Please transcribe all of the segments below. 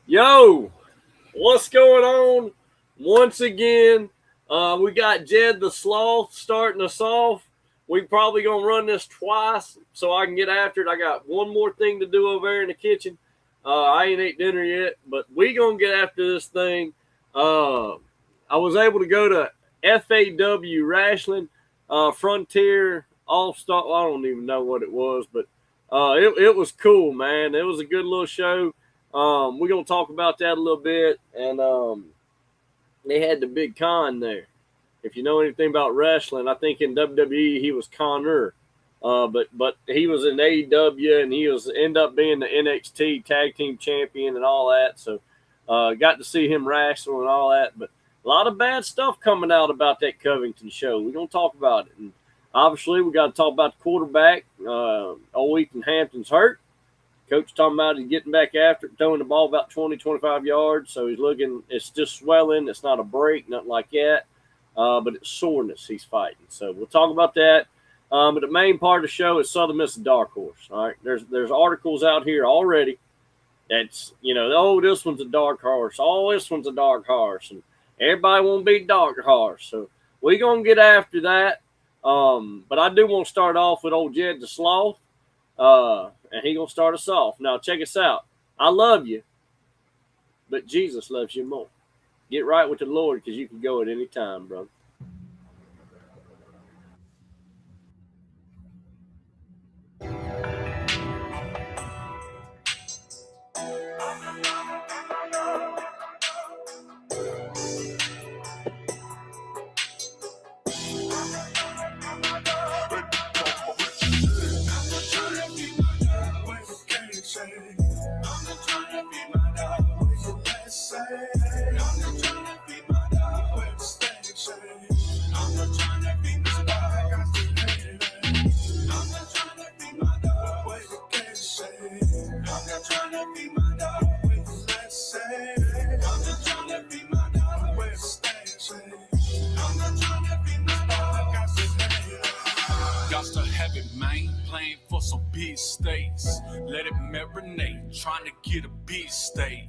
Yo, what's going on? Once again, we got Jed the Sloth starting us off. We probably gonna run this twice so I can get after it. I got one more thing to do over there in the kitchen. I ain't ate dinner yet, but we gonna get after this thing. I was able to go to FAW Wrestling Frontier All Star. I don't even know what it was, but it was cool, man. It was a good little show. We're gonna talk about that a little bit, and they had the big Con there. If you know anything about wrestling, I think in WWE he was Connor, but he was in AEW and he was end up being the NXT Tag Team Champion and all that. So got to see him wrestle and all that. But a lot of bad stuff coming out about that Covington show. We're gonna talk about it, and obviously we got to talk about the quarterback. Old Ethan Hampton's hurt. Coach talking about he's getting back after it, throwing the ball about 20, 25 yards. So he's looking, it's just swelling. It's not a break, nothing like that. But it's soreness he's fighting. So we'll talk about that. But the main part of the show is Southern Miss Dark Horse. All right. There's articles out here already that's, oh, this one's a dark horse. Oh, this one's a dark horse. And everybody won't be dark horse. So we're going to get after that. But I do want to start off with old Jed the Sloth. And he gonna start us off. Now check us out. I love you, but Jesus loves you more. Get right with the Lord because you can go at any time, brother. Playing for some big stakes. Let it marinate, trying to get a big steak.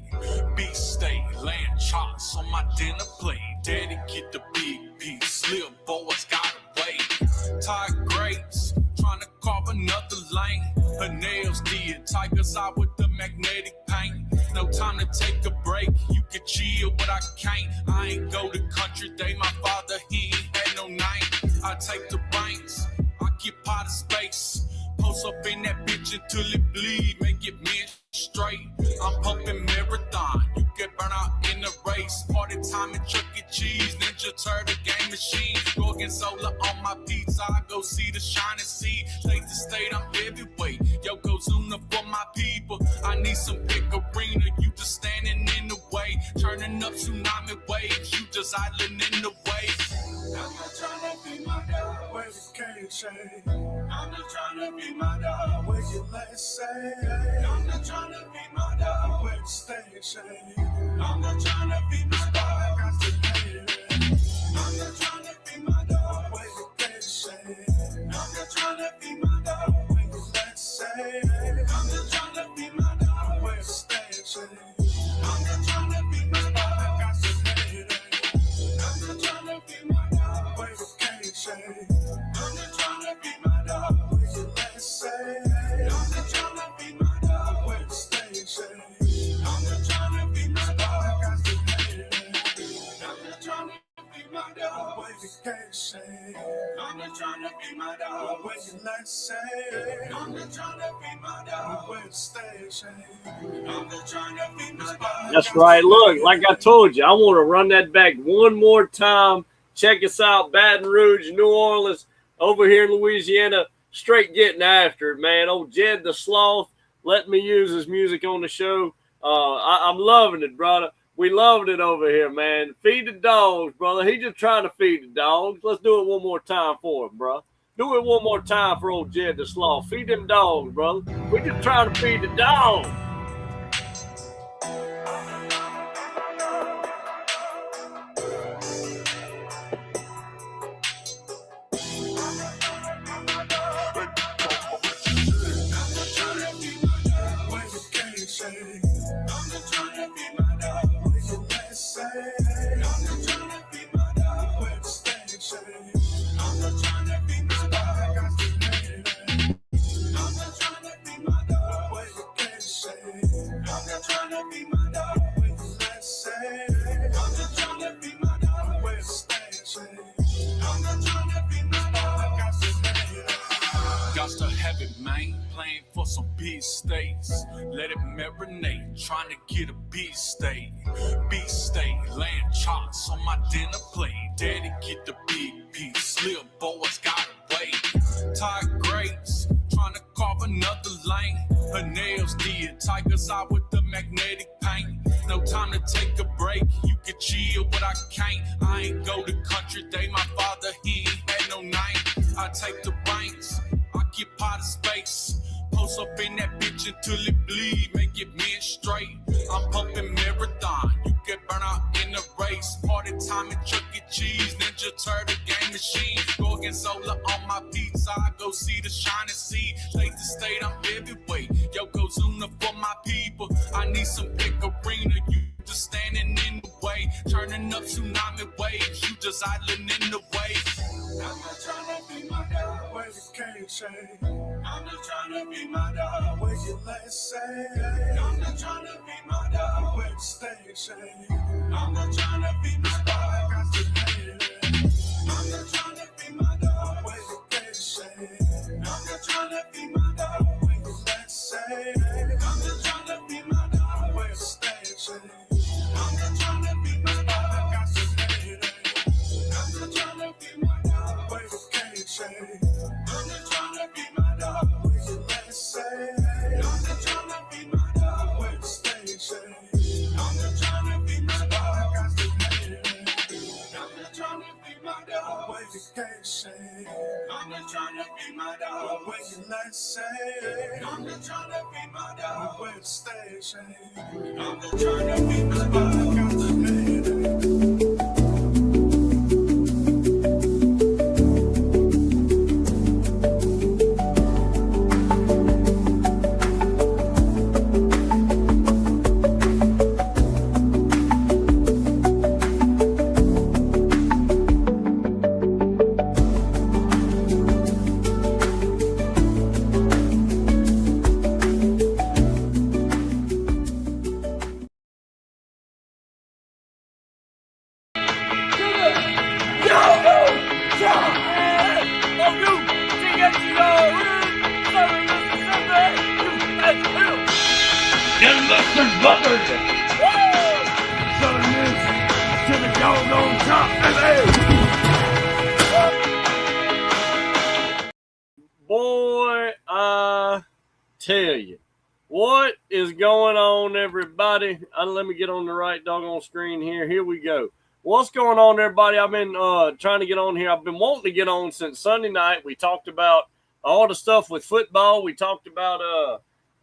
Big steak, lamb chops on my dinner plate. Daddy get the big piece, little boys gotta wait. Tired grapes, trying to carve another lane. Her nails did, tiger's eye with the magnetic paint. No time to take a break, you can chill but I can't. I ain't go to country day, my father he ain't had no name. I take the reins, occupy the space. Post up in that bitch until it bleed, make it men straight. I'm pumping marathon, you get burn out in the race. Party time at Chuck E. Cheese, Ninja Turtle game machine. Gorgonzola on my pizza, I go see the shining sea. State to state, I'm heavyweight. Yokozuna for my people. I need some big arena, you just standing in the way. Turning up tsunami waves, you just idling in the way. I'm not trying to be my dog, where you can't say. I'm not trying to be my dog, where you let's say. I'm not trying to be my dog, where you stay safe. I'm not trying to be my dog, I got to hate it. I'm not trying to be my dog, where you can't say. I'm not trying to be my dog, where you let's say. I'm not trying to be my dog, where you stay safe. I'm not trying to be my dog, I got to hate it. I'm not trying to be my dog, where you can't say. I'm not trying to be my dog, where you let's say. I'm not trying to be my dog, where you stay safe. I'm not trying to be my dog, I got to hate it. I'm not trying to be my dog, where you can't say. I'm not trying to be my dog, where you let's say. I'm not trying to be my dog, where you stay safe. I'm not trying to be my dog. That's right. Look, like I told you, I want to run that back one more time. Check us out, Baton Rouge, New Orleans, over here in Louisiana. Straight getting after it, man. Old Jed the Sloth letting me use his music on the show. I'm loving it, brother. We loving it over here, man. Feed the dogs, brother. He just trying to feed the dogs. Let's do it one more time for him, bro. Do it one more time for old Jed the Sloth. Feed them dogs, brother. We just trying to feed the dogs. I'm just trying to be my dog. What you let's say? I'm just trying to be my dog. Where the station? I'm just trying to be my dog. I got to make it. I'm just trying to be my dog. What you can say? I'm just trying to be my dog. What you let's say? I'm just trying to be my dog. Where the station? I'm just trying to be my dog. I got to make it. Got to have it, man. Playing for some big states. Let it marinate. Trying to get a big state. Big state. Laying chops on my dinner plate. Daddy get the big piece. Little boys gotta wait. Tired grapes. Trying to carve another lane. Her nails did. Tiger's eye with the magnetic paint. No time to take a break. You can chill, but I can't. I ain't go to country day. My father, he ain't had no name. I take the reins. Occupy the space. Post up in that bitch until it bleed. Make it menstruate. I'm pumping marathon. You get burnt out in the race. Party time and Chuck E. Cheese. Ninja Turtle game machine. Gorgonzola on my pizza. I go see the shining sea. State to state, I'm heavyweight. Yokozuna for my people. I need some picorina. You just standing in the way. Turning up tsunami waves. You just idling in the way. I'm just trying to be my dog. Where you can't say. I'm just trying to be my dog. Where you let's say. I'm just trying to be my dog. Where you stay say. I'm just trying to be my dog. I got to hate it. I'm just trying to be my dog. Where you can't say. I'm just trying to be my dog. Where you let's say. I'm just trying to be my dog. Where you stay say. I'm just trying to be my dog. I got to hate it. I'm just trying to be my dog. Where you can't say. I'm just trying to be my dog. Where you let's say. I'm just trying to be my dog. Where you stay say. I'm just trying to be my dog. I got to hate it. I'm just trying to be my dog. Where you can't say. I'm just trying to be my dog. Where you let's say. I'm just trying to be my dog. Where you stay say. I'm just trying to be my dog. I got to hate it. Boy, I tell you, what is going on, everybody? Let me get on the right doggone screen here. Here we go. What's going on, everybody? I've been trying to get on here. I've been wanting to get on since Sunday night. We talked about all the stuff with football. We talked about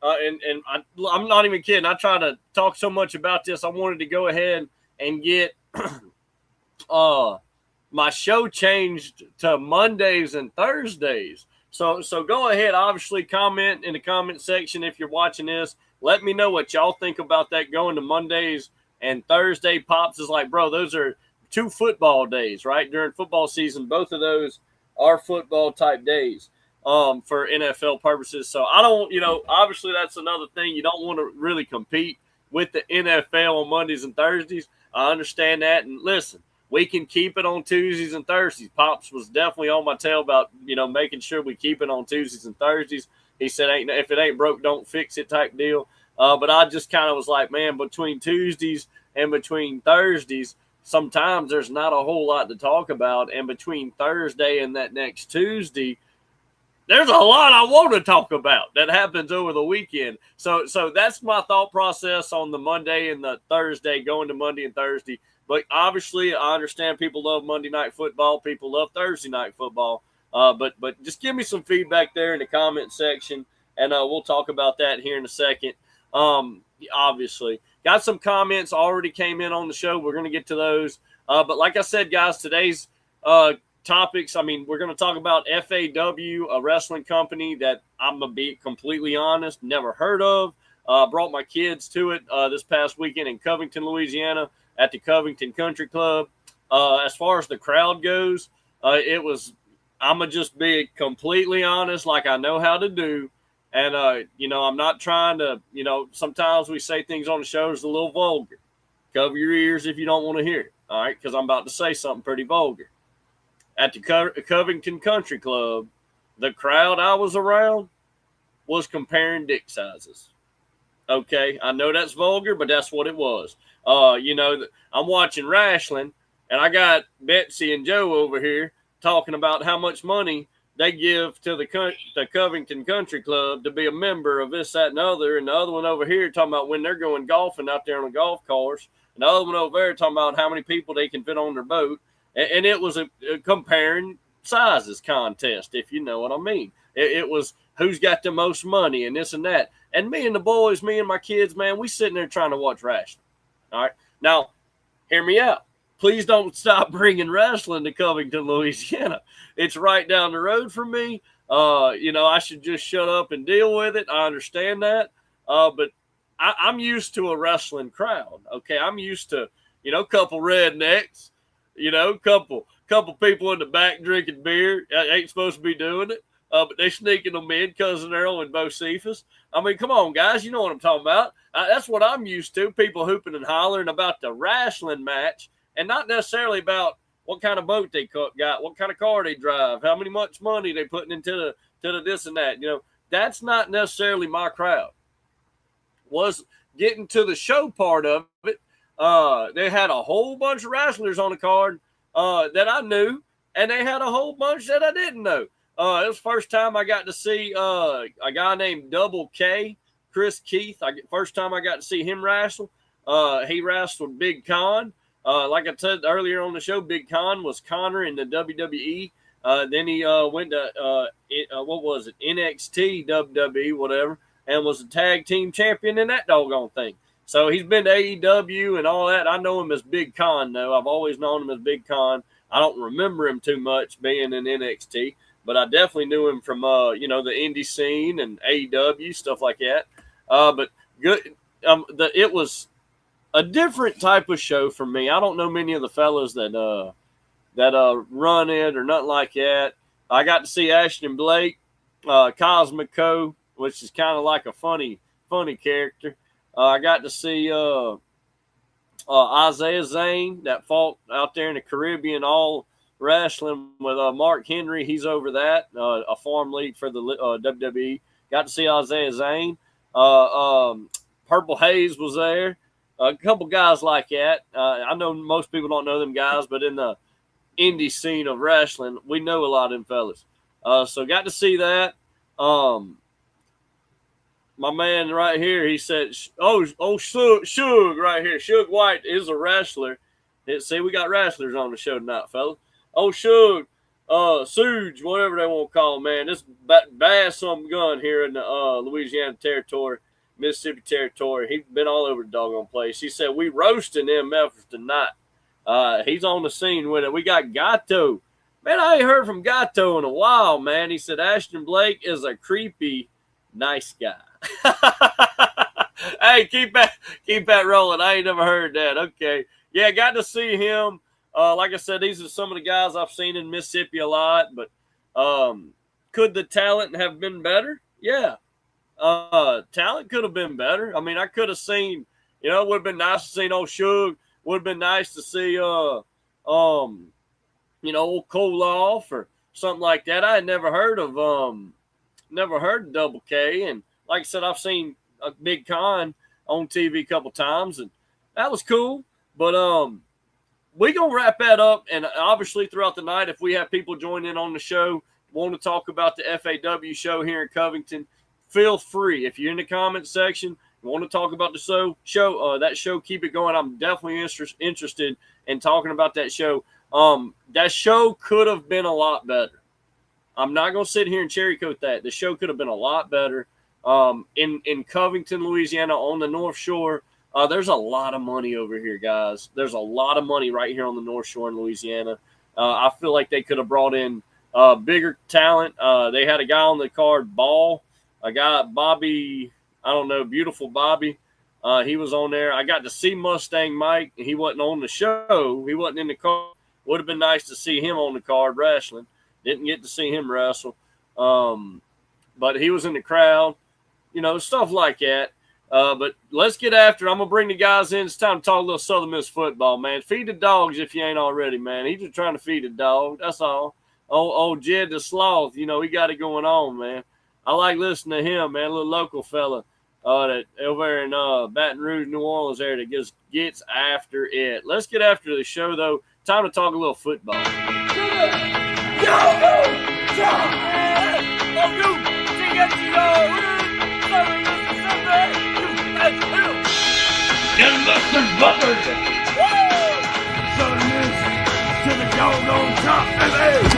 I'm not even kidding. I try to talk so much about this. I wanted to go ahead and get my show changed to Mondays and Thursdays. So go ahead, obviously comment in the comment section if you're watching this. Let me know what y'all think about that going to Mondays and Thursday. Pops is like, bro, those are 2 football days, right? During football season, both of those are football type days for NFL purposes. So I don't, obviously that's another thing. You don't want to really compete with the NFL on Mondays and Thursdays. I understand that. And listen, we can keep it on Tuesdays and Thursdays. Pops was definitely on my tail about, making sure we keep it on Tuesdays and Thursdays. He said, if it ain't broke, don't fix it type deal. But I just kind of was like, man, between Tuesdays and between Thursdays, sometimes there's not a whole lot to talk about. And between Thursday and that next Tuesday, there's a lot I want to talk about that happens over the weekend. So that's my thought process on the Monday and the Thursday, going to Monday and Thursday. But obviously, I understand people love Monday night football. People love Thursday night football. But just give me some feedback there in the comment section, and we'll talk about that here in a second. Obviously, got some comments already came in on the show. We're going to get to those. But like I said, guys, today's topics, we're going to talk about FAW, a wrestling company that I'm going to be completely honest, never heard of. Brought my kids to it this past weekend in Covington, Louisiana, at the Covington Country Club. As far as the crowd goes, it was. I'm gonna just be completely honest, like I know how to do. And, I'm not trying to, sometimes we say things on the show that's a little vulgar. Cover your ears if you don't want to hear it, all right? Because I'm about to say something pretty vulgar. At the Covington Country Club, the crowd I was around was comparing dick sizes. Okay, I know that's vulgar, but that's what it was. I'm watching wrestling, and I got Betsy and Joe over here talking about how much money they give to the Covington Country Club to be a member of this, that, and other. And the other one over here talking about when they're going golfing out there on the golf course. And the other one over there talking about how many people they can fit on their boat. And it was a comparing sizes contest, if you know what I mean. It was who's got the most money and this and that. And me and the boys, me and my kids, man, we sitting there trying to watch wrestling. All right. Now, hear me out. Please don't stop bringing wrestling to Covington, Louisiana. It's right down the road from me. I should just shut up and deal with it. I understand that. But I'm used to a wrestling crowd. Okay, I'm used to, a couple rednecks, couple people in the back drinking beer. Ain't supposed to be doing it. But they sneaking them in, Cousin Earl and Bocephus. I mean, come on, guys. You know what I'm talking about. That's what I'm used to, people hooping and hollering about the wrestling match. And not necessarily about what kind of boat they got, what kind of car they drive, how much money they putting into the this and that. That's not necessarily my crowd. Was getting to the show part of it. They had a whole bunch of wrestlers on the card that I knew, and they had a whole bunch that I didn't know. It was the first time I got to see a guy named Double K, Chris Keith. First time I got to see him wrestle. He wrestled Big Con. Like I said earlier on the show, Big Con was Connor in the WWE. Then he went to, NXT, WWE, whatever, and was a tag team champion in that doggone thing. So he's been to AEW and all that. I know him as Big Con, though. I've always known him as Big Con. I don't remember him too much being in NXT, but I definitely knew him from, the indie scene and AEW, stuff like that. But good. It was a different type of show for me. I don't know many of the fellas that run it or nothing like that. I got to see Ashton Blake, Cosmico, which is kind of like a funny character. I got to see Isaiah Zane that fought out there in the Caribbean all wrestling with Mark Henry. He's over that, a farm league for the WWE. Got to see Isaiah Zane. Purple Haze was there. A couple guys like that. I know most people don't know them guys, but in the indie scene of wrestling, we know a lot of them fellas. So got to see that. My man right here, he said, Suge right here. Suge White is a wrestler. See, we got wrestlers on the show tonight, fella. Suge, Suge, whatever they want to call him, man. This bad some gun here in the Louisiana territory. Mississippi territory. He's been all over the doggone place. He said, we roasting them efforts tonight. He's on the scene with it. We got Gato. Man, I ain't heard from Gato in a while, man. He said, Ashton Blake is a creepy, nice guy. Hey, keep that rolling. I ain't never heard that. Okay. Yeah, got to see him. Like I said, these are some of the guys I've seen in Mississippi a lot, but could the talent have been better? Yeah. Talent could have been better. I mean, I could have seen, it would have been nice to see old Suge. Would have been nice to see, old Koloff or something like that. I had never heard of Double K. And like I said, I've seen a Big Con on TV a couple times, and that was cool. But we're going to wrap that up. And obviously throughout the night, if we have people join in on the show, want to talk about the FAW show here in Covington, feel free. If you're in the comment section, you want to talk about the show, keep it going. I'm definitely interested in talking about that show. That show could have been a lot better. I'm not going to sit here and cherry coat that. The show could have been a lot better. In Covington, Louisiana, on the North Shore, there's a lot of money over here, guys. There's a lot of money right here on the North Shore in Louisiana. I feel like they could have brought in bigger talent. They had a guy on the card, Ball. A guy, Bobby I don't know, Beautiful Bobby. He was on there. I got to see Mustang Mike. He wasn't on the show. He wasn't in the car. Would have been nice to see him on the card wrestling. Didn't get to see him wrestle. But he was in the crowd. Stuff like that. But let's get after it. I'm going to bring the guys in. It's time to talk a little Southern Miss football, man. Feed the dogs if you ain't already, man. He's just trying to feed the dog. That's all. Old Jed the Sloth, he got it going on, man. I like listening to him, man. A little local fella that over in Baton Rouge, New Orleans there that just gets after it. Let's get after the show, though. Time to talk a little football. Gunbusters Butlers! Southern Miss to the doggone top, baby!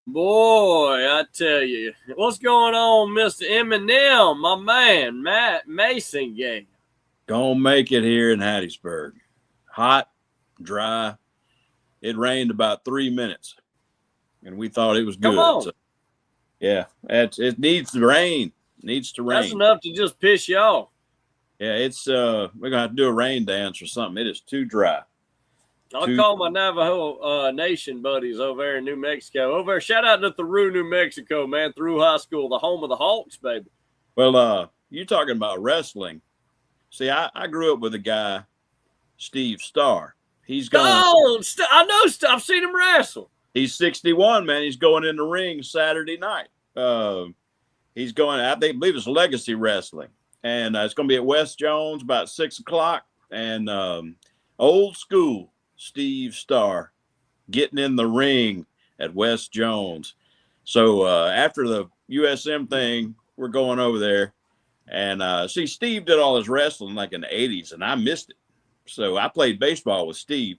Boy, I tell you, what's going on, Mr. Eminem, my man, Matt Mason gang? Gonna make it here in Hattiesburg. Hot, dry. It rained about 3 minutes, and we thought it was good. Come on. So, yeah, it needs to rain. Needs to rain. That's enough to just piss you off. Yeah, it's we're gonna have to do a rain dance or something. It is too dry. I'll call my Navajo Nation buddies over there in New Mexico. Over there, shout out to Thoreau, New Mexico, man. Thoreau High School, the home of the Hawks, baby. Well, you talking about wrestling? See, I grew up with a guy, Steve Starr. He's going. Oh, I know. I've seen him wrestle. He's 61, man. He's going in the ring Saturday night. He's going. I believe it's Legacy Wrestling, and it's going to be at West Jones about 6 o'clock. And old school Steve Starr getting in the ring at West Jones. So after the USM thing, we're going over there. And see, Steve did all his wrestling like in the 80s, and I missed it. So I played baseball with Steve.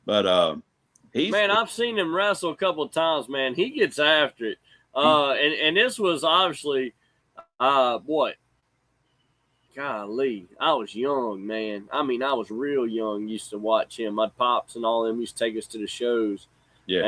But I've seen him wrestle a couple of times, man. He gets after it. And this was obviously what? Golly, I was young, man. I mean, I was real young. Used to watch him. My pops and all them used to take us to the shows. Yeah.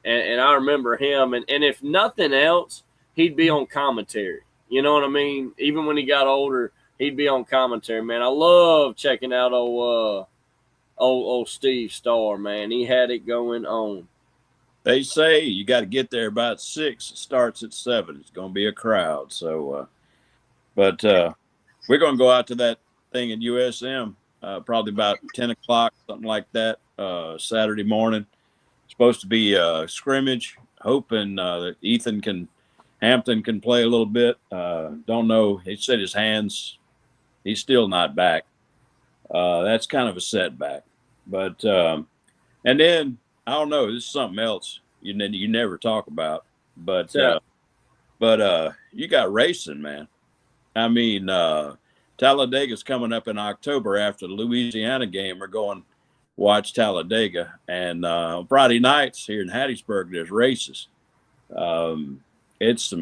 And I remember him. And if nothing else, he'd be on commentary. You know what I mean? Even when he got older, he'd be on commentary, man. I love checking out old Steve Starr, man. He had it going on. They say you got to get there about 6. It starts at 7. It's going to be a crowd. So, but we're going to go out to that thing at USM probably about 10 o'clock, something like that, Saturday morning. It's supposed to be a scrimmage, hoping that Hampton can play a little bit. Don't know. He said his hands, he's still not back. That's kind of a setback. But, and then, I don't know, this is something else you never talk about. But, you got racing, man. I mean, Talladega's coming up in October after the Louisiana game. We're going to watch Talladega. And Friday nights here in Hattiesburg, there's races. It's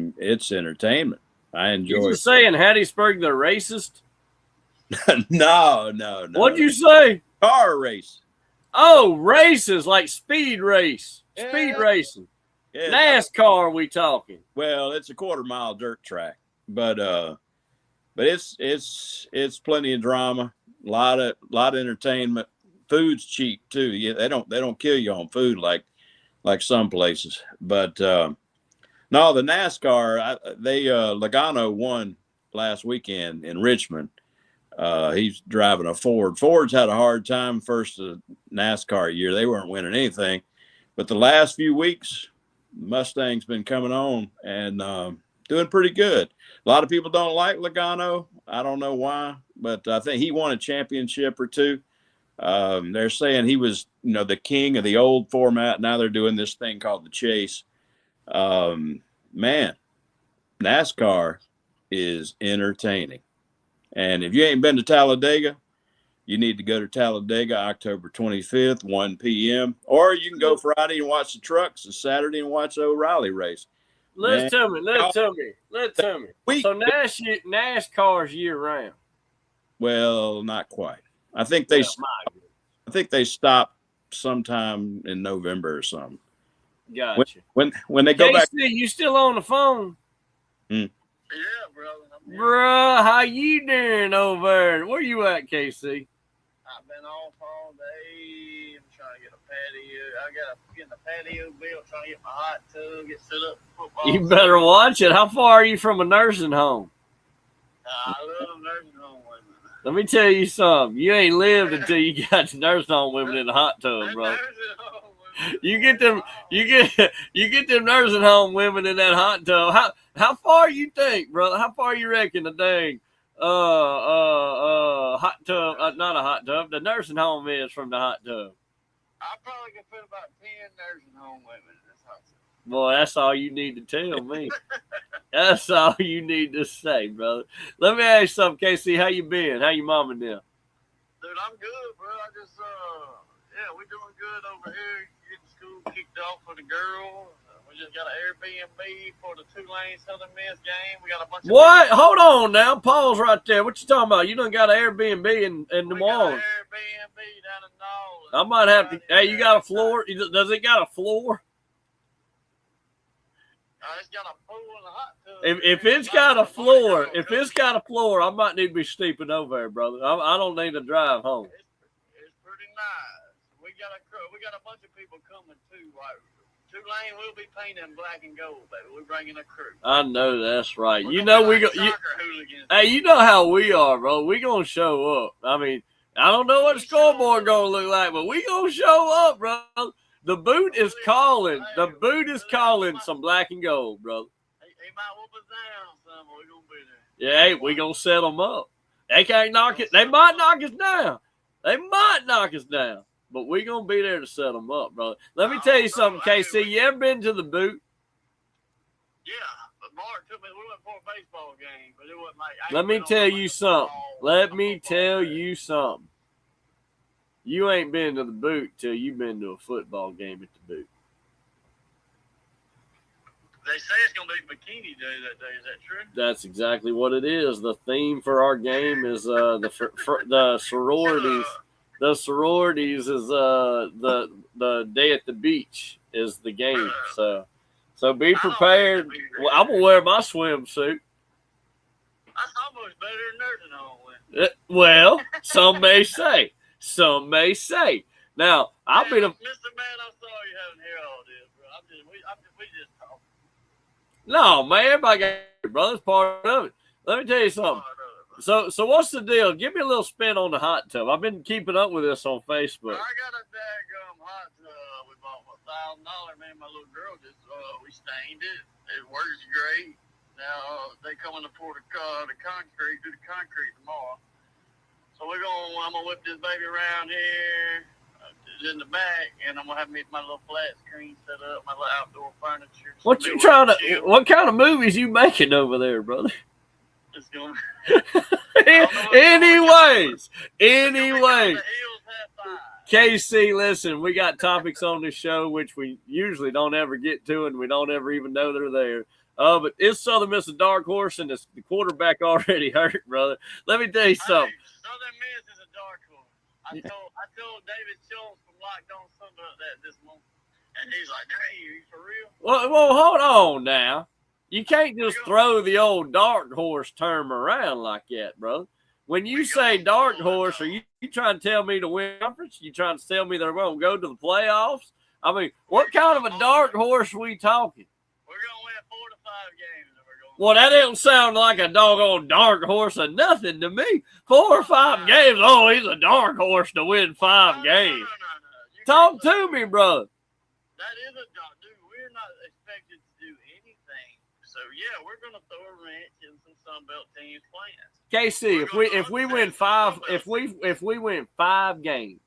entertainment. I enjoy it. You saying Hattiesburg they're racist? No. What'd you say? Car race. Oh, races like speed race. Yeah. Speed racing. Yeah, NASCAR we talking. Well, it's a 1/4-mile dirt track. But it's plenty of drama, a lot of entertainment. Food's cheap too. Yeah, they don't kill you on food like some places. But no, the NASCAR, Logano won last weekend in Richmond. He's driving a Ford. Ford's had a hard time first NASCAR year. They weren't winning anything. But the last few weeks, Mustang's been coming on and doing pretty good. A lot of people don't like Logano. I don't know why, but I think he won a championship or two. They're saying he was, the king of the old format. Now they're doing this thing called the Chase. Man, NASCAR is entertaining. And if you ain't been to Talladega, you need to go to Talladega October 25th, 1 p.m. Or you can go Friday and watch the trucks and Saturday and watch the O'Reilly race. Tell me. So NASCAR's year round. Well, not quite. I think they stopped sometime in November or something. Gotcha. When they go back, KC, you still on the phone? Yeah, brother. Bruh, how you doing over there? Where you at, KC? I've been off all day. I'm trying to get a patio. I got to get the patio built, trying to get my hot tub, get set up for football. You better watch it. How far are you from a nursing home? I love nursing home women. Let me tell you something. You ain't lived until you got to nursing home women in the hot tub, bro. Nursing home women. You get them nursing home women in that hot tub. How far you think, brother? How far you reckon the dang hot tub, not a hot tub, the nursing home is from the hot tub? I probably could fit about 10 nursing home women in this hot tub. Boy, that's all you need to tell me. That's all you need to say, brother. Let me ask you something, Casey. How you been? How you mom and them? Dude, I'm good, bro. I just, we doing good over here. Getting school kicked off for the girls. We just got an Airbnb for the Tulane Southern Miss game. We got a bunch of What? Hold on now. Pause right there. What you talking about? You done got an Airbnb in New Orleans. Airbnb down in New Orleans. I might have to. Hey, you got a floor? Does it got a floor? It's got a pool and a hot tub. If it's got a floor, I might need to be sleeping over there, brother. I don't need to drive home. It's pretty nice. We got a bunch of people coming too. Like Tulane will be painting black and gold, baby. We're bringing a crew. I know that's right. You know Hey, you know how we are, bro. We gonna show up. I mean, I don't know what the scoreboard gonna look like, but we gonna show up, bro. The boot is calling. The boot is calling some black and gold, brother. He might whoop us down, son, but we're gonna be there. Yeah, hey, we gonna set them up. They can't knock it. They might knock us down. But we gonna be there to set them up, brother. Let me tell you something, KC. You ever been to the boot? Yeah, but Mark took me. We went for a baseball game, but it wasn't like. Let me tell you something. You ain't been to the boot till you've been to a football game at the boot. They say it's gonna be Bikini Day that day. Is that true? That's exactly what it is. The theme for our game is the sororities. The sororities is the day at the beach is the game. So be prepared. Well, I'm gonna wear my swimsuit. That's almost better than nursing home. Well, some may say. Now, I'll be the. Mr. Man, I'm sorry you haven't heard all this, bro. We just talking. No, man, everybody got it, brother. It's part of it. Let me tell you something. So what's the deal? Give me a little spin on the hot tub. I've been keeping up with this on Facebook. I got a daggum hot tub. We bought $1,000. Man, my little girl just we stained it. It works great. Now they coming to pour the concrete, do the concrete tomorrow. So I'm gonna whip this baby around here. In the back, and I'm gonna have my little flat screen set up, my little outdoor furniture. What kind of movies you making over there, brother? It's gonna. Anyways, KC, listen, we got topics on this show which we usually don't ever get to, and we don't ever even know they're there. But is Southern Miss a dark horse, and the quarterback already hurt, brother? Let me tell you something. Southern Miss is a dark horse. I told David Schultz from Locked On something about that this morning, and he's like, "Hey, you for real?" Well, hold on now. You can't just throw the old dark horse term around like that, brother. When you say dark horse, are you trying to tell me to win conference? You trying to tell me they're going to go to the playoffs? I mean, what kind of a dark horse are we talking? We're going to win 4 to 5 games. Well, that don't sound like a doggone dark horse or nothing to me. 4 or 5 games. Oh, he's a dark horse to win 5 games. No. Talk to me, brother. That is a dark, dude. We're not expected to do anything. So yeah, we're gonna throw a wrench in some Sunbelt teams' plans. KC, if we win 5 games,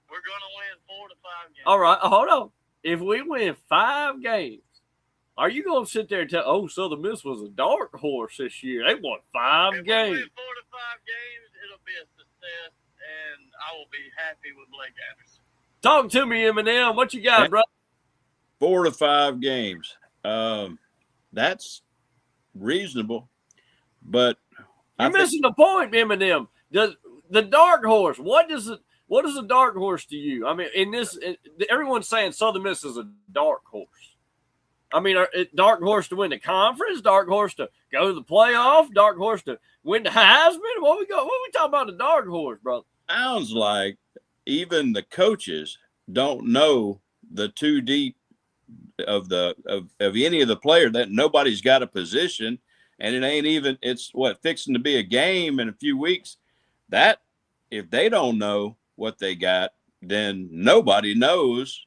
we're gonna win 4 to 5 games. All right, hold on. If we win 5 games. Are you going to sit there and tell, Southern Miss was a dark horse this year? They won 5 games. If we win 4 to 5 games, it'll be a success, and I will be happy with Blake Anderson. Talk to me, Eminem. What you got, bro? 4 to 5 games. That's reasonable, but you're missing the point, Eminem. The dark horse. What does it? what is a dark horse to you? I mean, everyone's saying Southern Miss is a dark horse. I mean, dark horse to win the conference, dark horse to go to the playoff, dark horse to win the Heisman. What we talking about the dark horse, brother? Sounds like even the coaches don't know the too deep of any of the players, that nobody's got a position, and it ain't even, it's fixing to be a game in a few weeks. That if they don't know what they got, then nobody knows.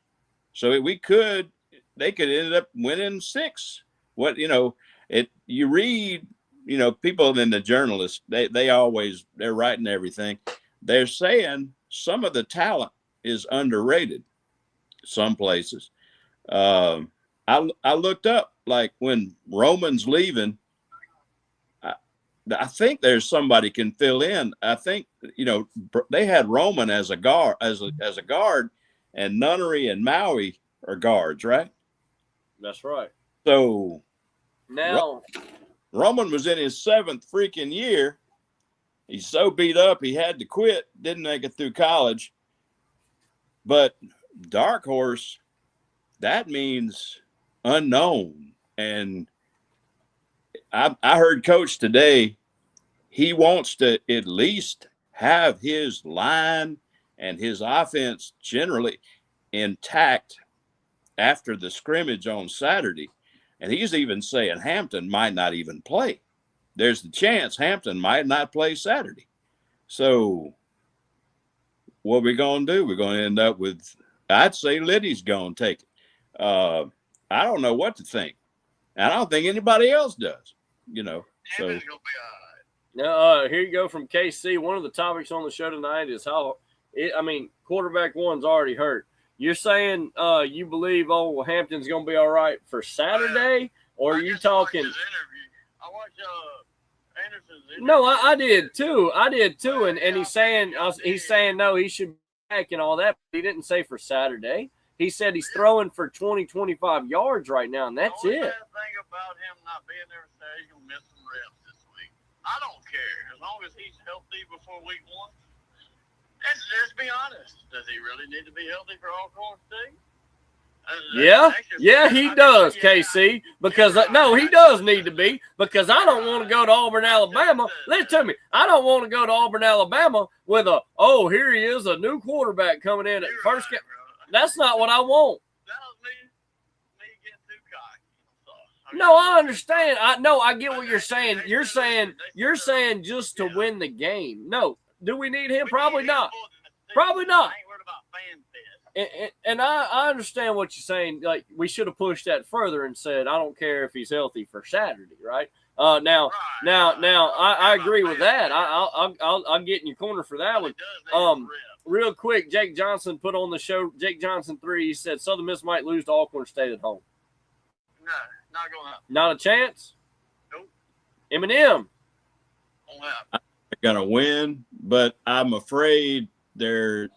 So they could end up winning 6. You read, people in the journalists, they're writing everything. They're saying some of the talent is underrated some places. I looked up, like, when Roman's leaving, I think there's somebody can fill in. I think, they had Roman as a guard, and Nunnery and Maui are guards, right? That's right. So now Roman was in his 7th freaking year. He's so beat up he had to quit, didn't make it through college. But dark horse, that means unknown. And I heard Coach today, he wants to at least have his line and his offense generally intact after the scrimmage on Saturday. And he's even saying Hampton might not even play. There's the chance Hampton might not play Saturday. So what we going to do? We're going to end up with, I'd say Liddy's going to take it. I don't know what to think. I don't think anybody else does, So Hampton's gonna be all right. Now, here you go from KC. One of the topics on the show tonight is quarterback one's already hurt. You're saying you believe Hampton's going to be all right for Saturday, or are you talking? I watched Anderson's interview. No, I did too. And he's saying no, he should be back and all that. But he didn't say for Saturday. He said he's throwing for 20, 25 yards right now, and that's the only it. bad thing about him not being there Saturday, he's gonna miss some reps this week. I don't care as long as he's healthy before week 1. And let's be honest, does he really need to be healthy for Alcorn State? Yeah, he does, KC. Because no, he does need to be, because I don't want to go to Auburn, Alabama. Listen to me, I don't want to go to Auburn, Alabama with here he is, a new quarterback coming in at first game. That's not what I want. That was me getting too cocky. No, I understand. I get what you're saying. You're saying just to win the game. No, do we need him? Probably not. Probably not. I ain't worried about fan fest. And I understand what you're saying. Like, we should have pushed that further and said, I don't care if he's healthy for Saturday, right? Now, I agree with that. I'll get in your corner for that one. Real quick, Jake Johnson put on the show. Jake Johnson 3. He said Southern Miss might lose to Alcorn State at home. No, not going up. Not a chance. Nope. Eminem. Won't happen. They're gonna win, but I'm afraid they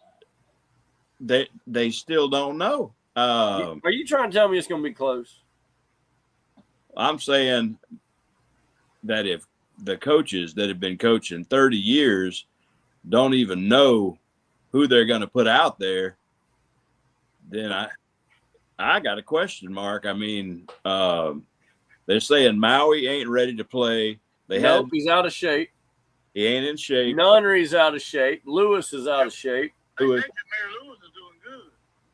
still don't know. Are you trying to tell me it's going to be close? I'm saying that if the coaches that have been coaching 30 years don't even know who they're going to put out there, then I got a question mark. I mean, they're saying Maui ain't ready to play. He's out of shape. He ain't in shape. Nunnery's out of shape. Lewis is out of shape. I think that Mary Lewis is doing good.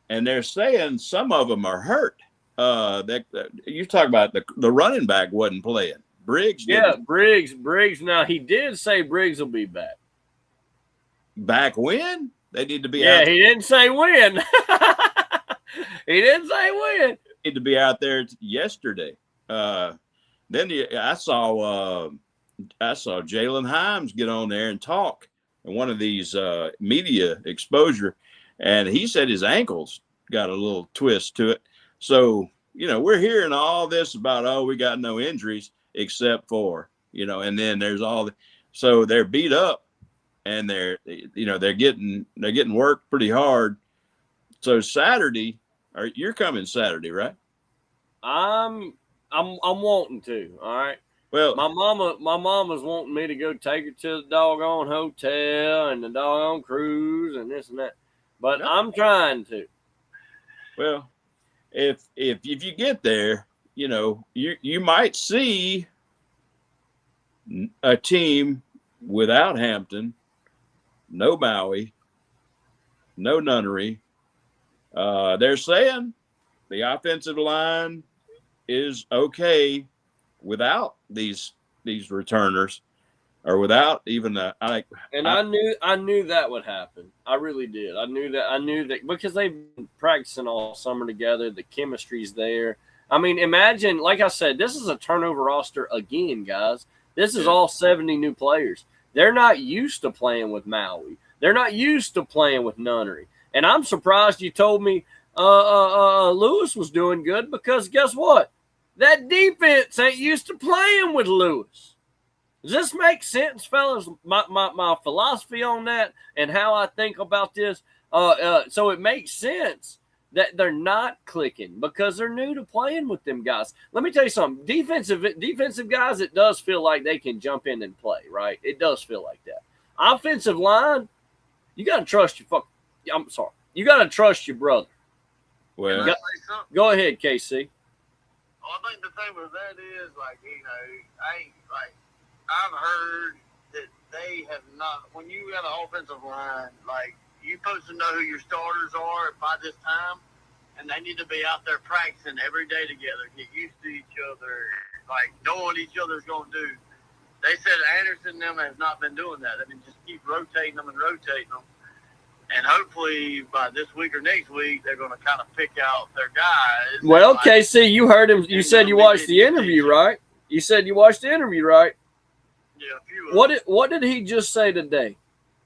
And they're saying some of them are hurt. You talk about the running back wasn't playing. Briggs didn't. Yeah, Briggs. Now, he did say Briggs will be back. Back when? They need to be out. Yeah, he didn't say when. He didn't say when. Need to be out there yesterday. Then I saw Jalen Himes get on there and talk in one of these media exposure, and he said his ankles got a little twist to it. So, we're hearing all this about, we got no injuries except for, and then there's so they're beat up and they're getting worked pretty hard. So Saturday, you're coming Saturday, right? I'm wanting to. All right. Well, My mama's wanting me to go take her to the doggone hotel and the doggone cruise and this and that. But I'm trying to. well, if you get there, you might see a team without Hampton, no Maui, no Nunnery. They're saying the offensive line is okay without these returners, or without even I knew that would happen. I really did. I knew that because they've been practicing all summer together. The chemistry's there. I mean, imagine, like I said, this is a turnover roster again, guys. This is all 70 new players. They're not used to playing with Maui. They're not used to playing with Nunnery. And I'm surprised you told me Lewis was doing good, because guess what? That defense ain't used to playing with Lewis. Does this make sense, fellas? My philosophy on that and how I think about this. So it makes sense that they're not clicking because they're new to playing with them guys. Let me tell you something. Defensive guys, it does feel like they can jump in and play, right? It does feel like that. Offensive line, you got to trust your I'm sorry. You got to trust your brother. Well, go ahead, KC. Well, I think the thing with that is, I've heard that they have not, when you got an offensive line, you're supposed to know who your starters are by this time, and they need to be out there practicing every day together, get used to each other, know what each other's going to do. They said Anderson and them has not been doing that. They've been just keep rotating them. And hopefully by this week or next week, they're going to kind of pick out their guys. Well, KC, you heard him. You said you watched the interview, right? You said you watched the interview, right? Yeah, a few of them. What did he just say today?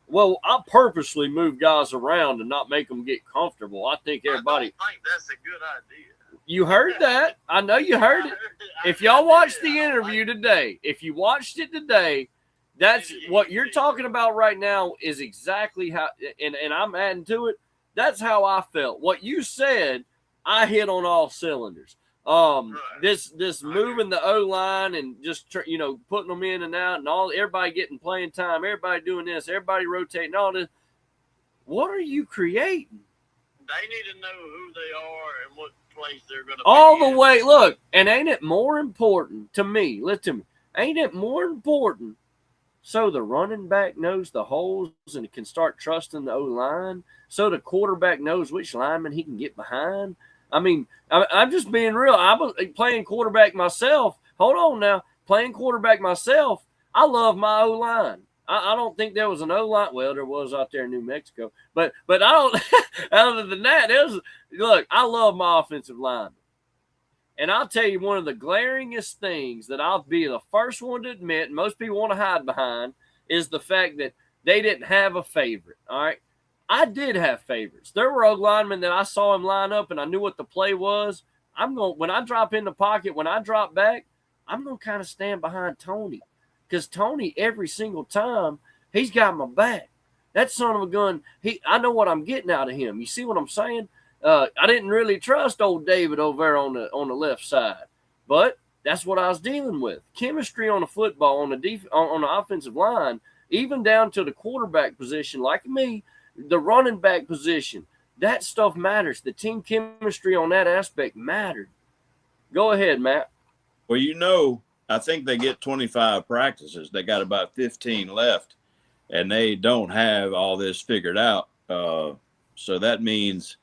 Well, I purposely move guys around and not make them get comfortable. I think everybody. I think that's a good idea. You heard that? I know you heard it. If y'all watched the interview today, if you watched it today, that's what you're talking about right now is exactly how, and I'm adding to it. That's how I felt. What you said, I hit on all cylinders. This moving the O line and just putting them in and out and everybody getting playing time, everybody doing this, everybody rotating, all this. What are you creating? They need to know who they are and what place they're going to be all the way. Look, and ain't it more important to me? Listen to me. Ain't it more important so the running back knows the holes and can start trusting the O line, so the quarterback knows which lineman he can get behind? I mean, I'm just being real. I was playing quarterback myself. Hold on now. Playing quarterback myself, I love my O-line. I don't think there was an O-line. Well, there was out there in New Mexico. But I don't – other than that, look, I love my offensive line. And I'll tell you one of the glaringest things that I'll be the first one to admit, and most people want to hide behind, is the fact that they didn't have a favorite, all right? I did have favorites. There were linemen that I saw him line up and I knew what the play was. When I drop in the pocket, when I drop back, I'm going to kind of stand behind Tony. Because Tony, every single time, he's got my back. That son of a gun, I know what I'm getting out of him. You see what I'm saying? I didn't really trust old David over there on the left side. But that's what I was dealing with. Chemistry on the football, on the offensive line, even down to the quarterback position, like me, the running back position, that stuff matters. The team chemistry on that aspect mattered. Go ahead, Matt. Well, I think they get 25 practices. They got about 15 left, and they don't have all this figured out. So that means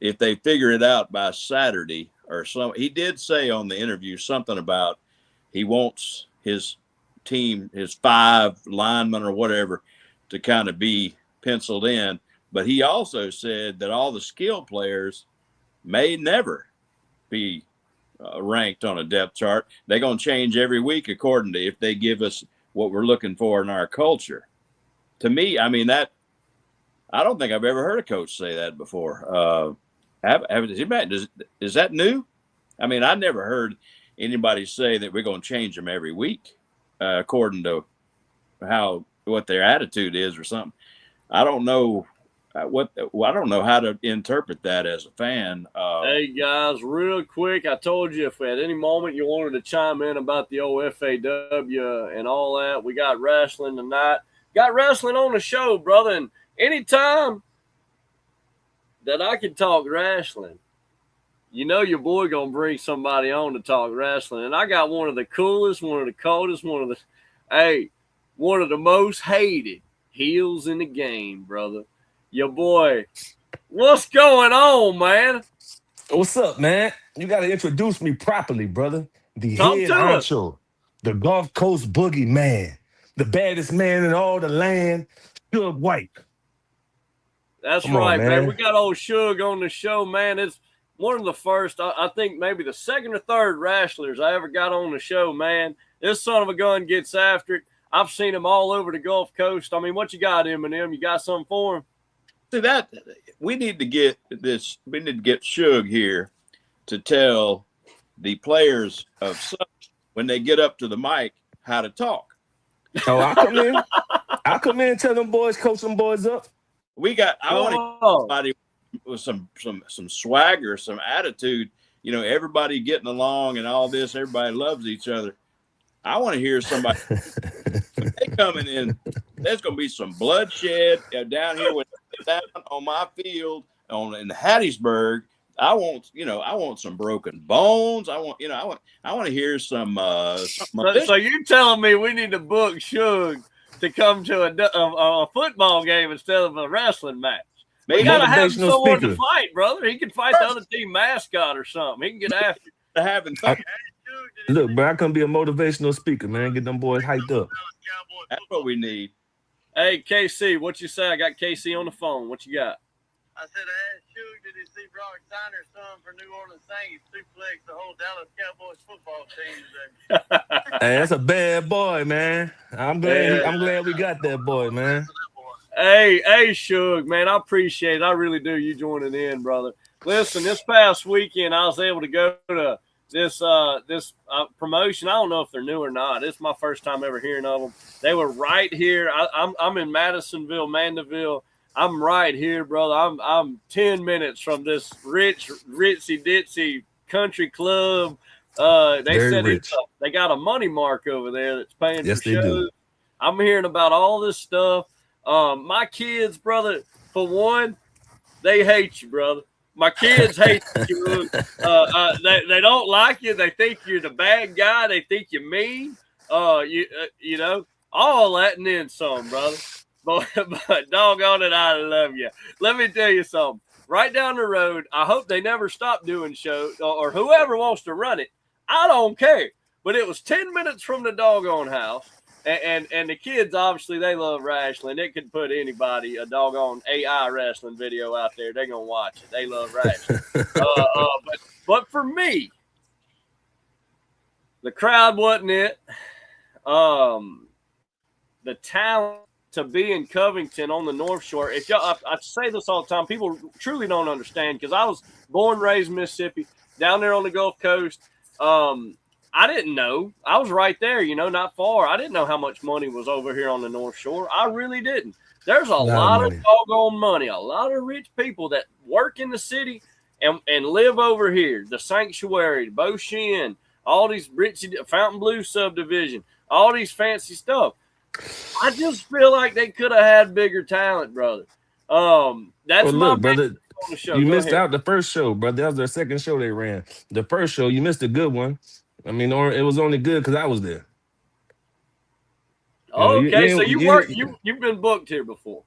if they figure it out by Saturday or so, he did say on the interview something about he wants his team, his 5 linemen or whatever, to kind of be penciled in, but he also said that all the skill players may never be ranked on a depth chart. They're going to change every week according to if they give us what we're looking for in our culture. To me, I mean, that I don't think I've ever heard a coach say that before. Is that new? I mean, I never heard anybody say that we're going to change them every week according to what their attitude is or something. I don't know I don't know how to interpret that as a fan. Hey guys, real quick, I told you if at any moment you wanted to chime in about the old FAW and all that, we got wrestling tonight. Got wrestling on the show, brother. And anytime that I can talk wrestling, you know your boy gonna bring somebody on to talk wrestling. And I got one of the coolest, one of the coldest, one of the most hated heels in the game, brother. Your boy. What's going on, man? What's up, man? You got to introduce me properly, brother. The Talk head to us. honcho, the Gulf Coast boogie man, the baddest man in all the land, Suge White. That's Come on, right, man. man. We got old Suge on the show, man. It's one of the first, I think maybe the second or third wrestlers I ever got on the show, man. This son of a gun gets after it. I've seen him all over the Gulf Coast. I mean, what you got, Eminem? You got something for him? See that we need to get this. We need to get Suge here to tell the players of such when they get up to the mic how to talk. Oh, I'll come in. I'll come in and tell them boys, coach them boys up. I want to get somebody with some swagger, some attitude. You know, everybody getting along and all this. Everybody loves each other. I want to hear somebody. They coming in. There's going to be some bloodshed down here down on my field in Hattiesburg. I want some broken bones. I want to hear some. So you're telling me we need to book Suge to come to a football game instead of a wrestling match? We gotta have someone to fight, brother. He can fight the other team mascot or something. He can get after you. Having fun. Look, bro, I can be a motivational speaker, man. Get them boys hyped up. That's what we need. Hey, KC, what you say? I got KC on the phone. What you got? I said, I asked Suge, did he see Brock Steiner's son for New Orleans Saints suplex the whole Dallas Cowboys football team today? Hey, that's a bad boy, man. I'm glad we got that boy, man. Hey, Suge, man, I appreciate it. I really do. You joining in, brother. Listen, this past weekend, I was able to go to this promotion. I don't know if they're new or not. It's my first time ever hearing of them. They were right here. I'm in Madisonville, Mandeville. I'm right here, brother. I'm 10 minutes from this ritzy ditzy country club. They said they got a money mark over there that's paying for shows. They do. I'm hearing about all this stuff. My kids, brother, for one, they hate you, brother. My kids hate you. They don't like you. They think you're the bad guy. They think you're mean. You know, all that and then some, brother. But doggone it, I love you. Let me tell you something. Right down the road, I hope they never stop doing shows, or whoever wants to run it. I don't care. But it was 10 minutes from the doggone house. And the kids, obviously, they love wrestling. It could put anybody, a doggone AI wrestling video out there. They're going to watch it. They love wrestling. But for me, the crowd wasn't it. The talent to be in Covington on the North Shore. If y'all, I say this all the time, people truly don't understand because I was born and raised in Mississippi, down there on the Gulf Coast. I didn't know. I was right there, not far. I didn't know how much money was over here on the North Shore. I really didn't. There's a lot of doggone money, a lot of rich people that work in the city and live over here. The Sanctuary, Bo Shin, all these Fontainebleau subdivision, all these fancy stuff. I just feel like they could have had bigger talent, brother. That's my brother. On the show. You missed out the first show, brother. That was their second show they ran. The first show, you missed a good one. I mean, or it was only good because I was there. Okay, so you've been booked here before.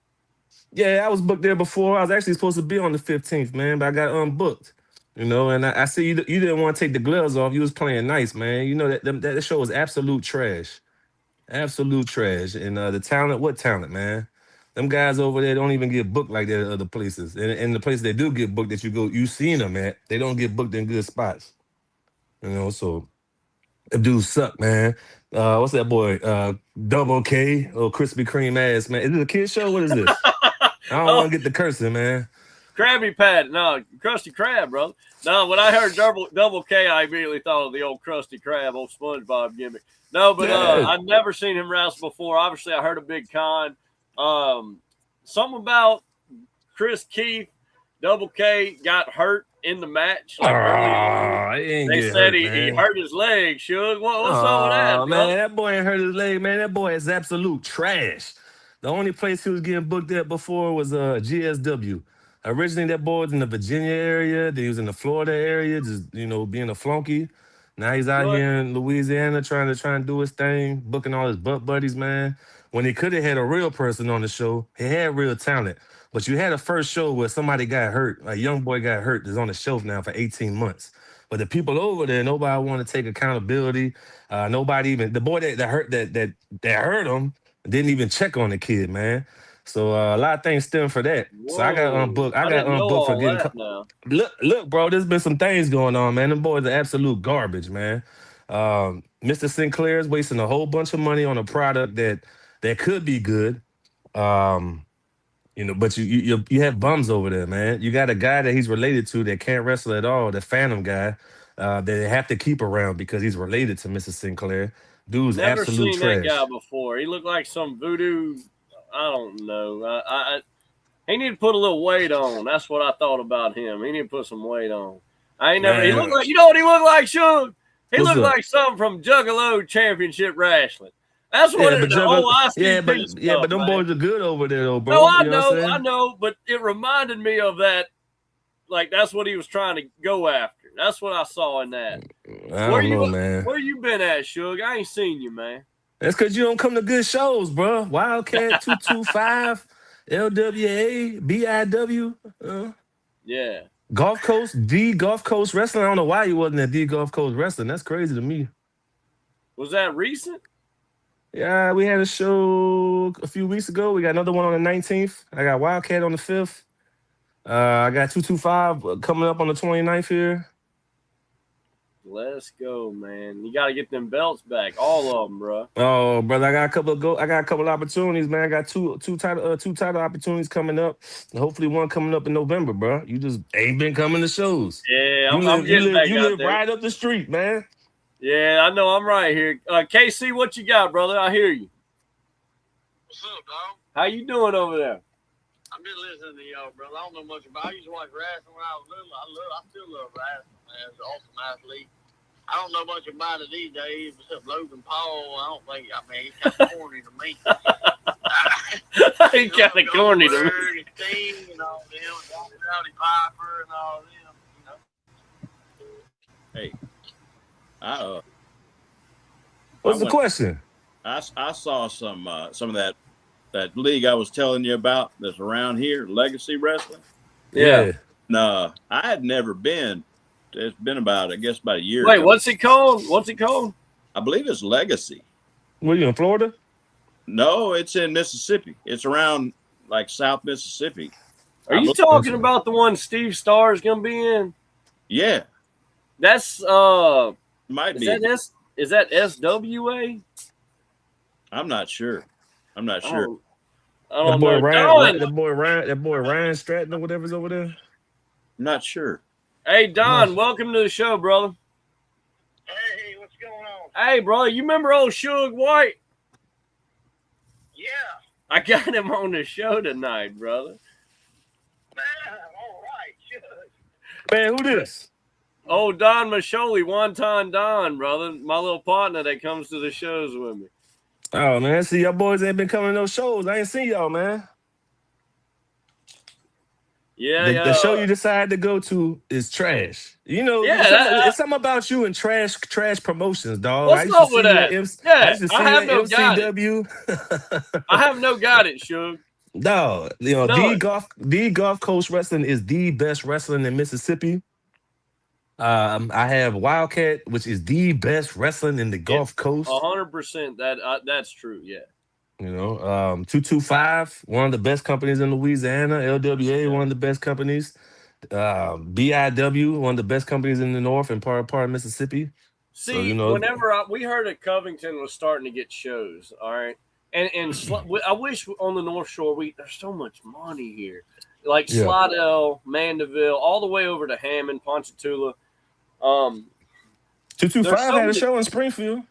Yeah, I was booked there before. I was actually supposed to be on the 15th, man, but I got unbooked. And I see you didn't want to take the gloves off. You was playing nice, man. That show was absolute trash. Absolute trash. And the talent, what talent, man? Them guys over there don't even get booked like that at other places. And the places they do get booked that you seen them at, they don't get booked in good spots. So them dudes suck, man. What's that boy? Double K, little Krispy Kreme ass, man. Is it a kid show? What is this? I don't want to get the cursing, man. Krabby Patty. No, Krusty Krab, brother. No, when I heard Double K, I immediately thought of the old Krusty Krab, old SpongeBob gimmick. No, but I've never seen him wrestle before. Obviously, I heard a big con. Something about Chris Keith, Double K, got hurt in the match. Like early on. He ain't They get said hurt, he man. hurt his leg, Suge. What's up with that, bro? Man, that boy ain't hurt his leg, man. That boy is absolute trash. The only place he was getting booked at before was GSW. Originally, that boy was in the Virginia area. Then he was in the Florida area, just being a flunky. Now he's out What? here in Louisiana trying to do his thing, booking all his butt buddies, man. When he could have had a real person on the show, he had real talent. But you had a first show where somebody got hurt, a young boy got hurt, that's on the shelf now for 18 months. But the people over there, nobody want to take accountability. Nobody even the boy that hurt him didn't even check on the kid, man. So a lot of things stem for that. So I got Whoa. unbooked. I I got didn't know unbooked for all getting. that now. Look, bro. There's been some things going on, man. Them boys are absolute garbage, man. Mr. Sinclair's wasting a whole bunch of money on a product that could be good. But you have bums over there, man. You got a guy that he's related to that can't wrestle at all, the Phantom guy, that they have to keep around because he's related to Mrs. Sinclair. Dude's Never absolute seen that guy trash. before. He looked like some voodoo. I don't know. He need to put a little weight on. That's what I thought about him. He need to put some weight on. I ain't never. He Man, looked like, you know what he looked like, Suge? He what's looked up? like something from Juggalo Championship Wrestling. That's what the whole ICP stuff, but them man. boys are good over there though, bro. No, I You know what I'm I saying? know, but it reminded me of that. Like that's what he was trying to go after. That's what I saw in that. I don't know, man. Where you been at, Suge? I ain't seen you, man. That's because you don't come to good shows, bro. Wildcat 225, LWA, BIW, Yeah. Gulf Coast, D Gulf Coast Wrestling. I don't know why you wasn't at D Gulf Coast Wrestling. That's crazy to me. Was that recent? Yeah, we had a show a few weeks ago. We got another one on the 19th. I got Wildcat on the 5th. I got 225 coming up on the 29th here. Let's go, man. You got to get them belts back, all of them, bro. Oh, brother, I got a couple opportunities, man. I got two title opportunities coming up. And hopefully one coming up in November, bro. You just ain't been coming to shows. Yeah, You I'm getting back live out there. right up the street, man. Yeah, I know. I'm right here. KC, what you got, brother? I hear you. What's up, dog? How you doing over there? I've been listening to y'all, brother. I don't know much about it. I used to watch wrestling when I was little. I still love wrestling, man. It's an awesome athlete. I don't know much about it these days, except Logan Paul. I don't think, he's kind of corny to me. He kind of corny to me. And Sting and all them, Rowdy Piper and all them, Hey, What's the question? I saw some of that league I was telling you about that's around here, Legacy Wrestling. Yeah. No, I had never been. It's been about a year. Wait, ago. what's it called? What's it called? I believe it's Legacy. Were you in Florida? No, it's in Mississippi. It's around like South Mississippi. Are you talking about the one Steve Starr is gonna be in? Yeah, That's might be. Is that SWA? I'm not sure. I'm not sure. I don't boy know. Ryan, Don, that boy Ryan Stratton or whatever's over there. I'm not sure. hey Don, welcome to the show, brother. Hey, what's going on? Hey, brother, you remember old Suge White? Yeah, I got him on the show tonight, brother. man, all right, sure. Man, who this? Oh, Don Masholi, one-time Don, brother. My little partner that comes to the shows with me. Oh man, see y'all boys ain't been coming to those shows. I ain't seen y'all, man. Yeah, The show you decided to go to is trash. You know, it's something about you and trash promotions, dog. What's up with that? I have no MCW. I have no guidance, Suge. No, the Gulf Coast Wrestling is the best wrestling in Mississippi. I have Wildcat, which is the best wrestling in the Gulf Coast. 100%. That's true. Yeah. 225, one of the best companies in Louisiana. LWA, one of the best companies. BIW, one of the best companies in the North and part of Mississippi. See, whenever we heard that Covington was starting to get shows, all right, and I wish on the North Shore there's so much money here, like Slidell, Mandeville, all the way over to Hammond, Ponchatoula. 225 had a show in Springfield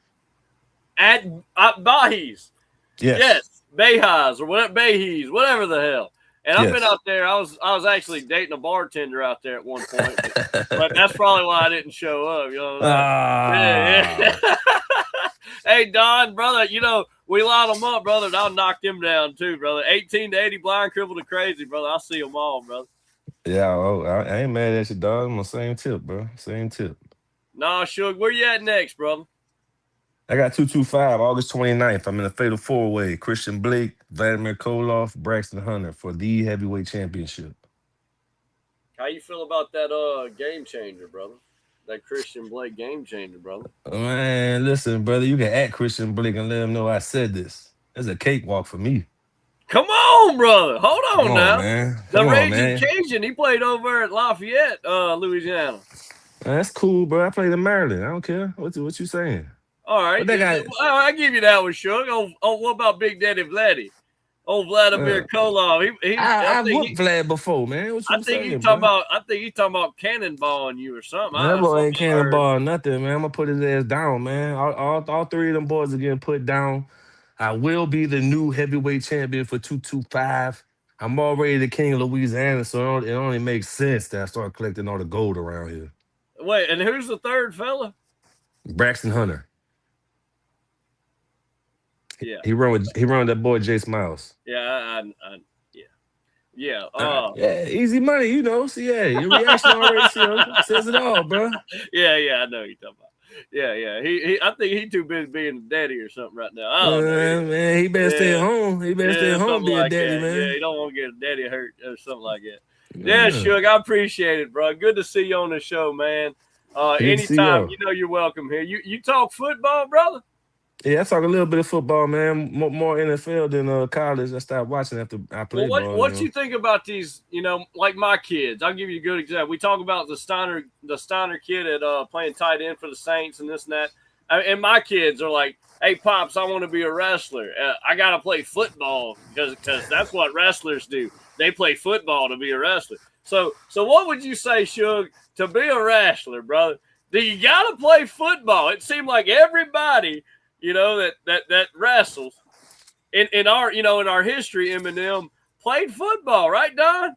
at Bahies. Yes. Yes, Bayhies or whatever, Bayhies, whatever the hell. And I've been out there. I was actually dating a bartender out there at one point, but that's probably why I didn't show up. You know. Yeah. Hey, Don, brother, we line them up, brother, and I'll knock them down too, brother. 18 to 80, blind, crippled, and crazy, brother. I'll see them all, brother. Yeah, I ain't mad at you, dog. I'm on the same tip, bro. Same tip. Nah, Suge, where you at next, brother? I got 225, August 29th. I'm in a fatal four-way. Christian Blake, Vladimir Koloff, Braxton Hunter for the heavyweight championship. How you feel about that game changer, brother? That Christian Blake game changer, brother. Man, listen, brother, you can at Christian Blake and let him know I said this. It's a cakewalk for me. Come on, brother. Hold on now. Man. The Raging Cajun, he played over at Lafayette, Louisiana. Man, that's cool, bro. I played in Maryland. I don't care. What you saying? All right. I give you that one, Suge. Oh, what about Big Daddy Vladdy? Oh, Vladimir Koloff. I've whooped Vlad before, man. What you saying, he's talking about cannonballing you or something. Man, that boy ain't cannonball nothing, man. I'm gonna put his ass down, man. All three of them boys are getting put down. I will be the new heavyweight champion for 225. I'm already the king of Louisiana, so it only makes sense that I start collecting all the gold around here. Wait, and who's the third fella? Braxton Hunter. Yeah, he run with that boy Jay Smiles. Yeah, yeah, easy money, See, yeah, your reaction already says it all, bro. Yeah, I know you're talking about. Yeah. I think he's too busy being a daddy or something right now. I don't know. Man, he better stay at home. He better stay at home, be a daddy, man. Yeah, he don't want to get a daddy hurt or something like that. Yeah, Suge, I appreciate it, bro. Good to see you on the show, man. Anytime, you're welcome here. You talk football, brother? Yeah, I talk a little bit of football, man. More NFL than college. I stopped watching after I played ball. What you think about these? Like my kids. I'll give you a good example. We talk about the Steiner kid at playing tight end for the Saints and this and that. And my kids are like, "Hey, pops, I want to be a wrestler. I got to play football because that's what wrestlers do. They play football to be a wrestler." So what would you say, Suge, to be a wrestler, brother? Do you got to play football? It seemed like everybody, that wrestles in our history, Eminem played football, right, Don?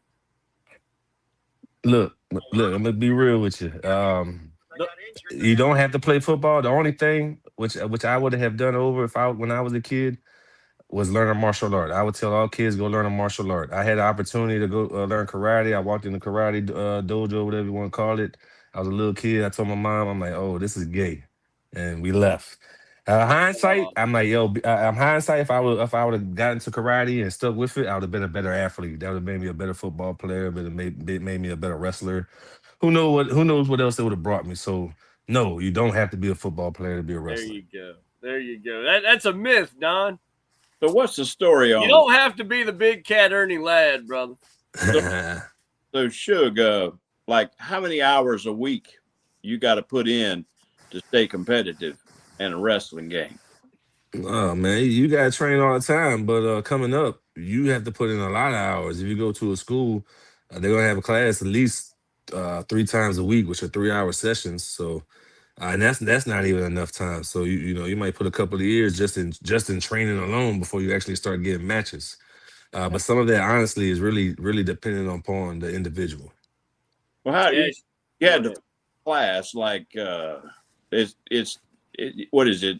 Look, I'm gonna be real with you. You don't have to play football. The only thing which I would have done when I was a kid was learn a martial art. I would tell all kids go learn a martial art. I had the opportunity to go learn karate. I walked in the karate dojo, whatever you want to call it. I was a little kid. I told my mom, I'm like, "Oh, this is gay," and we left. Hindsight, I'm like, I'm hindsight. If I would have gotten to karate and stuck with it, I would have been a better athlete. That would have made me a better football player. But it made me a better wrestler. Who knows what else it would have brought me? So no, you don't have to be a football player to be a wrestler. There you go. That's a myth, Don. So what's the story on? You don't have to be the big cat Ernie Ladd, brother. So Suge, like how many hours a week you got to put in to stay competitive in a wrestling game? Oh man, you gotta train all the time, but coming up, you have to put in a lot of hours. If you go to a school, they're gonna have a class at least 3 times a week, which are 3-hour sessions. So, and that's not even enough time. So you might put a couple of years just in training alone before you actually start getting matches. But some of that honestly is really really dependent upon the individual. Well, how you had the class like what is it?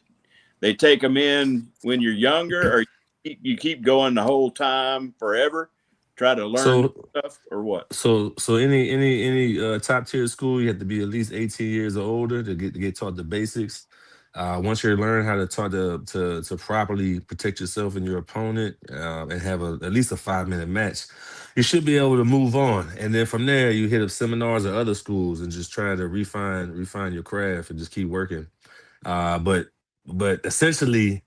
They take them in when you're younger, or you keep going the whole time forever, try to learn stuff, or what? So any top tier school, you have to be at least 18 years or older to get taught the basics. Once you learn how to taught to properly protect yourself and your opponent, and have at least a 5-minute match, you should be able to move on. And then from there, you hit up seminars or other schools and just try to refine your craft and just keep working. But essentially,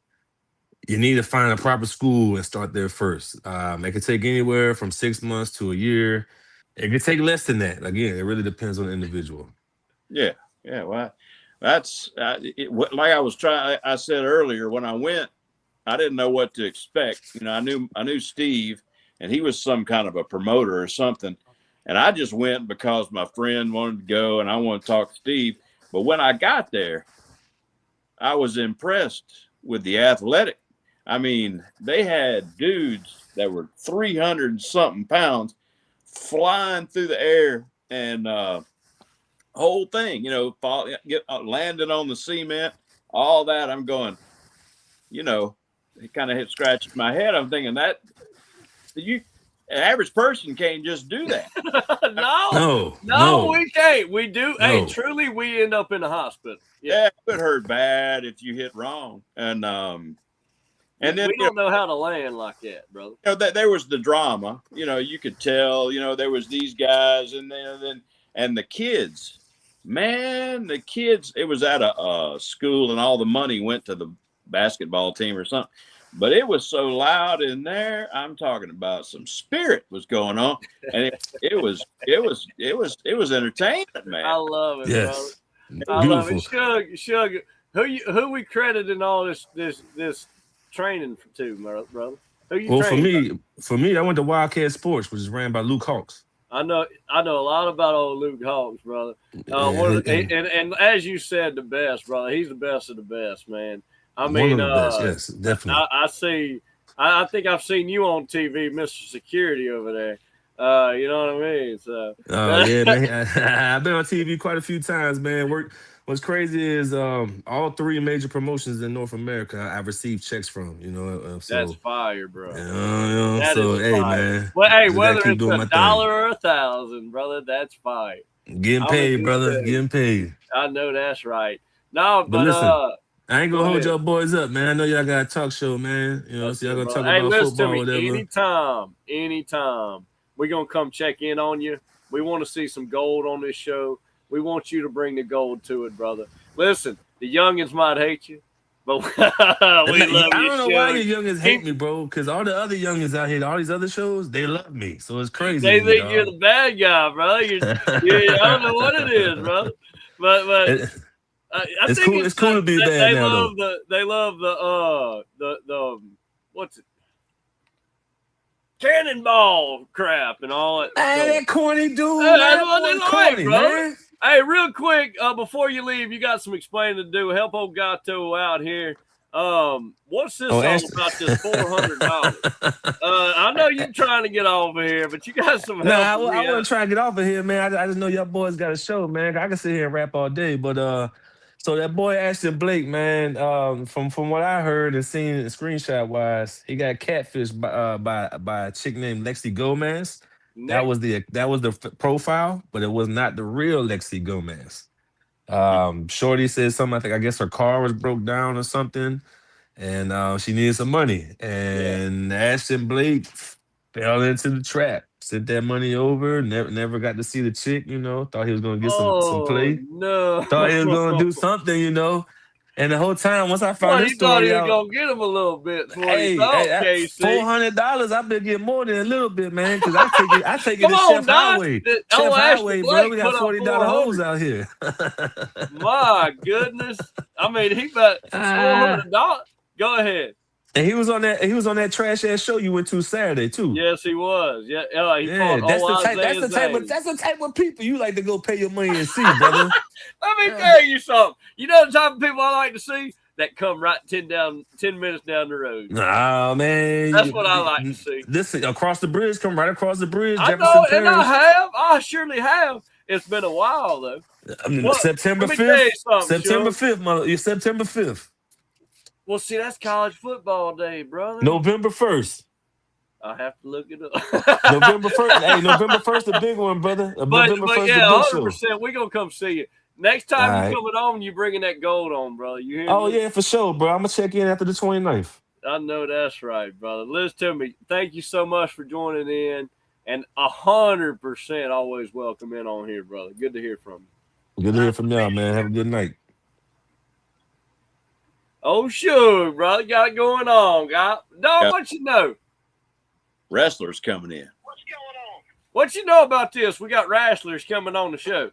you need to find a proper school and start there first. It could take anywhere from 6 months to a year. It could take less than that. Again, it really depends on the individual. Yeah. Well, that's like I said earlier, when I went, I didn't know what to expect. I knew Steve, and he was some kind of a promoter or something. And I just went because my friend wanted to go and I wanted to talk to Steve. But when I got there, I was impressed with the athletic. I mean, they had dudes that were 300 and something pounds flying through the air and whole thing, landed on the cement, all that. I'm going, it kind of hit scratching my head. I'm thinking that an average person can't just do that. No, we can't. We do. No. Hey, truly, we end up in the hospital. Yeah, it would hurt bad if you hit wrong. And then we don't know how to land like that, brother. There was the drama. You could tell. There was these guys, and then the kids. Man, the kids. It was at a school, and all the money went to the basketball team or something. But it was so loud in there. I'm talking about some spirit was going on, and it was entertainment, man. I love it, yes. brother. I love it. Shug, who we crediting all this training to, brother? Who you? Well, for me, I went to Wildcat Sports, which is ran by Luke Hawks. I know a lot about old Luke Hawks, brother. And as you said, the best, brother. He's the best of the best, man. I mean, one of the best, yes, definitely. I think I've seen you on TV, Mr. Security over there. You know what I mean? So. Yeah, man. I've been on TV quite a few times, man. What's crazy is all three major promotions in North America I've received checks from. So, that's fire, bro. That so is hey, fire. Man. Well, hey, whether it's $1 or $1,000, brother, that's fire. Getting paid, brother. Getting paid. I know that's right. No, but listen. I ain't gonna hold y'all boys up, man. I know y'all got a talk show, man. So y'all gonna talk about football or whatever. Anytime. We're gonna come check in on you. We want to see some gold on this show. We want you to bring the gold to it, brother. Listen, the youngins might hate you, but we love you. I don't know why you youngins hate me, bro. Because all the other youngins out here, all these other shows, they love me. So it's crazy. They think you're the bad guy, bro. I don't know what it is, brother. But I think it's cool to be bad now. They love the what's it? Cannonball crap and all that. That corny dude. That's corny, man. Hey, real quick, before you leave, you got some explaining to do. Help old Gato out here. What's this all about? This $400? I know you're trying to get over here, but you got some help. I wasn't trying to get off of here, man. I just know y'all boys got a show, man. I can sit here and rap all day, but so that boy Ashton Blake, man, from what I heard and seen screenshot wise, he got catfished by a chick named Lexi Gomez. That was the profile, but it was not the real Lexi Gomez. Shorty said something. I guess her car was broke down or something, and she needed some money. And Ashton Blake fell into the trap. Sent that money over. Never got to see the chick. Thought he was gonna get some play. No, thought he was gonna do something. And the whole time, once I found this story out, he was gonna get him a little bit. Hey, $400. I've been getting more than a little bit, man. Because I take it to Chef Highway. Chef Highway, bro. We got $40 hoes out here. My goodness. I mean, he got $400. Go ahead. And he was on that trash ass show you went to Saturday too. Yes, he was. Yeah, that's the type of people you like to go pay your money and see, brother. Let me tell you something. You know the type of people I like to see that come right 10 minutes down the road. Nah, man. That's what I like to see. Listen, across the bridge, come right across the bridge. I know, and I surely have. It's been a while though. September 5th. September 5th, You're September 5th. Well, see, that's college football day, brother. November 1st. I have to look it up. November 1st. Hey, November 1st, a big one, brother. But yeah, 100%. We're going to come see you. Next time you're coming on, you bringing that gold on, brother. You hear me? Oh, yeah, for sure, bro. I'm going to check in after the 29th. I know that's right, brother. Listen to me. Thank you so much for joining in. And 100% always welcome in on here, brother. Good to hear from you. Good to hear from y'all, man. Have a good night. Oh, sure, brother. Got it going on, guy. Dog, what you know? Wrestlers coming in. What's going on? What you know about this? We got wrestlers coming on the show.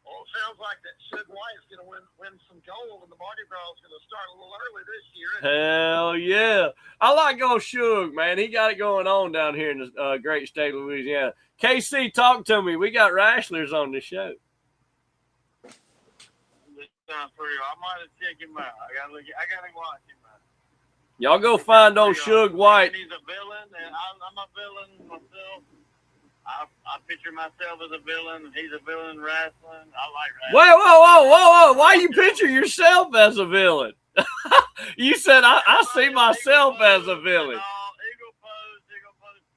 Well, it sounds like that Suge White is going to win some gold, and the Mardi Gras is going to start a little early this year. Hell yeah. I like old Suge, man. He got it going on down here in the great state of Louisiana. KC, talk to me. We got wrestlers on the show. For you. I might have checked him out. I gotta watch him out. Y'all go find old Suge White. He's a villain, and I'm a villain myself. I picture myself as a villain. He's a villain in wrestling. I like wrestling. Whoa. Why you picture yourself as a villain? You said I see myself as a villain. Eagle pose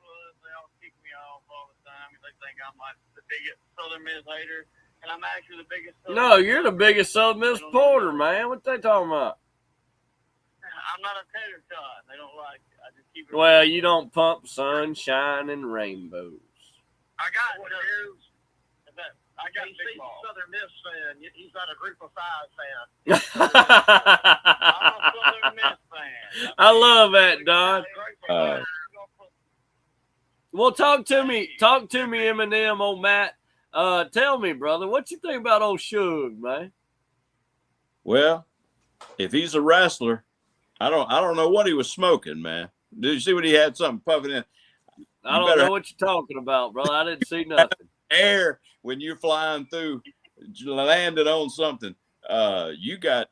plus. They all kick me off all the time. They think I'm like the biggest Southern Miss hater, and I'm actually the biggest. No, you're the biggest Southern Miss supporter, man. What they talking about? I'm not a tater tot. They don't like it. I just keep it. Well, you don't pump sunshine and rainbows. I got years. I got He's big a ball. Southern Miss fan. He's not a Group of Five fan. I'm a Southern Miss fan. I love that, Don. Well, talk to me, Eminem, old Matt. Tell me, brother, what you think about old Suge, man? Well, if he's a wrestler, I don't know what he was smoking, man. Did you see what he had? Something puffing in. I don't know what you're talking about, brother. I didn't see nothing. Air when you're flying through, landed on something. You got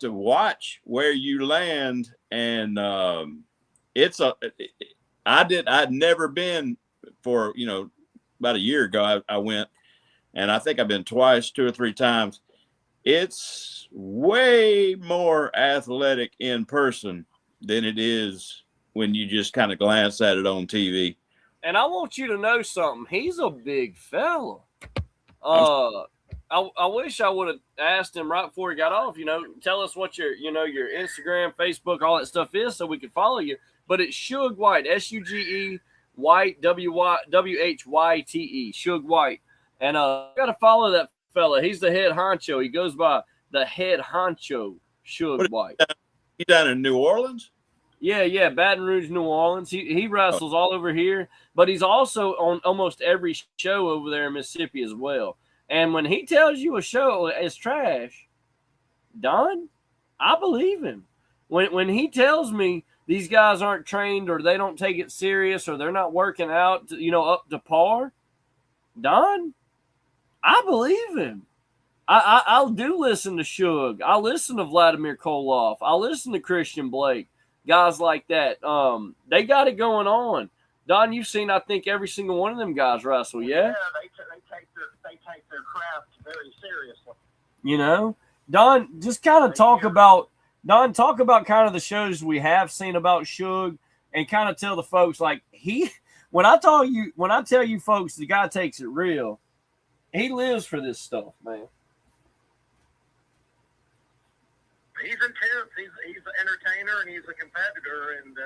to watch where you land, and I'd never been for about a year ago. I went, and I think I've been twice, 2 or 3 times. It's way more athletic in person than it is when you just kind of glance at it on TV. And I want you to know something. He's a big fella. I wish I would have asked him right before he got off, tell us what your Instagram, Facebook, all that stuff is so we could follow you. But it's Suge White, S-U-G-E, White, W-H-Y-T-E, Suge White. And got to follow that fella. He's the head honcho. He goes by the head honcho, Suge White. He down in New Orleans? Yeah, Baton Rouge, New Orleans. He wrestles all over here, but he's also on almost every show over there in Mississippi as well. And when he tells you a show is trash, Don, I believe him. When he tells me these guys aren't trained or they don't take it serious or they're not working out, up to par, Don, I believe him. I'll do listen to Suge. I'll listen to Vladimir Koloff. I'll listen to Christian Blake. Guys like that. They got it going on. Don, you've seen, I think, every single one of them guys wrestle, yeah? Yeah, they take their craft very seriously. Don, just kind of talk about kind of the shows we have seen about Suge and kind of tell the folks, like, when I tell you folks, the guy takes it real, he lives for this stuff, man. He's intense. He's an entertainer and he's a competitor, and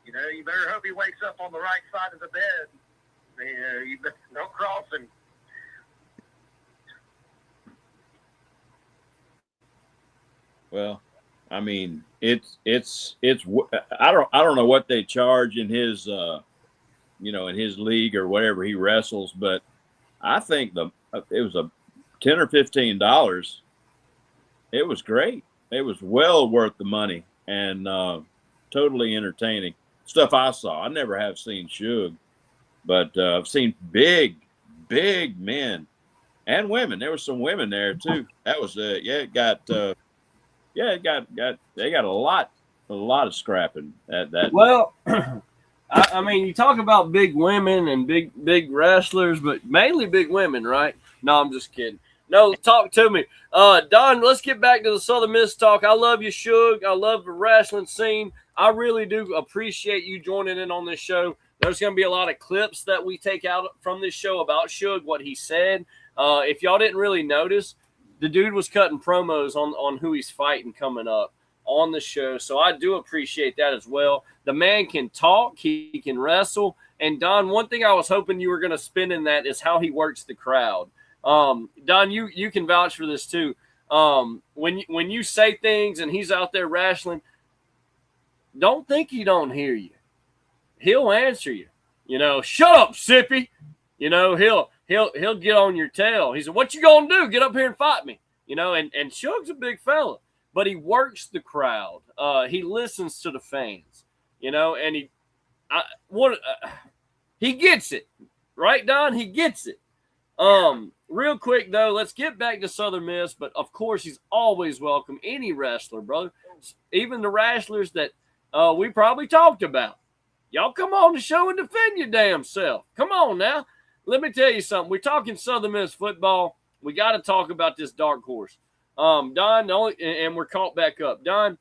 you better hope he wakes up on the right side of the bed. You don't cross him. Well, I mean, it's I don't know what they charge in his in his league or whatever he wrestles, but I think it was a $10 or $15. It was great. It was well worth the money and totally entertaining. Stuff I saw. I never have seen Suge, but I've seen big men and women. There were some women there too. That was they got a lot of scrapping at that. Well, I mean, you talk about big women and big wrestlers, but mainly big women, right? No, I'm just kidding. No, talk to me. Don, let's get back to the Southern Miss talk. I love you, Suge. I love the wrestling scene. I really do appreciate you joining in on this show. There's going to be a lot of clips that we take out from this show about Suge, what he said. If y'all didn't really notice, the dude was cutting promos on who he's fighting coming up on the show. So I do appreciate that as well. The man can talk. He can wrestle. And, Don, one thing I was hoping you were going to spin in that is how he works the crowd. Don, you can vouch for this too. When you say things and he's out there wrestling, don't think he don't hear you. He'll answer you. Shut up, Sippy. He'll get on your tail. He said, "What you gonna do? Get up here and fight me." And Suge's a big fella, but he works the crowd. He listens to the fans. And he gets it, right, Don? He gets it. Real quick, though, let's get back to Southern Miss, but of course he's always welcome. Any wrestler, brother. even the wrestlers that we probably talked about. Y'all come on the show and defend your damn self. Come on now. Let me tell you something. We're talking Southern Miss football. We got to talk about this dark horse. Don, and we're caught back up. Don,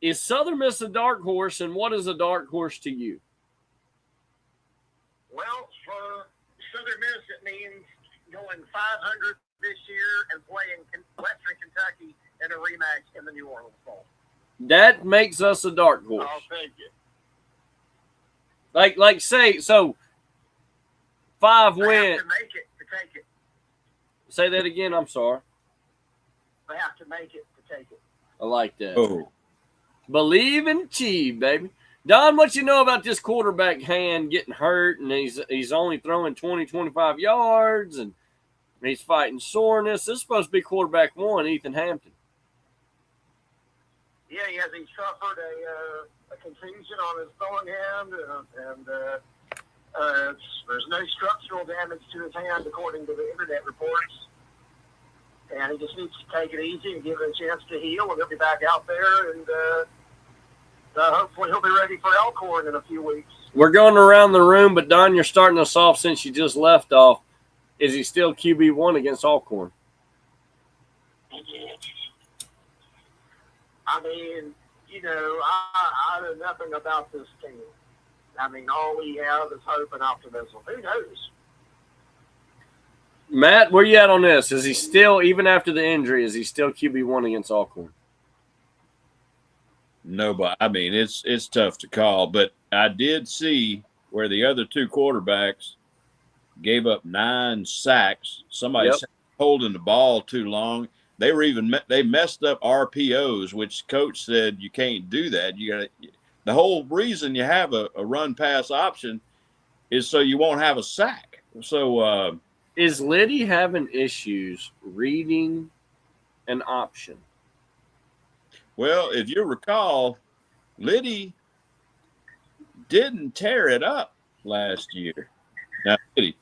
is Southern Miss a dark horse, and what is a dark horse to you? Well, for Southern Miss, it means going 500 this year and playing Western Kentucky in a rematch in the New Orleans Bowl. That makes us a dark horse. I'll take it. Like say, so 5 They win. have to make it to take it. Say that again. I'm sorry. They have to make it to take it. I like that. Oh, Believe and achieve, baby. Don, what you know about this quarterback hand getting hurt, and he's only throwing 20, 25 yards, and he's fighting soreness. This is supposed to be quarterback 1, Ethan Hampton. Yeah, he suffered a contusion on his throwing hand, and there's no structural damage to his hand according to the internet reports. And he just needs to take it easy and give it a chance to heal, and he'll be back out there, and hopefully he'll be ready for Elkhorn in a few weeks. We're going around the room, but Don, you're starting us off since you just left off. Is he still QB1 against Alcorn? I mean, I know nothing about this team. I mean, all we have is hope and optimism. Who knows? Matt, where you at on this? Is he still, even after the injury, is he still QB1 against Alcorn? no, but I mean, it's tough to call. But I did see where the other 2 quarterbacks gave up 9 sacks. Somebody said holding the ball too long. They were they messed up RPOs, which coach said you can't do that. You got the whole reason you have a run pass option is so you won't have a sack. So is Liddy having issues reading an option? Well, if you recall, Liddy didn't tear it up last year. Now, Liddy,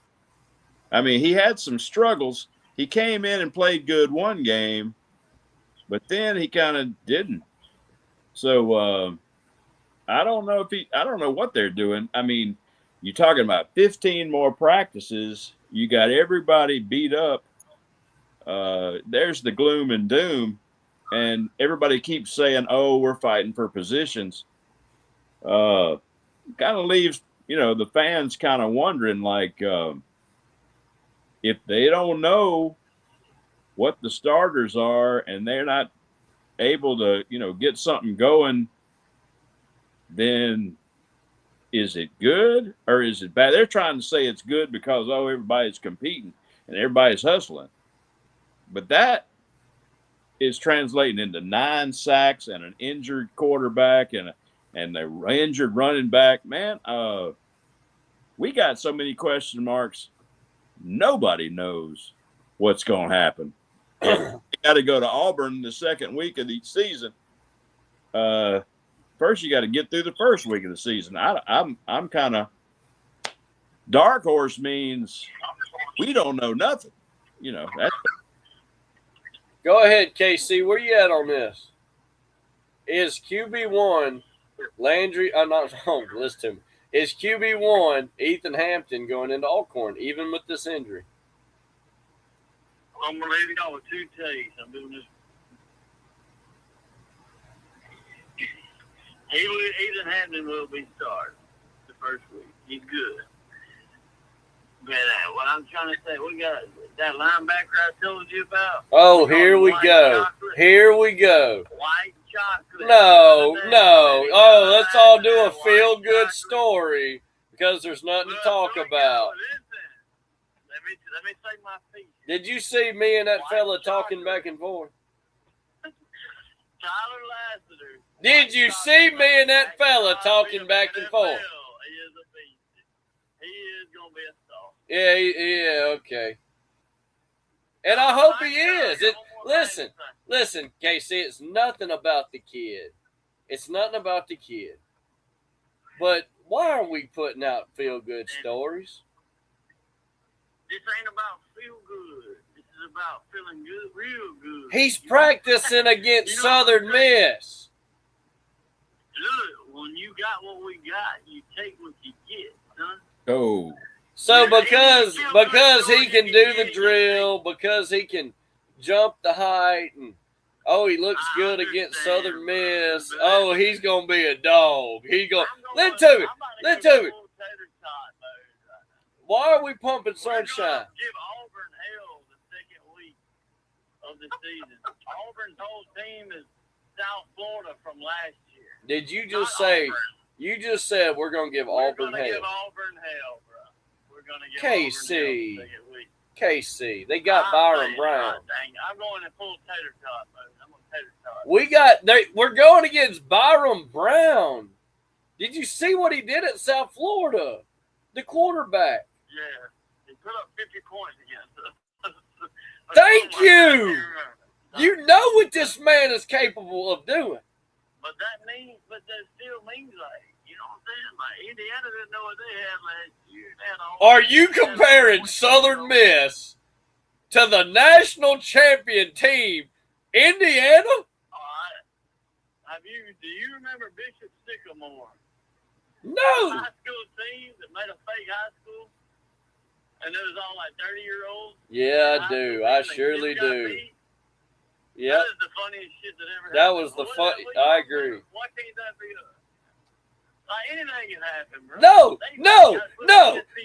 I mean, he had some struggles. He came in and played good one game, but then he kind of didn't. So I don't know I don't know what they're doing. I mean, you're talking about 15 more practices. You got everybody beat up. There's the gloom and doom. And everybody keeps saying, oh, we're fighting for positions. Kind of leaves, the fans kind of wondering, like, if they don't know what the starters are and they're not able to, get something going, then is it good or is it bad? They're trying to say it's good because, everybody's competing and everybody's hustling. But that is translating into 9 sacks and an injured quarterback and the injured running back. Man, we got so many question marks. Nobody knows what's going to happen. You got to go to Auburn the second week of each season. First, you got to get through the first week of the season. I'm kind of dark horse means we don't know nothing. That's. Go ahead, KC. Where you at on this? Is QB1 Landry? I'm not home. Listen to me. Is QB1 Ethan Hampton going into Alcorn, even with this injury? I'm going to leave y'all with 2 takes. I'm doing this. Ethan Hampton will be started the first week. He's good. But what I'm trying to say, we got that linebacker I told you about. Oh, here we go. Chocolate. Here we go. White chocolate. No. Oh, let's all do a feel-good story because there's nothing to talk about. Listen, let me say my piece. Did you see me and that White fella talking chocolate. back and forth? Tyler Lassiter. Did you see me and that fella talking back and forth? He is a beast. He is going to be a star. Yeah, okay. And I hope he is. Listen, Casey, it's nothing about the kid. It's nothing about the kid. But why are we putting out feel-good stories? This ain't about feel good. This is about feeling good, real good. He's practicing against Southern Miss. Look, when you got what we got, you take what you get, son. Oh, So because he can do the drill, because he can jump the height, and he looks good against Southern Miss. Oh, he's gonna be a dog. Listen to me. Why are we pumping Sunshine? Give Auburn hell the second week of the season. Auburn's whole team is South Florida from last year. Did you just say? Auburn. You just said we're gonna give Auburn We're gonna give hell. Auburn hell, bro. We're gonna give KC. Auburn hell the second week. KC, they got Byron Brown. Dang, I'm going in full tater tot mode. I'm on tater tot. We're going against Byron Brown. Did you see what he did at South Florida? The quarterback. Yeah, he put up 50 points against us. Thank you. You know what this man is capable of doing. But that still means, like, you know what I'm saying? Like, Indiana didn't know what they had last year. Are you comparing Southern Miss to the national champion team, Indiana? All right. Do you remember Bishop Sycamore? No. High school team that made a fake high school? And it was all like 30-year-olds? Yeah, I do. I surely do. Yep. That is the funniest shit that ever happened. That was the fun. I agree. Why can't that be us? Like, anything can happen, bro. No.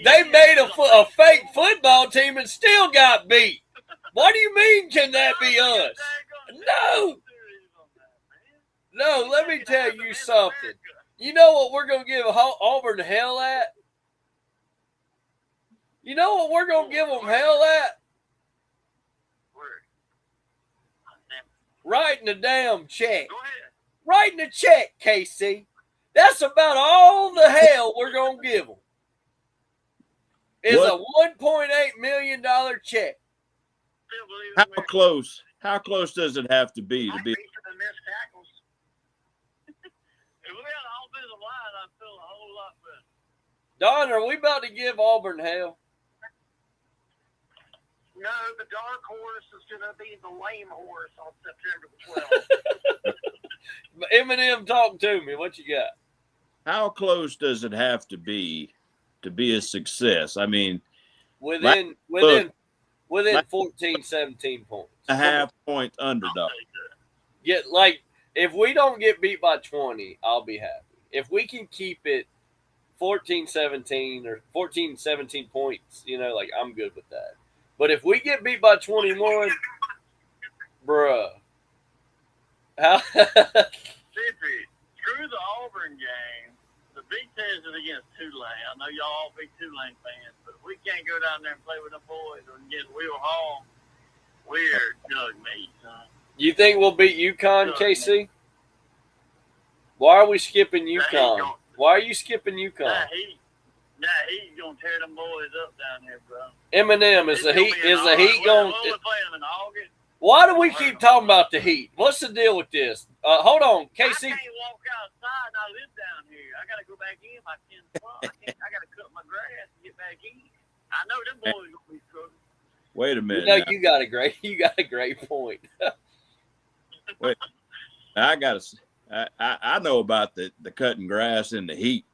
They made a fake football team and still got beat. What do you mean, can that be us? No, let me tell you something. You know what we're going to give Auburn hell at? You know what we're going to give them hell at? Writing the damn check. Go ahead. Writing the check, KC. That's about all the hell we're going to give them. Is a $1.8 million check. How close does it have to be to be? If we had an offensive line, I'd feel a whole lot better. Don, are we about to give Auburn hell? No, the dark horse is going to be the lame horse on September the 12th. Eminem, talk to me. What you got? How close does it have to be a success? I mean, within 14, 17 points. A half-point underdog. If we don't get beat by 20, I'll be happy. If we can keep it 14, 17 or 14, 17 points, I'm good with that. But if we get beat by 21, bruh. Screw the Auburn game. The Big Ten is against Tulane. I know y'all all big Tulane fans, but we can't go down there and play with the boys and get Will Hall. We're jug meat, son. You think we'll beat UConn, KC? Why are we skipping UConn? Why are you skipping UConn? He's gonna tear them boys up down here, bro. Eminem, is the Heat going? We'll play them in August. Why do we keep talking about the Heat? What's the deal with this? Hold on, KC. I can't walk outside. I live down here. I gotta go back in by 10 o'clock. I gotta cut my grass to get back in. I know them boys gonna be struggling. Wait a minute. You got a great point. Wait, I know about the cutting grass in the heat.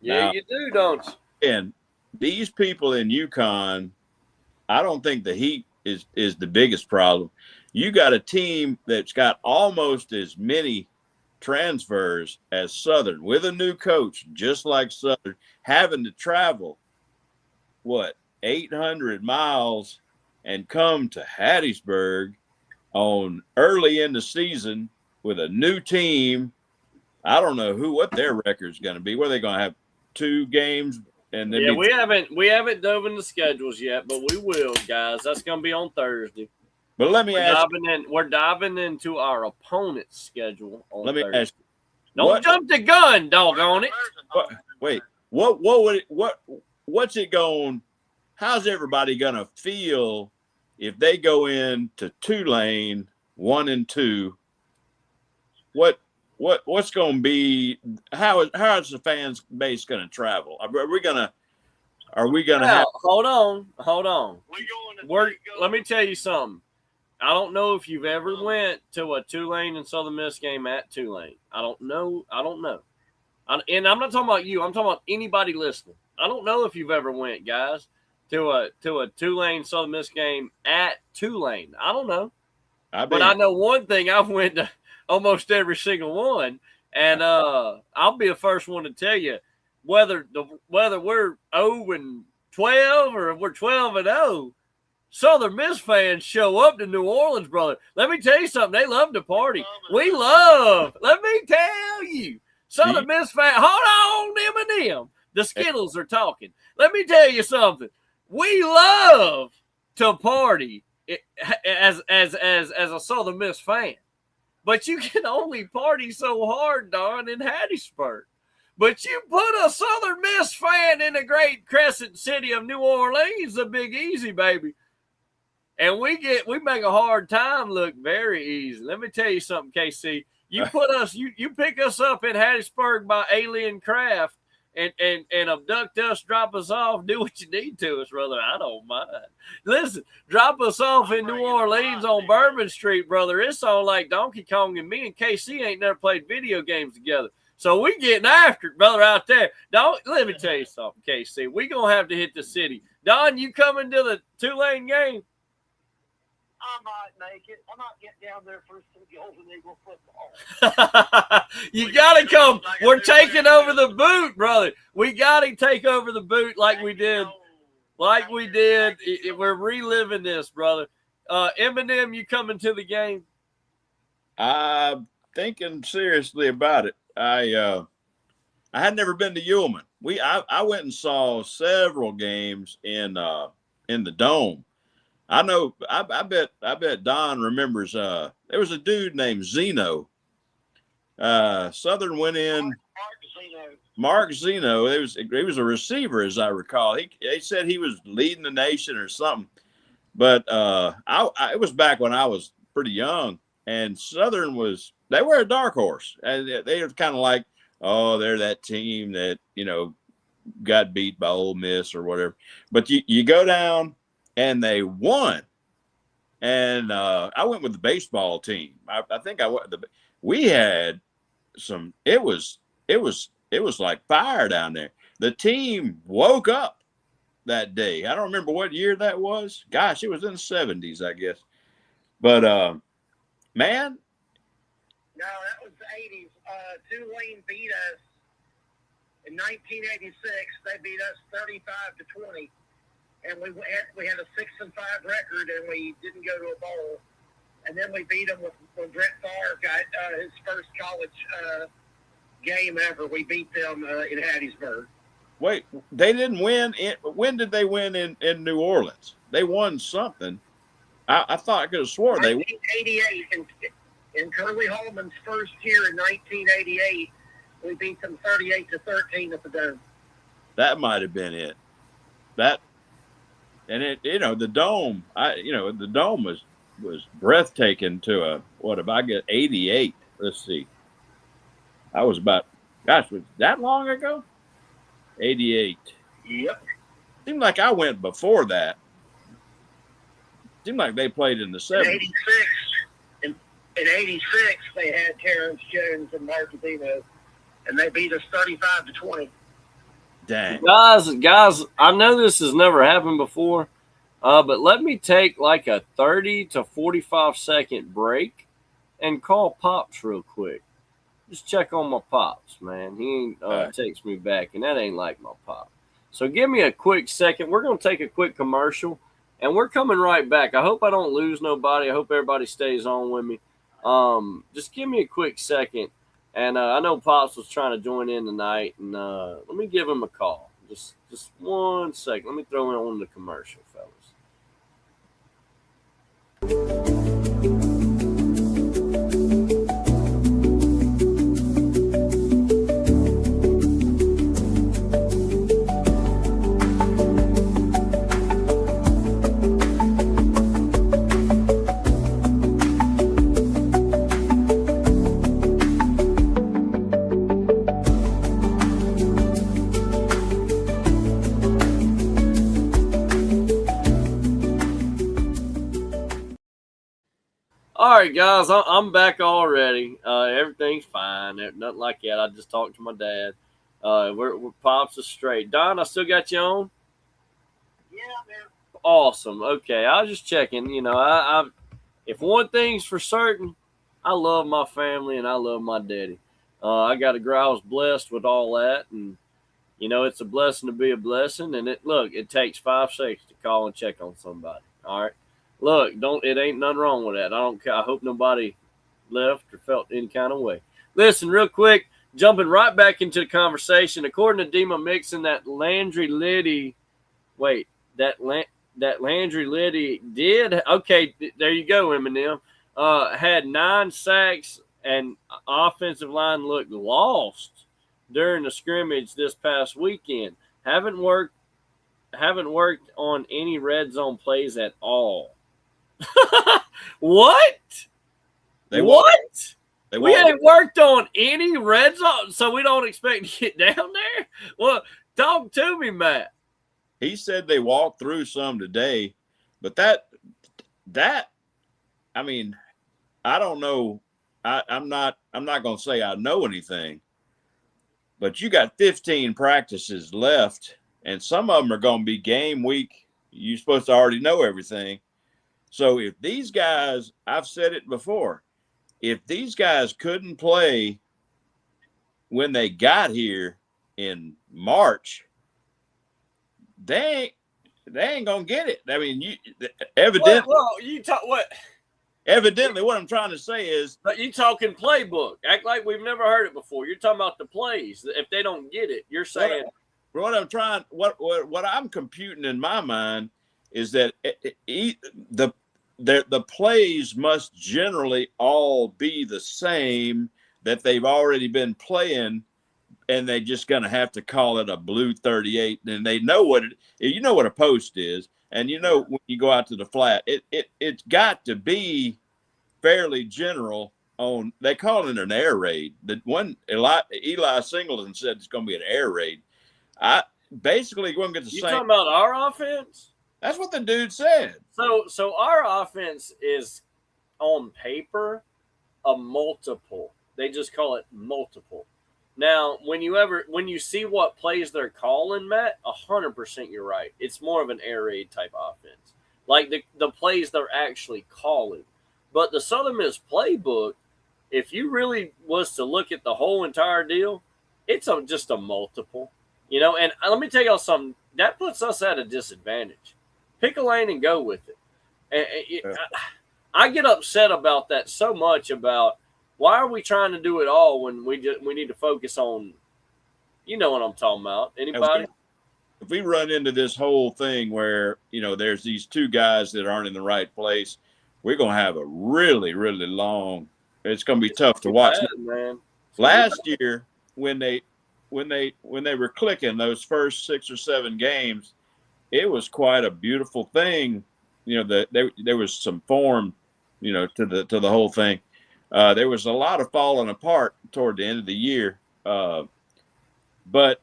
Yeah, now, you do, don't you? And these people in UConn, I don't think the heat is the biggest problem. You got a team that's got almost as many transfers as Southern, with a new coach, just like Southern, having to travel, 800 miles and come to Hattiesburg on early in the season with a new team. I don't know what their record is going to be. Where they going to have 2 games? And then we haven't dove into schedules yet, but we will, guys. That's going to be on Thursday. But let me ask we're diving into our opponent's schedule on Thursday. Let me ask you. Don't jump the gun, doggone it. Wait, what's it going? How's everybody going to feel if they go into Tulane 1-2? What's going to be? How is the fans base going to travel? Are we going to are we going to Now, have? hold on. We going to Let me tell you something. I don't know if you've ever went to a Tulane and Southern Miss game at Tulane. I don't know. And I'm not talking about you. I'm talking about anybody listening. I don't know if you've ever went, guys, to a Tulane Southern Miss game at Tulane. I don't know. But I know one thing. I've went to almost every single one, and I'll be the first one to tell you whether we're 0-12 or we're 12-0. Southern Miss fans show up to New Orleans, brother. Let me tell you something. They love to party. We love. Let me tell you. Southern Miss fans, hold on, Eminem. The Skittles are talking. Let me tell you something. We love to party as a Southern Miss fan. But you can only party so hard, Don, in Hattiesburg. But you put a Southern Miss fan in the great crescent city of New Orleans, the Big Easy, baby. And we make a hard time look very easy. Let me tell you something, KC. You pick us up in Hattiesburg by alien craft and abduct us, drop us off, do what you need to us, brother. I don't mind. Listen, drop us off in New Orleans on Bourbon Street, brother. It's all like Donkey Kong, and me and KC ain't never played video games together. So we getting after it, brother, out there. Let me tell you something, KC. We going to have to hit the city. Don, you coming to the Tulane game? I might make it. I might get down there for some Golden Eagle football. You got to come. We're taking over the boot, brother. We got to take over the boot like we did. Like we did. We're reliving this, brother. Eminem, you coming to the game? I'm thinking seriously about it. I had never been to Ullman. I went and saw several games in the Dome. I know. I bet Don remembers. There was a dude named Zeno. Southern went in. Mark Zeno. He was a receiver, as I recall. He said he was leading the nation or something. But it was back when I was pretty young, and Southern they were a dark horse, and they were kind of like, oh, they're that team that got beat by Ole Miss or whatever. But you go down. And they won. And I went with the baseball team. I think we had some. It was like fire down there. The team woke up that day. I don't remember what year that was. Gosh, it was in the 70s, I guess. But man, no, that was the 80s. Tulane beat us in 1986. They beat us 35-20. And we had a 6-5 record, and we didn't go to a bowl. And then we beat them when Brett Favre got his first college game ever. We beat them in Hattiesburg. Wait, they didn't win. When did they win in New Orleans? They won something. I thought I could have swore they won. 1988, in Curly Holman's first year in 1988, we beat them 38-13 at the Dome. That might have been it. And the Dome, the Dome was breathtaking to what if I get 88? Let's see. I was about, was that long ago? 88. Yep. Seemed like I went before that. Seemed like they played in the 70s. In 86, they had Terrence Jones and Mark Dino, and they beat us 35-20. Dang. Guys, I know this has never happened before, but let me take like a 30 to 45 second break and call Pops real quick. Just check on my Pops, man. He ain't texts me back, and that ain't like my Pop. So give me a quick second. We're going to take a quick commercial, and we're coming right back. I hope I don't lose nobody. I hope everybody stays on with me. Just give me a quick second. And I know Pops was trying to join in tonight, and let me give him a call. Just 1 second. Let me throw in on the commercial, fellas. right, guys, I'm back already. Everything's fine. Nothing like that. I just talked to my dad. We're pops is straight. Don, I still got you on. Yeah, man. Awesome. Okay, I was just checking. You know, I if one thing's for certain, I love my family and I love my daddy. I got to grow. I was blessed with all that, and you know, it's a blessing to be a blessing. And it takes 5 seconds to call and check on somebody. All right. Look, it ain't nothing wrong with that. I don't care. I hope nobody left or felt any kind of way. Listen, real quick, jumping right back into the conversation. According to Dima Mixon, that Landry Liddy did. Okay, there you go, Eminem. Had 9 sacks and offensive line looked lost during the scrimmage this past weekend. Haven't worked on any red zone plays at all. What? They We ain't worked on any red zone, so we don't expect to get down there? Well, talk to me, Matt. He said they walked through some today, but that I mean, I don't know. I'm not going to say I know anything, but you got 15 practices left, and some of them are going to be game week. You're supposed to already know everything. So if these guys, I've said it before, if these guys couldn't play when they got here in March, they ain't gonna get it. I mean, evidently what I'm trying to say is, but you talking playbook. Act like we've never heard it before. You're talking about the plays. If they don't get it, you're saying what I'm computing in my mind is that the plays must generally all be the same that they've already been playing, and they're just going to have to call it a blue 38. And they know what a post is, and when you go out to the flat, it's got to be fairly general. They call it an air raid. The one Eli Singleton said it's going to be an air raid. Basically going to get the same. You talking about our offense? That's what the dude said. So our offense is on paper a multiple. They just call it multiple. Now, when you see what plays they're calling, Matt, 100% you're right. It's more of an air raid type offense. Like the plays they're actually calling. But the Southern Miss playbook, if you really was to look at the whole entire deal, it's just a multiple. And let me tell y'all something. That puts us at a disadvantage. Pick a lane and go with it. I get upset about that so much, about why are we trying to do it all when we need to focus on, you know what I'm talking about. Anybody? If we run into this whole thing where, there's these 2 guys that aren't in the right place, we're going to have a really, really long – it's going to be tough to watch. Bad, man. Last year, when they were clicking those first 6 or 7 games, it was quite a beautiful thing. There was some form, to the whole thing. There was a lot of falling apart toward the end of the year. But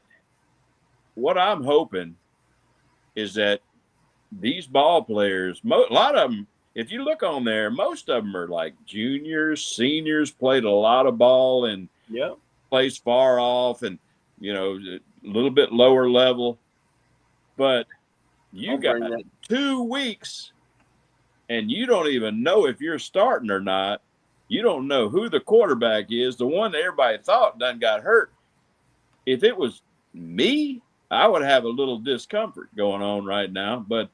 what I'm hoping is that these ball players, a lot of them, if you look on there, most of them are like juniors, seniors, played a lot of ball and plays far off and, a little bit lower level. But you got 2 weeks and you don't even know if you're starting or not. You don't know who the quarterback is. The one that everybody thought done got hurt. If it was me, I would have a little discomfort going on right now. But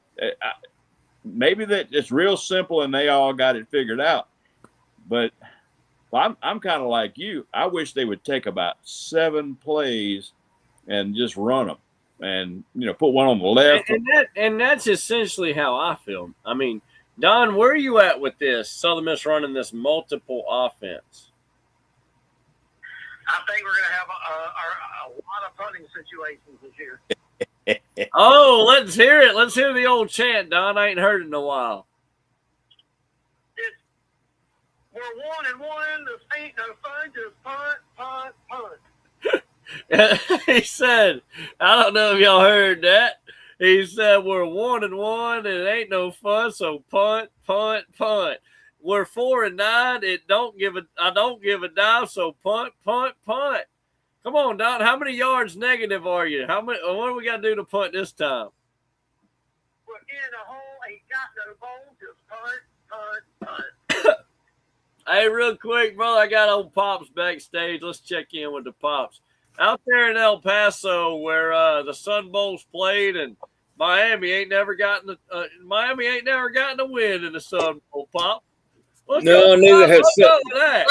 maybe that it's real simple and they all got it figured out. But I'm kind of like you. I wish they would take about 7 plays and just run them, and put one on the left. And that's essentially how I feel. I mean, Don, where are you at with this Southern Miss running this multiple offense? I think we're going to have a lot of punting situations this year. Oh, let's hear it. Let's hear the old chant, Don. I ain't heard it in a while. We're 1-1. This ain't no fun. Just punt, punt, punt. He said, I don't know if y'all heard that. He said, we're 1-1 and it ain't no fun, so punt, punt, punt. We're 4-9. I don't give a dime. So punt. Come on, Don. How many yards negative are you? What do we got to do to punt this time? We're in a hole. Ain't got no bone. Just punt. Hey, real quick, brother, I got old Pops backstage. Let's check in with the Pops. Out there in El Paso where the Sun Bowl's played and Miami ain't never gotten a win in the Sun Bowl, Pop. No, neither has that.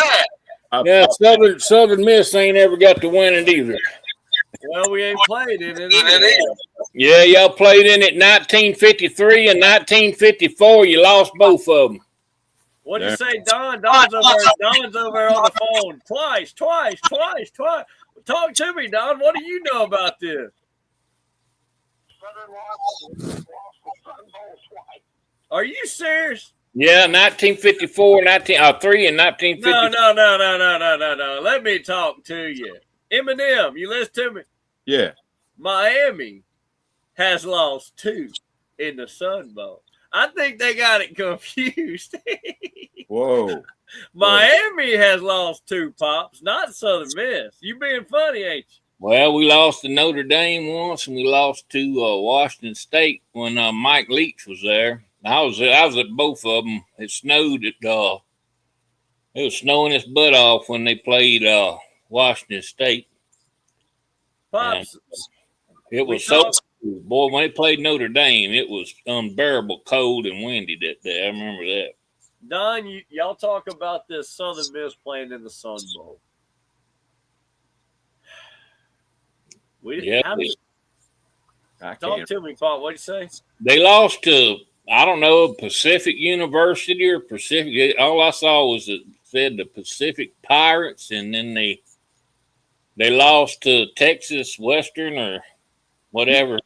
Yeah, Southern Miss ain't ever got to win it either. Well, we ain't played in it either. Yeah, y'all played in it 1953 and 1954. You lost both of them. What'd you say, Don? Don's over there on the phone. Twice. Talk to me, Don. What do you know about this? Southern lost the Sun Bowl twice. Are you serious? Yeah, 1954, 1903, and 1950. No. Let me talk to you. Eminem, you listen to me? Yeah. Miami has lost 2 in the Sun Bowl. I think they got it confused. Whoa. Miami has lost 2, Pops, not Southern Miss. You being funny, ain't you? Well, we lost to Notre Dame once, and we lost to Washington State when Mike Leach was there. I was at both of them. It snowed it was snowing its butt off when they played Washington State. Pops, it was so cold. Boy, when they played Notre Dame, it was unbearable cold and windy that day. I remember that. Don, y'all talk about this Southern Miss playing in the Sun Bowl. Talk to me, Pop. What'd you say? They lost to, I don't know, Pacific University or Pacific. All I saw was it said the Pacific Pirates, and then they lost to Texas Western or whatever.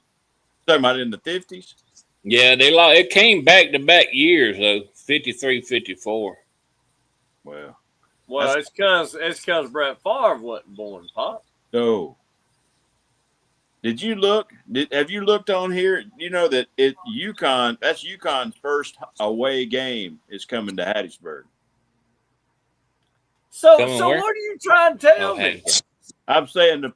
Talking about in the 50s? Yeah, they lost. It came back-to-back years, though, 53, 54. Well, it's because Brett Favre wasn't born, Pop. So, did you look? Have you looked on here? You know that UConn. That's UConn's first away game is coming to Hattiesburg. So what are you trying to tell me? I'm saying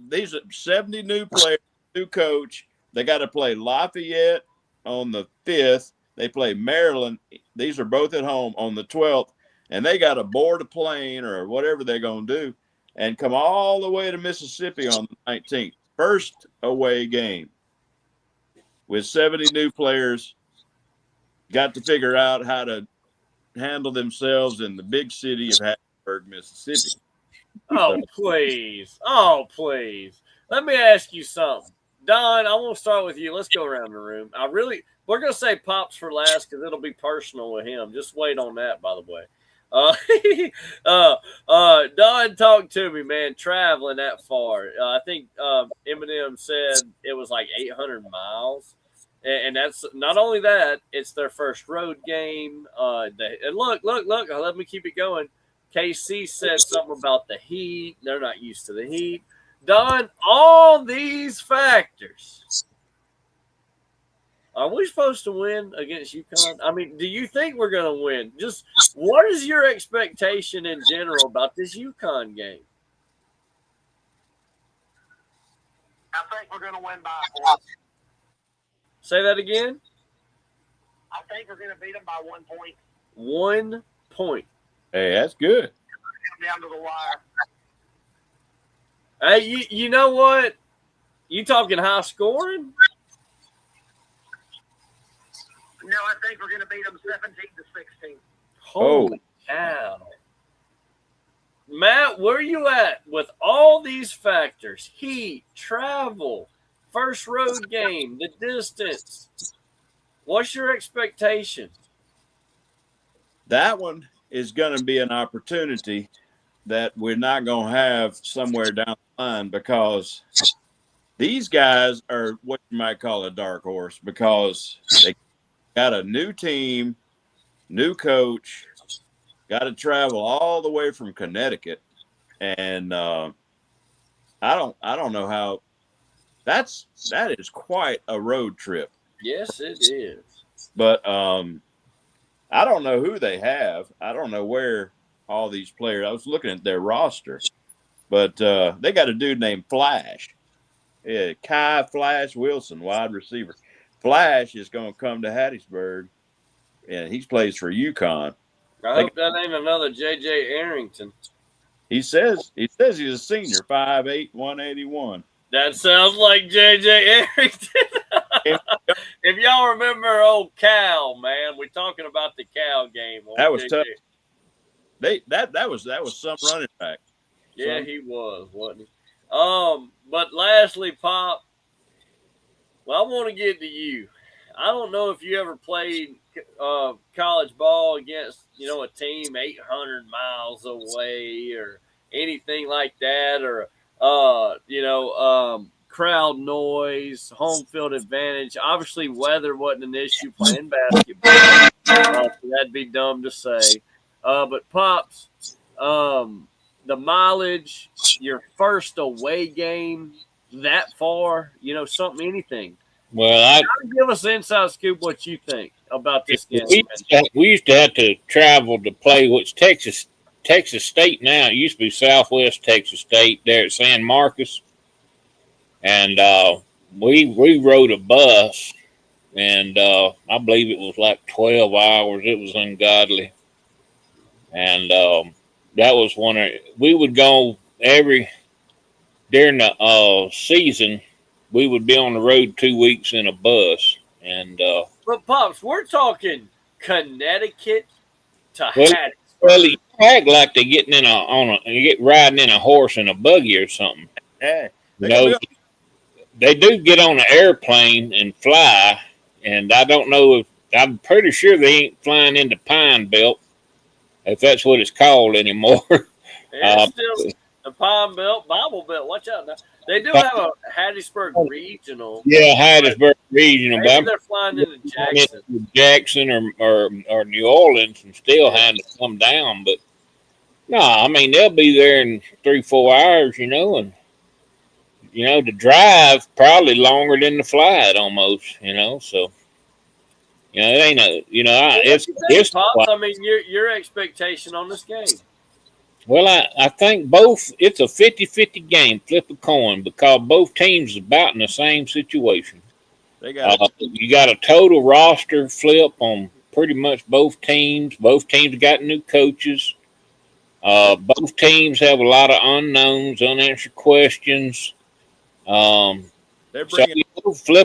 these are 70 new players, new coach. They got to play Lafayette on the 5th. They play Maryland. These are both at home on the 12th, and they got to board a plane or whatever they're going to do and come all the way to Mississippi on the 19th. First away game with 70 new players. Got to figure out how to handle themselves in the big city of Hattiesburg, Mississippi. Oh, please. Let me ask you something. Don, I want to start with you. Let's go around the room. We're going to say Pops for last because it'll be personal with him. Just wait on that, by the way. Don, talk to me, man. Traveling that far. I think Eminem said it was like 800 miles. And that's not only that, it's their first road game. And look, let me keep it going. KC said something about the heat. They're not used to the heat. Don, all these factors. Are we supposed to win against UConn? I mean, do you think we're going to win? Just what is your expectation in general about this UConn game? I think we're going to win by a point. Say that again? I think we're going to beat them by 1 point. 1 point. Hey, that's good. Come down to the wire. Hey, you know what? You talking high scoring? No, I think we're going to beat them 17-16. Holy cow. Matt, where are you at with all these factors? Heat, travel, first road game, the distance. What's your expectation? That one is going to be an opportunity that we're not going to have somewhere down the line because these guys are what you might call a dark horse because they got a new team, new coach, got to travel all the way from Connecticut. And I don't know how that is quite a road trip. Yes, it is. But I don't know who they have. I don't know where all these players. I was looking at their roster, but they got a dude named Flash. Yeah, Kai Flash Wilson, wide receiver. Flash is going to come to Hattiesburg, and he plays for UConn. I hope that ain't another J.J. Arrington. He says he's a senior, 5'8", 181. That sounds like J.J. Arrington. If y'all remember old Cal, man, we're talking about the Cal game. That was JJ. tough. That was some running back. Yeah, he was, wasn't he? But lastly, Pop, well, I want to get to you. I don't know if you ever played college ball against, a team 800 miles away or anything like that, or crowd noise, home field advantage. Obviously, weather wasn't an issue playing basketball. So that'd be dumb to say. But Pops, the mileage, your first away game that far, anything. Well, Give us an inside scoop what you think about this game. we used to have to travel to play what's Texas State now. It used to be Southwest Texas State there at San Marcos. And we rode a bus, and I believe it was like 12 hours. It was ungodly. And that was we would go during the season, we would be on the road 2 weeks in a bus. And but Pops, we're talking Connecticut to Hattiesburg. Well, you act like they're getting riding in a horse in a buggy or something. Yeah, they do get on an airplane and fly, and I don't know if I'm pretty sure they ain't flying into Pine Belt, if that's what it's called anymore. It's still the Pine Belt, Bible Belt. Watch out now. They do have a Hattiesburg regional. Yeah, Hattiesburg regional. Maybe they're flying into Jackson or New Orleans and still having to come down. But no, I mean they'll be there in 3-4 hours, and the drive probably longer than the flight almost, so it ain't it's Pops, I mean your expectation on this game. Well, I think both, it's a 50-50 game, flip a coin, because both teams is about in the same situation. You got a total roster flip on pretty much both teams. Both teams got new coaches. Both teams have a lot of unknowns, unanswered questions. Flip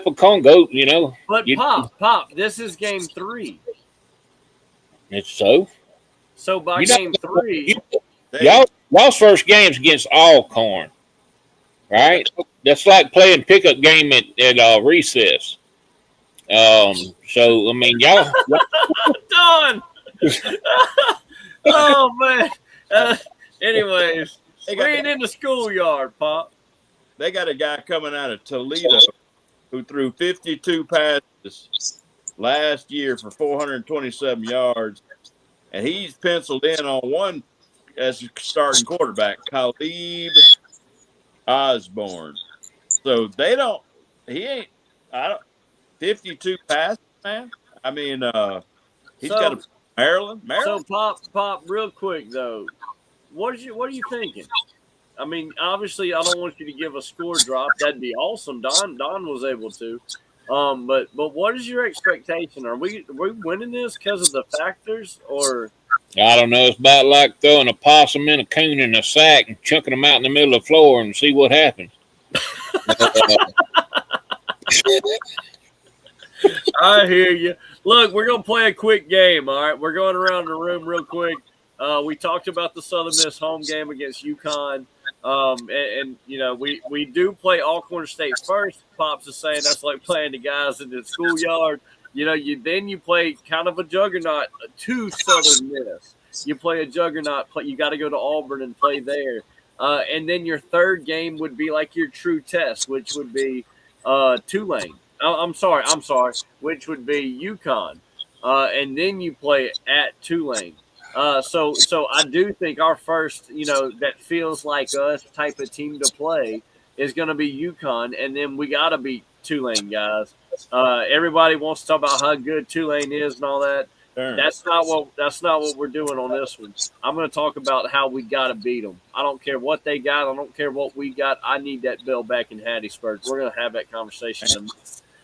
a coin, go, But Pop, this is game 3. It's so. So by game 3... Y'all's first game's against Alcorn, right? That's like playing pickup game at recess. So I mean, y'all done. Oh man. Anyways, we ain't in the schoolyard, Pop. They got a guy coming out of Toledo who threw 52 passes last year for 427 yards, and he's penciled in on one as a starting quarterback, Khalib Osborne. So he ain't 52 passes, man. I mean, he's got a Maryland. So Pop, real quick though, what are you thinking? I mean, obviously, I don't want you to give a score drop. That'd be awesome. Don was able to. But what is your expectation? Are we winning this because of the factors, or? I don't know. It's about like throwing a possum in a coon in a sack and chucking them out in the middle of the floor and see what happens. I hear you. Look, we're going to play a quick game, all right? We're going around the room real quick. We talked about the Southern Miss home game against UConn. We do play Alcorn State first. Pops is saying that's like playing the guys in the schoolyard. You play kind of a juggernaut to Southern Miss. You play a juggernaut. You got to go to Auburn and play there. And then your third game would be like your true test, which would be Tulane. I'm sorry, which would be UConn. And then you play at Tulane. So I do think our first, that feels like us type of team to play is going to be UConn. And then we got to beat Tulane, guys. Everybody wants to talk about how good Tulane is and all that. That's not what we're doing on this one. I'm going to talk about how we got to beat them. I don't care what they got. I don't care what we got. I need that bell back in Hattiesburg. We're going to have that conversation.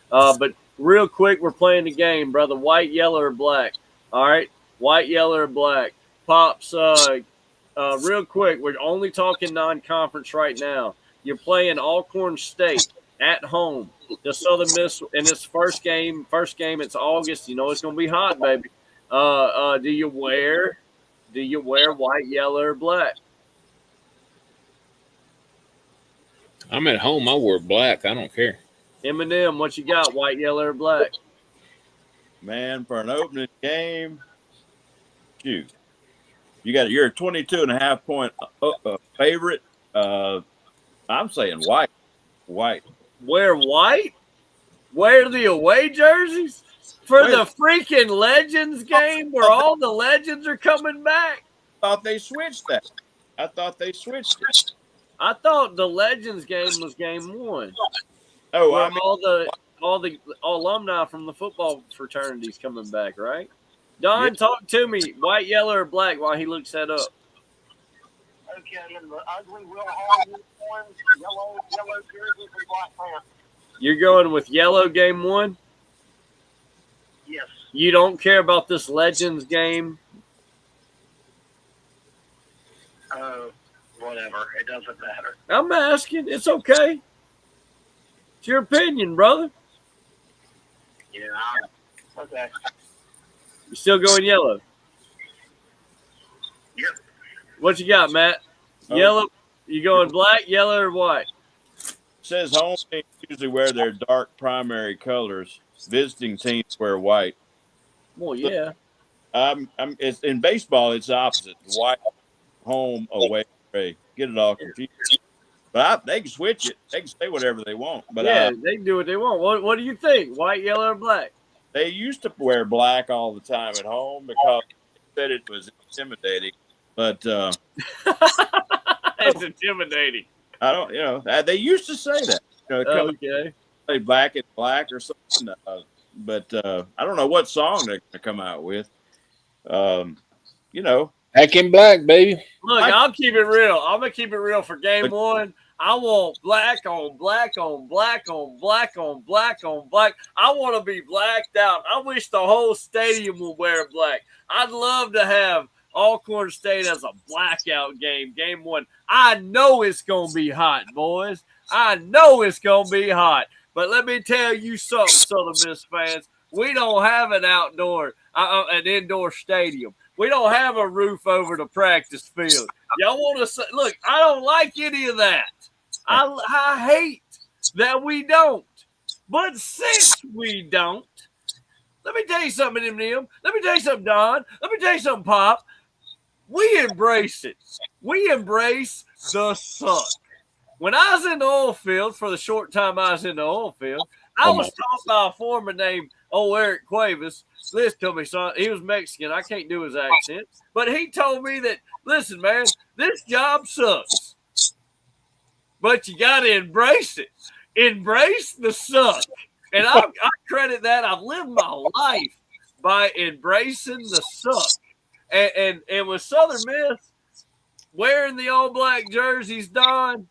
But real quick, we're playing the game, brother. White, yellow, or black? All right, white, yellow, or black? Pops, real quick, we're only talking non-conference right now. You're playing Alcorn State at home. The Southern Miss in this first game. It's August. You know it's going to be hot, baby. Do you wear white, yellow, or black? I'm at home. I wear black. I don't care. Eminem, what you got? White, yellow, or black? Man, for an opening game, shoot. You're a 22.5 point favorite. I'm saying white. White. Wear white? Wear the away jerseys? For the freaking Legends game where all the Legends are coming back? I thought they switched that. I thought I thought the Legends game was game 1. Oh, I mean, all the alumni from the football fraternities coming back, right? Don, talk to me. White, yellow, or black while he looks that up. Okay, in the ugly Will Hall uniforms, yellow jerseys, and black pants. You're going with yellow game 1? Yes. You don't care about this Legends game? Whatever. It doesn't matter. I'm asking. It's okay. It's your opinion, brother. Yeah. Okay. You still going yellow? Yep. What you got, Matt? Yellow? You going black, yellow, or white? Says home teams usually wear their dark primary colors. Visiting teams wear white. Well, yeah. It's in baseball. It's the opposite. White, home, away, gray. Get it all confused. But they can switch it. They can say whatever they want. But yeah, they can do what they want. What do you think? White, yellow, or black? They used to wear black all the time at home because they said it was intimidating. But it's intimidating. I don't. They used to say that. Okay. Play black and black or something. But I don't know what song they're going to come out with. Back in black, baby. Look, I'll keep it real. I'm going to keep it real for game 1. I want black on black on black on black on black on black. I want to be blacked out. I wish the whole stadium would wear black. I'd love to have Alcorn State as a blackout game, game 1. I know it's going to be hot, boys. I know it's going to be hot. But let me tell you something, Southern Miss fans. We don't have an an indoor stadium. We don't have a roof over the practice field. Y'all want to say, look, I don't like any of that. I hate that we don't. But since we don't, let me tell you something, Eminem. Let me tell you something, Don. Let me tell you something, Pop. We embrace it. We embrace the suck. When I was in the oil field, for the short time I was in the oil field, I was taught by a foreman named Eric Cuevas. Listen to me, son. He was Mexican. I can't do his accent. But he told me that, listen, man, this job sucks. But you got to embrace it. Embrace the suck. And I credit that. I've lived my life by embracing the suck. And with Southern Miss wearing the all-black jerseys, Don,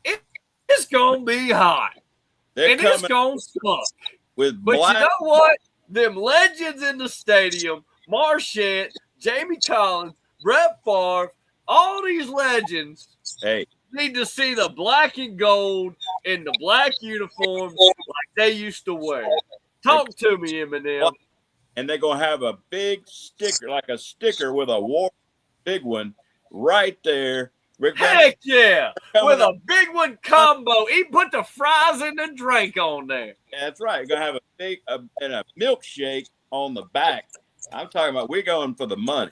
it's going to be hot. And it's going to suck. But you know what? Them legends in the stadium, Marchant, Jamie Collins, Brett Favre, all these legends need to see the black and gold in the black uniforms like they used to wear. Talk to me, Eminem. And they're going to have a big sticker, like a sticker with a big one right there. Heck yeah. With a big one combo. He put the fries and the drink on there. Yeah, that's right. You're going to have a big and a milkshake on the back. I'm talking about we're going for the money.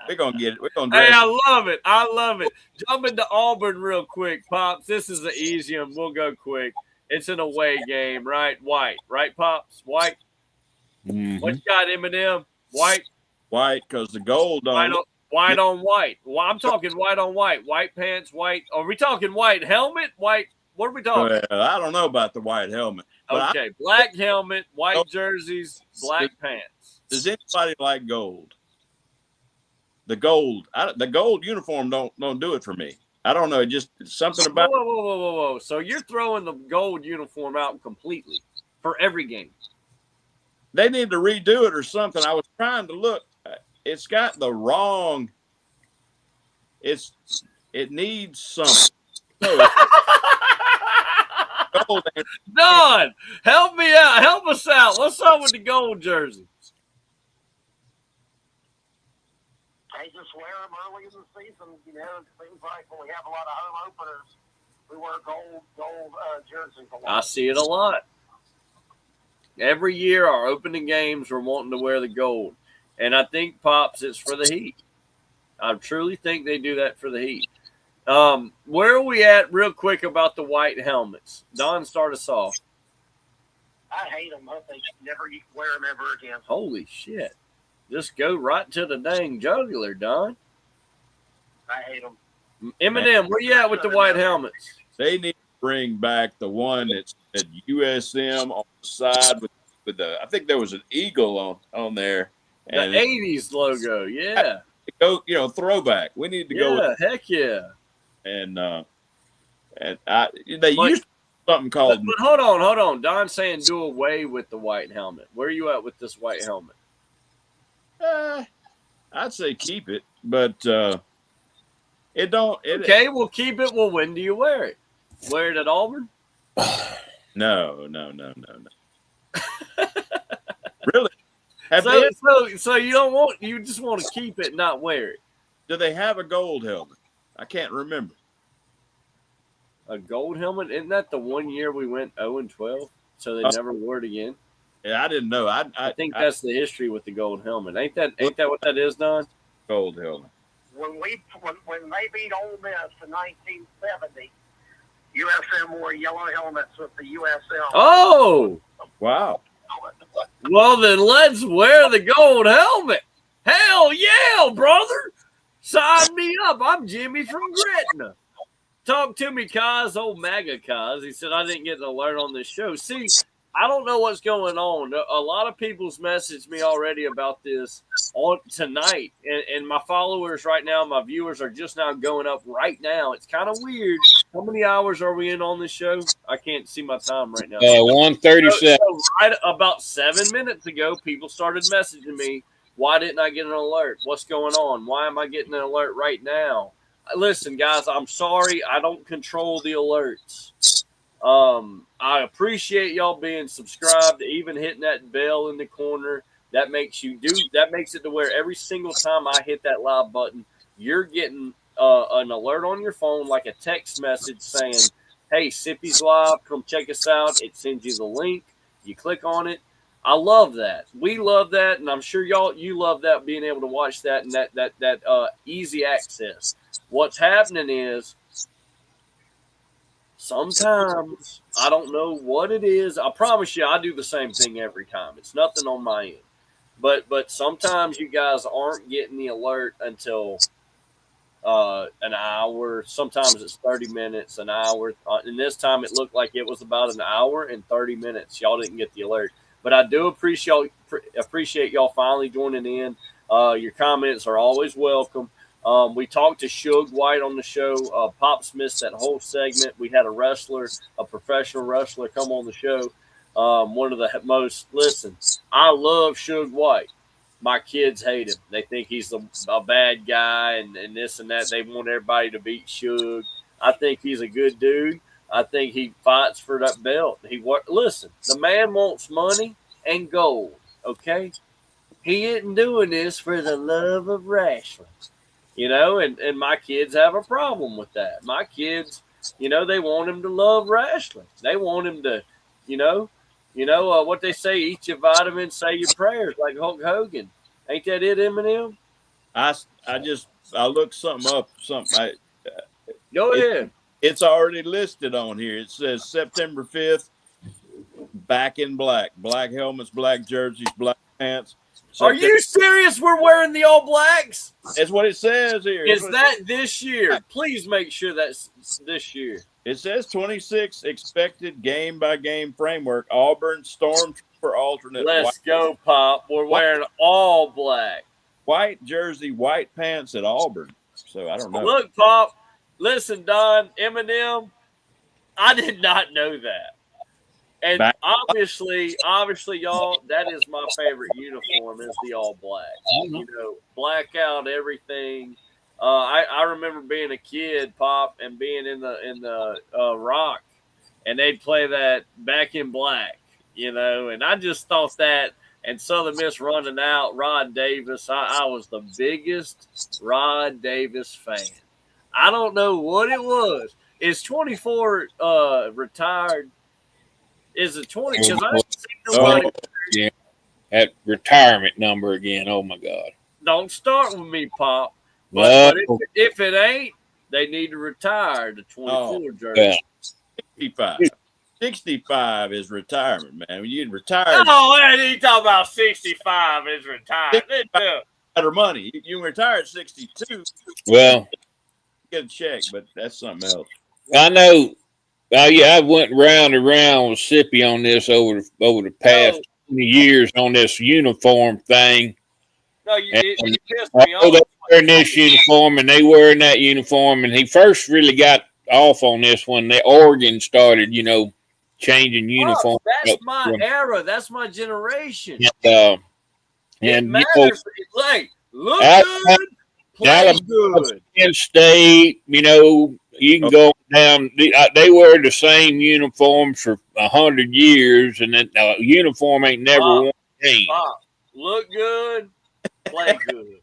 We're going to get it. We're going to. Hey, I love it. I love it. Jump into Auburn real quick, Pops. This is an easy one. We'll go quick. It's an away game, right? White. Right, Pops? White? Mm-hmm. What you got, Eminem? White? White, because the gold on White on white. Well, I'm talking white on white. White pants, white. Are we talking white helmet? White What are we talking? Well, I don't know about the white helmet. But Okay, black helmet, white jerseys, black pants. Does anybody like gold? The gold, the gold uniform don't do it for me. I don't know. Just something about. Whoa! So you're throwing the gold uniform out completely for every game? They need to redo it or something. I was trying to look. It's got the wrong. It needs something. Gold. Don, help me out. Help us out. What's up with the gold jersey? They just wear them early in the season. You know, it seems like when we have a lot of home openers, we wear gold jerseys a lot. I see it a lot. Every year, our opening games, we're wanting to wear the gold. And I think, Pops, it's for the Heat. I truly think they do that for the Heat. Where are we at real quick about the white helmets? Don, start us off. I hate them. I hope they never wear them ever again. Holy shit. Just go right to the dang jugular, Don. I hate them. Eminem, where you at with the white helmets? They need to bring back the one that's at USM on the side with the. I think there was an eagle on there. And the 80s logo, yeah. Go, throwback. We need to go. Yeah, heck yeah. And they used something called. But hold on. Don's saying do away with the white helmet. Where are you at with this white helmet? I'd say keep it, but it don't. Okay, we'll keep it. Well, when do you wear it? Wear it at Auburn? No. Really? So you don't want? You just want to keep it, not wear it? Do they have a gold helmet? I can't remember. A gold helmet? Isn't that the one year we went 0-12? So they never wore it again? Yeah, I didn't know. I think that's the history with the gold helmet. Ain't that what that is, Don? Gold helmet. When they beat Ole Miss in 1970, USM wore yellow helmets with the USM. Oh! Wow. Well, then let's wear the gold helmet. Hell yeah, brother. Sign me up. I'm Jimmy from Gretna. Talk to me, Kaz, old MAGA Kaz. He said, I didn't get an alert on this show. See, I don't know what's going on. A lot of people's messaged me already about this on tonight. And my followers right now, my viewers are just now going up right now. It's kind of weird. How many hours are we in on this show? I can't see my time right now. 1:37. So right about 7 minutes ago, people started messaging me. Why didn't I get an alert? What's going on? Why am I getting an alert right now? Listen, guys, I'm sorry. I don't control the alerts. I appreciate y'all being subscribed, even hitting that bell in the corner. That makes it to where every single time I hit that live button, you're getting an alert on your phone, like a text message saying, hey, Sippy's live, come check us out. It sends you the link. You click on it. I love that. We love that, and I'm sure you love that, being able to watch that and that easy access. What's happening is sometimes I don't know what it is. I promise you, I do the same thing every time. It's nothing on my end, but sometimes you guys aren't getting the alert until an hour. Sometimes it's 30 minutes, an hour. And this time it looked like it was about an hour and 30 minutes. Y'all didn't get the alert. But I do appreciate y'all finally joining in. Your comments are always welcome. We talked to Suge White on the show. Pops missed that whole segment. We had a professional wrestler come on the show. One of the most, listen, I love Suge White. My kids hate him. They think he's a bad guy and this and that. They want everybody to beat Suge. I think he's a good dude. I think he fights for that belt. Listen, the man wants money and gold, okay? He isn't doing this for the love of wrestling, and my kids have a problem with that. My kids, they want him to love wrestling. They want him to, what they say, eat your vitamins, say your prayers, like Hulk Hogan. Ain't that it, Eminem? I looked something up. Go ahead. It's already listed on here. It says September 5th, back in black. Black helmets, black jerseys, black pants. Are you serious? We're wearing the All Blacks? That's what it says here. Is that this year? Please make sure that's this year. It says 26 expected game-by-game framework. Auburn Stormtrooper alternate. Let's go, Pop. We're wearing all black. White jersey, white pants at Auburn. So I don't know. Look, Pop. Listen, Don, Eminem, I did not know that. And obviously, y'all, that is my favorite uniform is the all black. You know, blackout everything. I remember being a kid, Pop, and being in the Rock, and they'd play that Back in Black, you know, and I just thought that. And Southern Miss running out, Rod Davis. I was the biggest Rod Davis fan. I don't know what it was. Is 24 retired? Is it 20? Because I haven't seen nobody. Yeah, that retirement number again. Oh my God! Don't start with me, Pop. But if it ain't, they need to retire the 24 jersey. Yeah. 65 is retirement, man. When you retire, you talking about 65 is retired. Better money. You can retire at 62. Well, get a check, but that's something else. I know. I went round and round with Sippy on this over the past 20 years on this uniform thing. No, you pissed me off. They wearing this uniform and they wearing that uniform, and he first really got off on this when the Oregon started, you know, changing uniform. That's my era. That's my generation. And it matters. Like, look good, play good. Penn State, you know. You can go down. They wear the same uniforms for 100 years, and then uniform ain't never won a game. Look good, play good.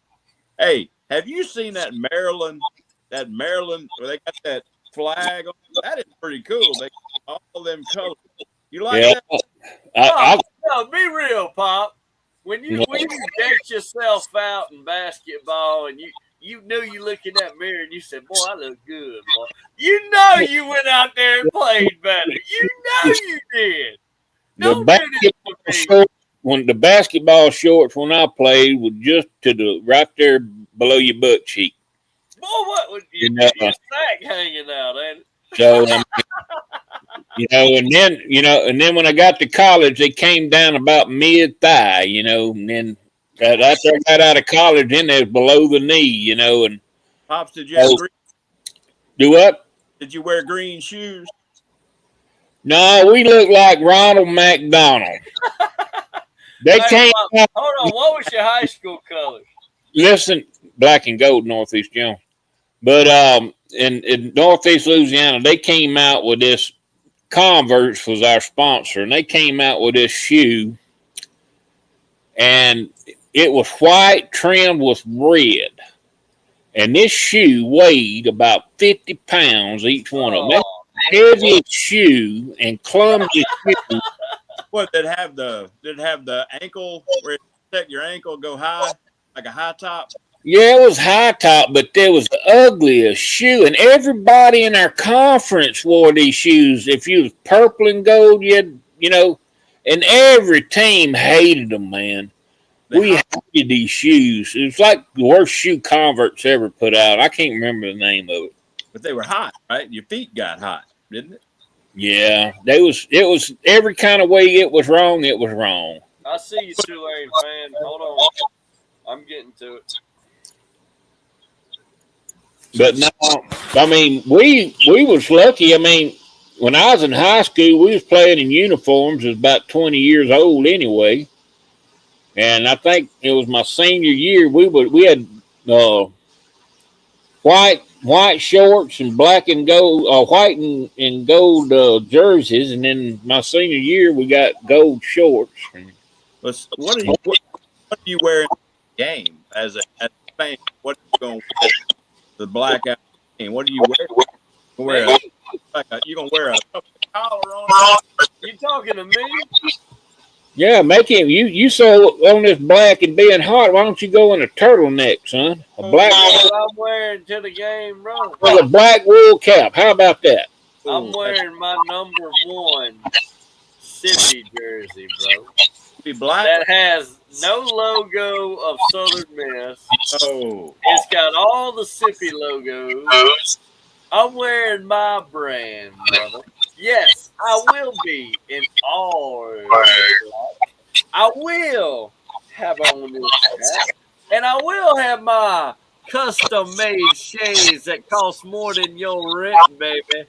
Hey, have you seen that Maryland? Where they got that flag on? That is pretty cool. They got all them colors. You like that? No, be real, Pop. When you decked yourself out in basketball, and you knew you looked in that mirror and you said, "Boy, I look good, boy." You know you went out there and played better. You know you did. When the basketball shorts when I played was just to the right there below your butt cheek. Boy, what was your sack hanging out, ain't it? So and then when I got to college, they came down about mid thigh, you know, and then. After I got out of college, then they was below the knee, you know. And Pops, did you have green? Do what? Did you wear green shoes? No, we looked like Ronald McDonald. They came. Hold on, what was your high school colors? Listen, black and gold, Northeast Jones. But in Northeast Louisiana, they came out with this. Converse was our sponsor, and they came out with this shoe, and it was white trimmed with red. And this shoe weighed about 50 pounds each one of them. That's the heaviest shoe and clumsiest shoe. What, did it have the ankle where it protect your ankle go high, like a high top? Yeah, it was high top, but there was the ugliest shoe. And everybody in our conference wore these shoes. If you was purple and gold, you know, and every team hated them, man. We hated these shoes. It was like the worst shoe Converse ever put out. I can't remember the name of it. But they were hot, right? Your feet got hot, didn't it? Yeah. It was every kind of way it was wrong, it was wrong. I see you, Tulane fan. Hold on. I'm getting to it. But no, I mean, we was lucky. I mean, when I was in high school, we was playing in uniforms. I was about 20 years old anyway. And I think it was my senior year. We had white shorts and black and gold, white and gold jerseys. And then my senior year, we got gold shorts. What are you wearing in the game as a fan? What are you going to wear? The blackout game. What do you wear? You gonna wear a collar on? You talking to me? Yeah, make him. You so on this black and being hot. Why don't you go in a turtleneck, son? A black. I'm wearing to the game, bro. With a black wool cap. How about that? I'm wearing my number 1 Sippy jersey, bro. Be black. That has no logo of Southern Miss. Oh, It's got all the Sippy logos. I'm wearing my brand, brother. Yes, I will be in all. I will have on this hat, and I will have my custom-made shades that cost more than your rent, baby.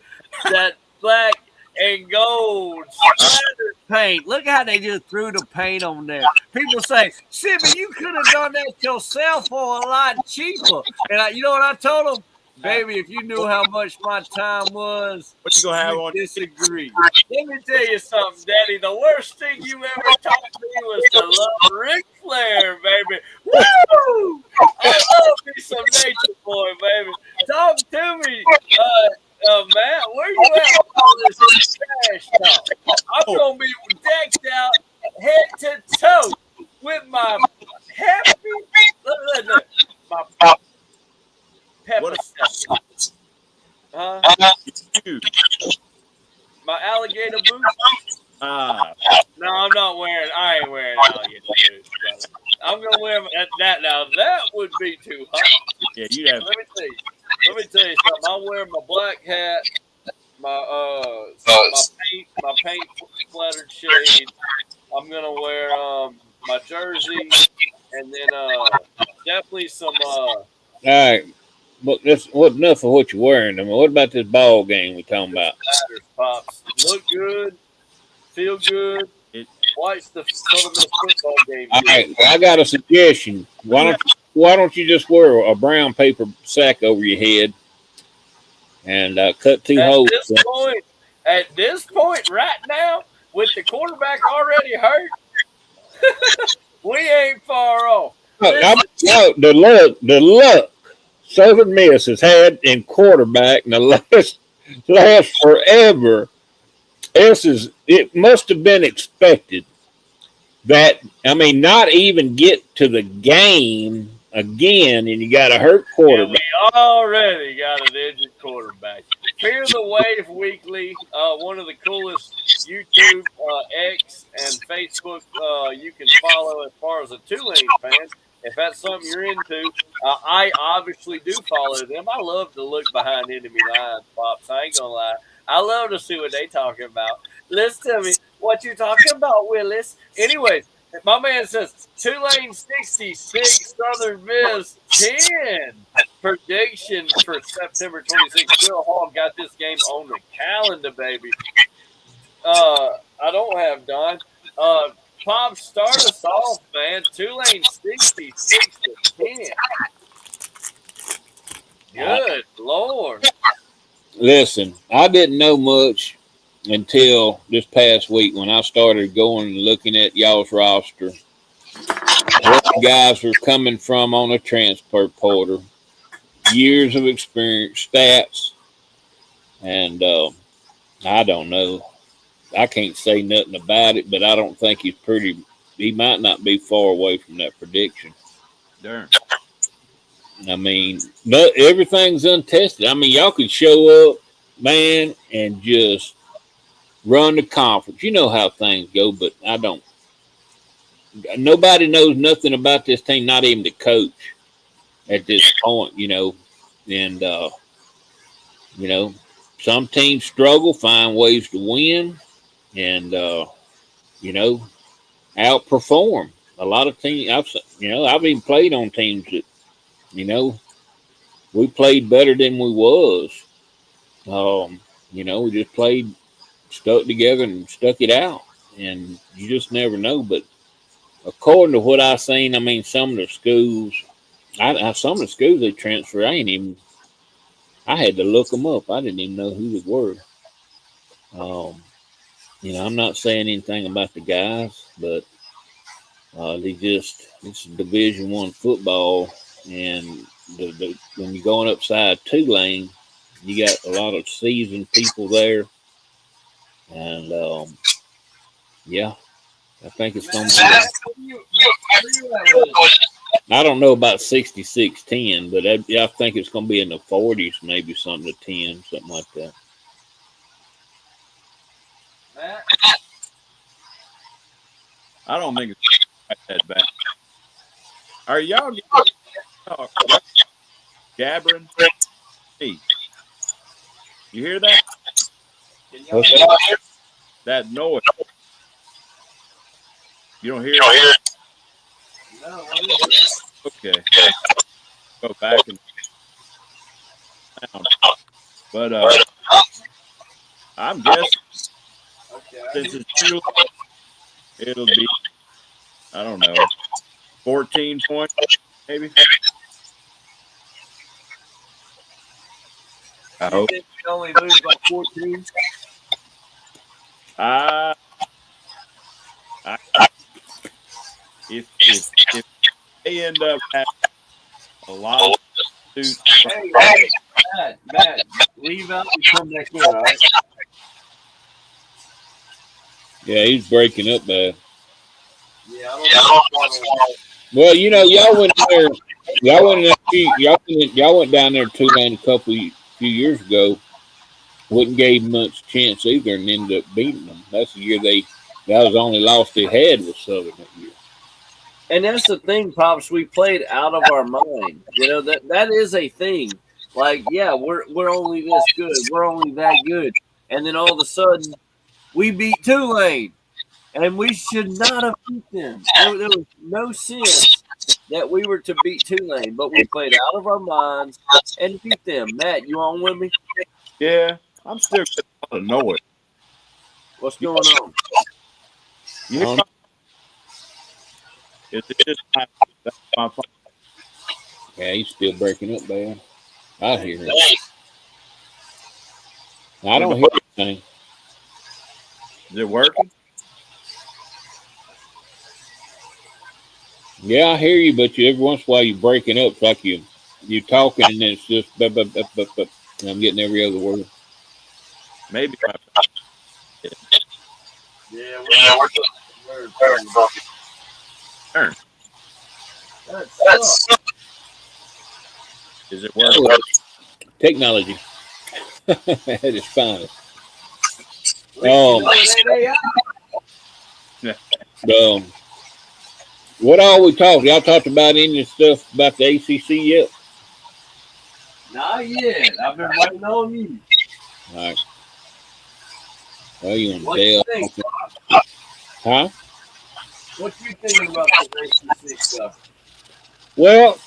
That black and gold splattered paint. Look how they just threw the paint on there. People say, Sibby, you could have done that yourself for a lot cheaper. And you know what I told them? Baby, if you knew how much my time was, what you gonna have you on? disagree. Let me tell you something, Daddy. The worst thing you ever taught me was to love Ric Flair, baby. Woo! I love me some Nature Boy, baby. Talk to me, Matt. Where you at with all this trash talk? I'm gonna be decked out head to toe with my happy, look, my pepper What steak. Huh? you? My alligator boots? Ah, No, I'm not wearing. I ain't wearing alligator boots, brother. I'm gonna wear that now. That would be too hot. yeah, you have. Let me tell you something. I'm wearing my black hat, my paint splattered shade. I'm gonna wear my jersey, and then definitely some All right. But that's what enough of what you're wearing. I mean, what about this ball game we talking about? matters, pops. Look good, feel good. It, Watch the Southern Miss football game. All Good. right, well, I got a suggestion. Why don't you just wear a brown paper sack over your head and cut two holes? At this point, right now, with the quarterback already hurt, we ain't far off. Listen, The luck Southern Miss has had in quarterback in the last forever. It must have been expected that, I mean, not even get to the game again, and you got a hurt and quarterback. we already got an injured quarterback. Fear the Wave Weekly, one of the coolest YouTube, X, and Facebook you can follow as far as a Tulane fan. If that's something you're into, I obviously do follow them. I love to look behind enemy lines, Pops. I ain't gonna lie. I love to see what they talking about. Listen to me. What you talking about, Willis? Anyways, my man says Tulane 66, Southern Miss 10. Prediction for September 26th. Bill Hall got this game on the calendar, baby. I don't have Don. Pop, start us off, man. Tulane 66 to 10. Good Lord. Listen, I didn't know much until this past week when I started going and looking at y'all's roster. What the guys were coming from on a transfer portal, years of experience, stats, and I don't know. I can't say nothing about it, but I don't think he's pretty. He might not be far away from that prediction. darn. I mean, but everything's untested. I mean, y'all could show up, man, and just run the conference. You know how things go, but I don't. Nobody knows nothing about this team, not even the coach at this point, And, some teams struggle, find ways to win, and, outperform. A lot of teams, I've even played on teams that, we played better than we was. We just played, stuck together and stuck it out. And you just never know. But according to what I've seen, I mean, some of the schools, some of the schools they transfer, I had to look them up. I didn't even know who they were. I'm not saying anything about the guys, but it's Division I football, and when you're going upside Tulane, you got a lot of seasoned people there, and yeah, I think it's going to be. I don't know about 66-10, but I think it's going to be in the 40s, maybe something to 10, something like that. I don't think Write that back. Are y'all gabbering? Hey, you hear that? What's that? That noise. You don't hear it? No, what is it? Okay. Go back and sound. But I'm guessing Okay, since it's too late, it'll be, I don't know, 14 points, maybe. I you hope. think we only lose by 14? I if they end up having a lot of suits, Hey, Matt, leave out and come back in, all right? Yeah, he's breaking up bad. Yeah, I don't know what's going on. Well, you know, y'all went there. Y'all went down there to Tulane a few years ago. Wouldn't gave much chance either, and ended up beating them. That's the year that was the only loss they had with Southern that year. And that's the thing, Pops. We played out of our mind. You know, that is a thing. Like, yeah, we're only this good. We're only that good. And then all of a sudden, we beat Tulane. And we should not have beat them. There was no sense that we were to beat Tulane, but we played out of our minds and beat them. Matt, you on with me? yeah, I'm still getting a lot of noise. What's going on? You hear? Is it just my phone? Yeah, he's still breaking up bad. I hear him. I don't hear anything. Is it working? Yeah, I hear you, but every once in a while you're breaking up. It's like you're talking and then it's just bup, bup, bup, bup, bup, and I'm getting every other word. Maybe my Yeah, we're turn. That's Is it working? Technology at its finest. What all we talked? Y'all talked about any stuff about the ACC yet? not yet. I've been waiting on you. All right. Well, you want What to you tell? think? Huh? What you thinking about this ACC stuff? Well,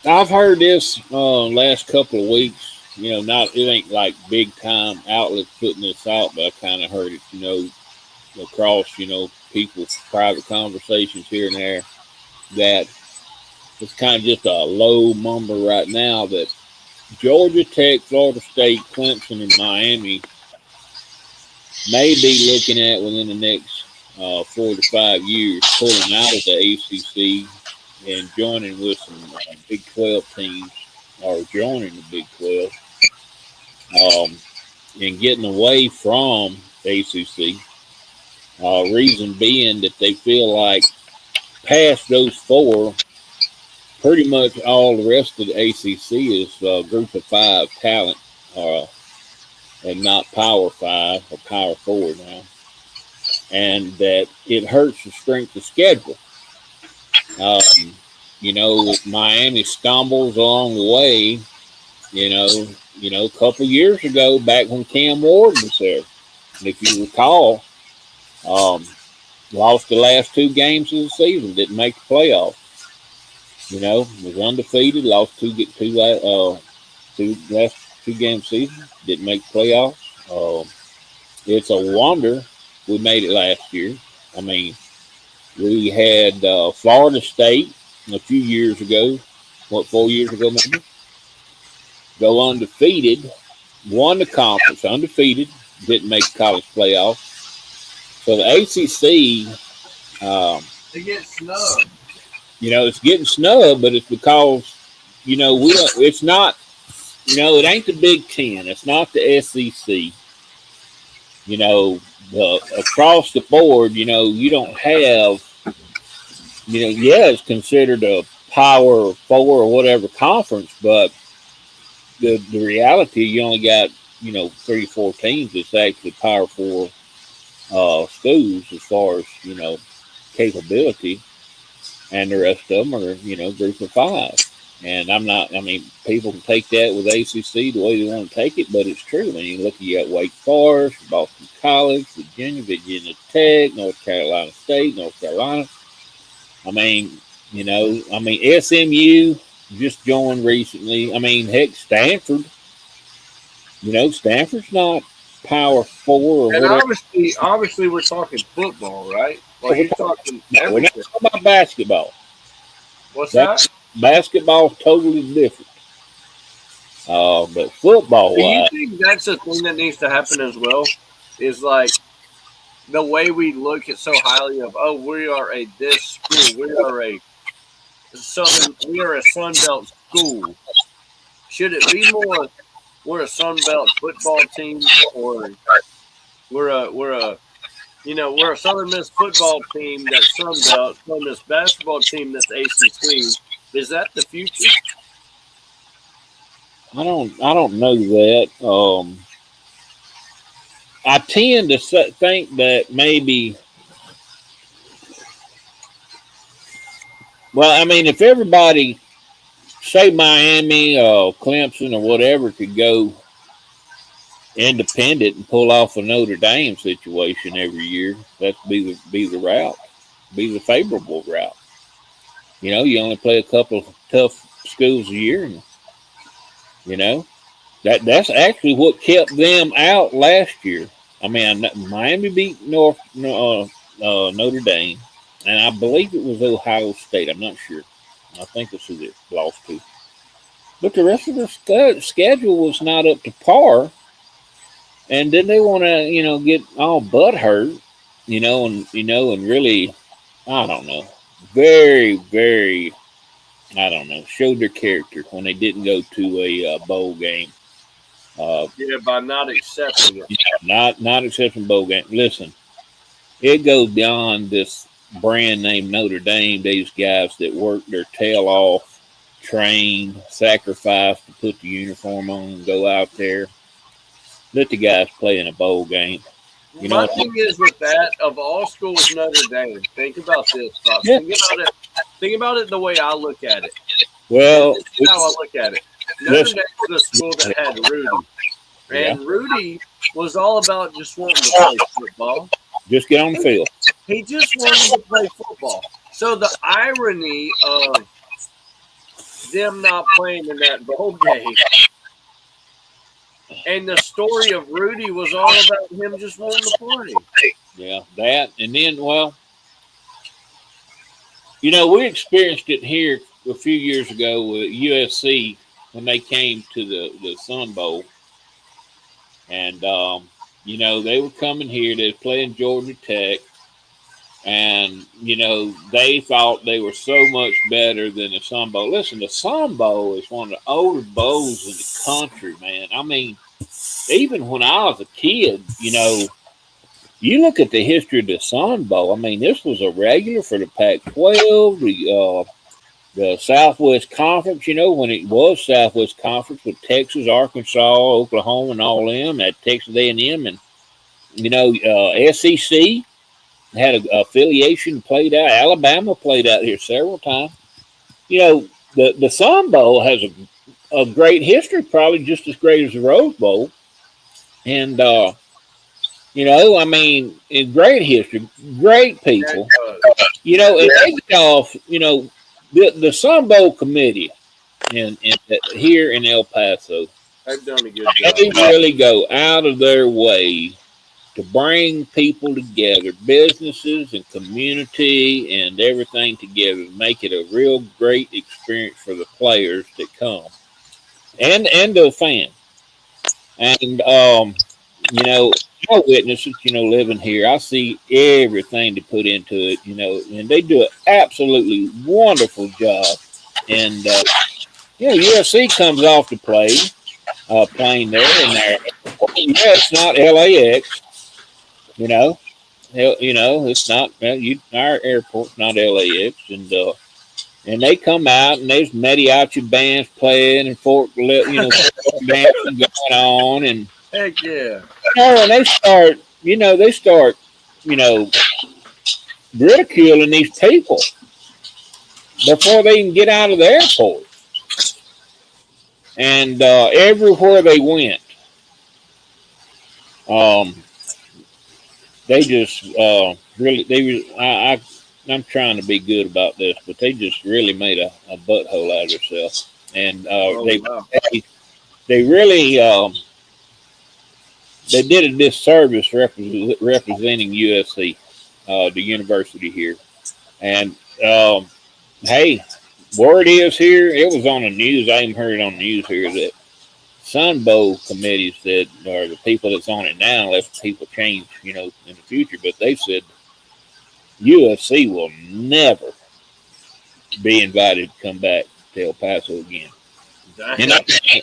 I've heard this last couple of weeks. You know, it ain't like big time outlets putting this out, but I kind of heard it. You know, across people's private conversations here and there, that it's kind of just a low number right now that Georgia Tech, Florida State, Clemson, and Miami may be looking at within the next 4 to 5 years pulling out of the ACC and joining with some Big 12 teams, or joining the Big 12, and getting away from ACC. Reason being that they feel like past those four, pretty much all the rest of the ACC is a group of five talent, and not Power Five or Power Four now, and that it hurts the strength of schedule. Miami stumbles along the way. A couple of years ago, back when Cam Ward was there, and if you recall, lost the last 2 games of the season, didn't make the playoffs. Was undefeated, lost two last 2 game season, didn't make the playoffs. It's a wonder we made it last year. I mean, we had Florida State a few years ago, 4 years ago maybe, go undefeated, won the conference, undefeated, didn't make the college playoffs. So the ACC, They get snubbed. it's getting snubbed, but it's because, it's not, it ain't the Big Ten. It's not the SEC. Across the board, you don't have, it's considered a Power 4 or whatever conference, but the reality, you only got, 3 or 4 teams that's actually Power 4 schools as far as, capability. and the rest of them are, group of five. And people can take that with ACC the way they want to take it, but it's true. When you look at Wake Forest, Boston College, Virginia Tech, North Carolina State, North Carolina. SMU just joined recently. Heck, Stanford. Stanford's not Power 4 or And whatever. obviously, we're talking football, right? Like you're talking We're not everything. talking about basketball. What's that? Basketball is totally different. But football Do you wise, think that's a thing that needs to happen as well? Is like the way we look at so highly of, oh, we are a this school, we are a Sun Belt school. Should it be more we're a Sun Belt football team, or we're a Southern Miss football team that's Sun Belt, Southern Miss basketball team that's ACC? Is that the future? I don't know that. I tend to think that maybe. Well, if everybody, say Miami or Clemson or whatever, could go independent and pull off a Notre Dame situation every year, that'd be the route, be the favorable route. You only play a couple of tough schools a year, and that's actually what kept them out last year. Miami beat Notre Dame, and I believe it was Ohio State. I'm not sure. I think it's who they lost to. But the rest of their schedule was not up to par. And then they want to, get all butt hurt, and really, I don't know, very, very, I don't know, showed their character when they didn't go to a bowl game. By not accepting it. Not accepting bowl game. Listen, it goes beyond this brand name Notre Dame. These guys that work their tail off, train, sacrifice to put the uniform on and go out there. Let the guys play in a bowl game. My thing is with that, of all schools, Notre Dame. Think about this, Bob. Yeah. Think about it the way I look at it. Well, this is how I look at it. Notre Dame was a school that had Rudy. And Rudy was all about just wanting to play football. Just get on the field. He just wanted to play football. So the irony of them not playing in that bowl game, and the story of Rudy was all about him just wanting to play. Yeah, that. And then, we experienced it here a few years ago with USC when they came to the Sun Bowl. And, they were coming here. They were playing Georgia Tech. And, they thought they were so much better than the Sun Bowl. Listen, the Sun Bowl is one of the older bowls in the country, man. Even when I was a kid, you look at the history of the Sun Bowl. This was a regular for the Pac-12, the Southwest Conference, when it was Southwest Conference with Texas, Arkansas, Oklahoma, and all them, at Texas A&M, and, SEC had an affiliation, played out. Alabama played out here several times. The Sun Bowl has a great history, probably just as great as the Rose Bowl. And, in great history, great people, and they get off, the Sun Bowl committee here in El Paso, they've done a good job. they really go out of their way to bring people together, businesses and community and everything together, to make it a real great experience for the players that come and the fans. And, I witness it, living here. I see everything to put into it, and they do an absolutely wonderful job. And, USC comes off the plane there, and it's not LAX, it's not, our airport's not LAX, and they come out, and there's mariachi bands playing and folk dancing going on, and heck yeah. And they start ridiculing these people. before they can get out of the airport. And everywhere they went, they just really I'm trying to be good about this, but they just really made a butthole out of themselves, and they really they did a disservice representing USC, the university here, and hey, word is here, it was on the news. I even heard it on the news here that Sun Bowl committee said, or the people that's on it now, unless people change, in the future, but they said USC will never be invited to come back to El Paso again. And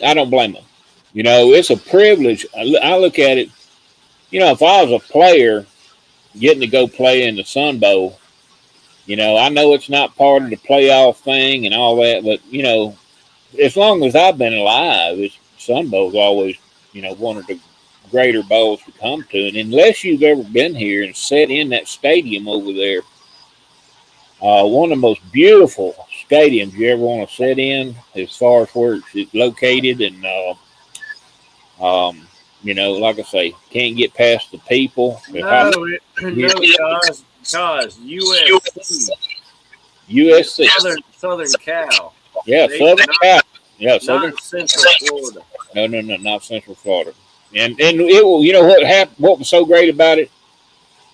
I don't blame them. It's a privilege. I look at it, if I was a player getting to go play in the Sun Bowl, I know it's not part of the playoff thing and all that, but, as long as I've been alive, Sun Bowl's always, one of the greater bowls to come to. And unless you've ever been here and sat in that stadium over there, one of the most beautiful stadiums you ever want to sit in, as far as where it's located, and like I say, can't get past the people. Because USC, Southern Cal. Yeah, Southern Cal. Yeah, Southern. Not Central Florida. No, not Central Florida. And it will. What happened? What was so great about it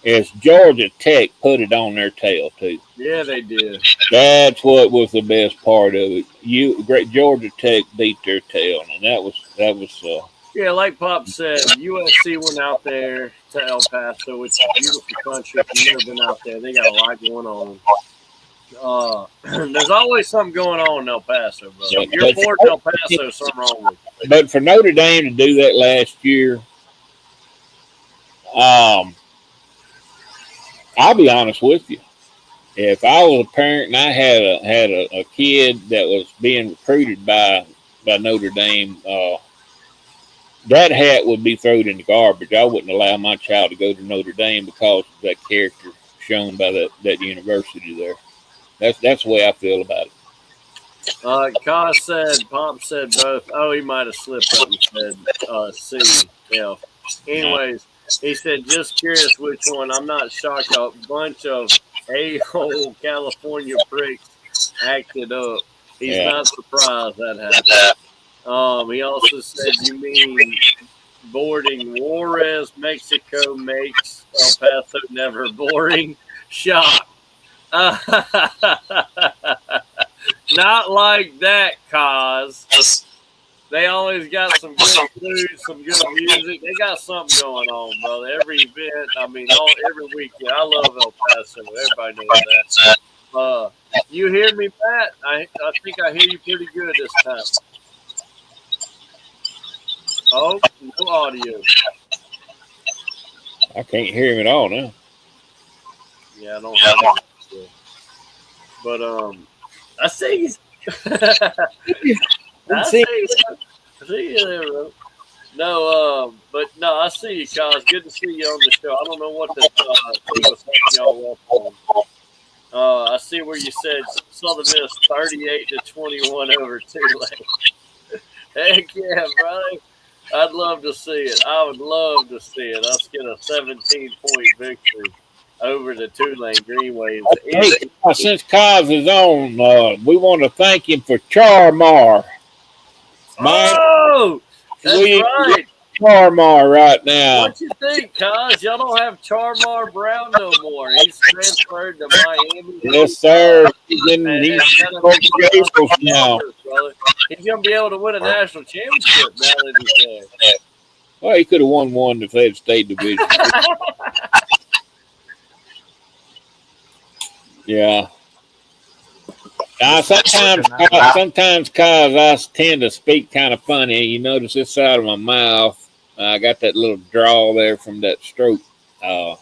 is Georgia Tech put it on their tail too. Yeah, they did. That's what was the best part of it. Great Georgia Tech beat their tail, and that was. Yeah, like Pop said, USC went out there to El Paso. It's a beautiful country. If you've never been out there, they got a lot going on. There's always something going on in El Paso, bro. If you're bored in El Paso, something wrong with you. But for Notre Dame to do that last year, I'll be honest with you. If I was a parent and I had a kid that was being recruited by Notre Dame, that hat would be thrown in the garbage. I wouldn't allow my child to go to Notre Dame because of that character shown by that university there. That's the way I feel about it. Pop said both. Oh, he might have slipped up and said C. Yeah. Anyways, he said, just curious which one. I'm not shocked. A bunch of a-hole California pricks acted up. He's not surprised that happened. He also said, you mean boarding Juarez, Mexico makes El Paso never boring? Shock. Not like that, cause they always got some good food, some good music. They got something going on, brother. Every event, every weekend. I love El Paso. Everybody knows that. You hear me, Pat? I think I hear you pretty good this time. Oh, no audio. I can't hear him at all now. Yeah, I don't have it. But I see you. I see you there, bro. No, but no, I see you, Kyle. Good to see you on the show. I don't know what the thing was y'all up on. I see where you said Southern Miss 38-21 over Tulane. Heck yeah, brother. I'd love to see it. I would love to see it. Let's get a 17-point victory over the Tulane Greenway. Hey, since Kaz is on, we want to thank him for Charmar. Oh, that's right. Charmar right now. What you think, Kaz? Y'all don't have Charmar Brown no more. He's transferred to Miami. Yes, sir. He's now. He's going to be able to win a national championship now that he's there. Well, he could have won one if they had stayed division. Yeah. Sometimes, cause I tend to speak kind of funny. You notice this side of my mouth, I got that little drawl there from that stroke. But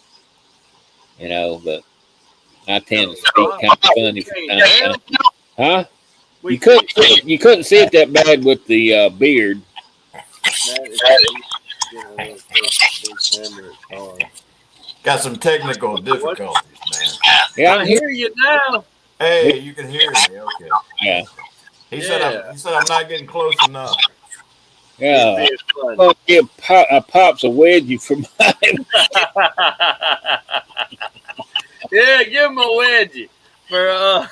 I tend to speak kind of funny from time to time. Huh? You couldn't see it that bad with the beard. Got some technical difficulties, man. Yeah, I hear you now. Hey, you can hear me. Okay. Yeah. He said I'm not getting close enough. Yeah. It'd be fun. I'll give Pops a wedgie for mine. Yeah, give him a wedgie for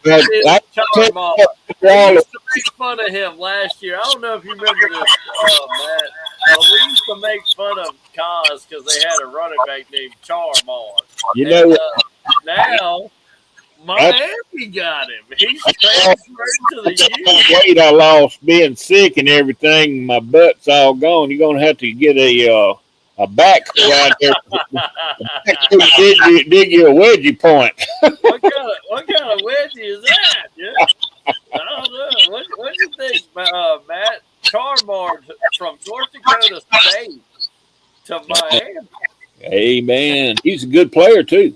But I Charm tell off. you We all, used to make fun of him last year. I don't know if you remember this, Matt. We used to make fun of Cos because they had a running back named Charmar. you And know, now Miami got him. He's transferred to the U. weight I lost being sick and everything, my butt's all gone. You're gonna have to get a back right there. dig you a wedgie point. What kind of wedgie is that? Yeah. I don't know. What do you think, Matt? Charmar from North Dakota State to Miami. Hey man, he's a good player too.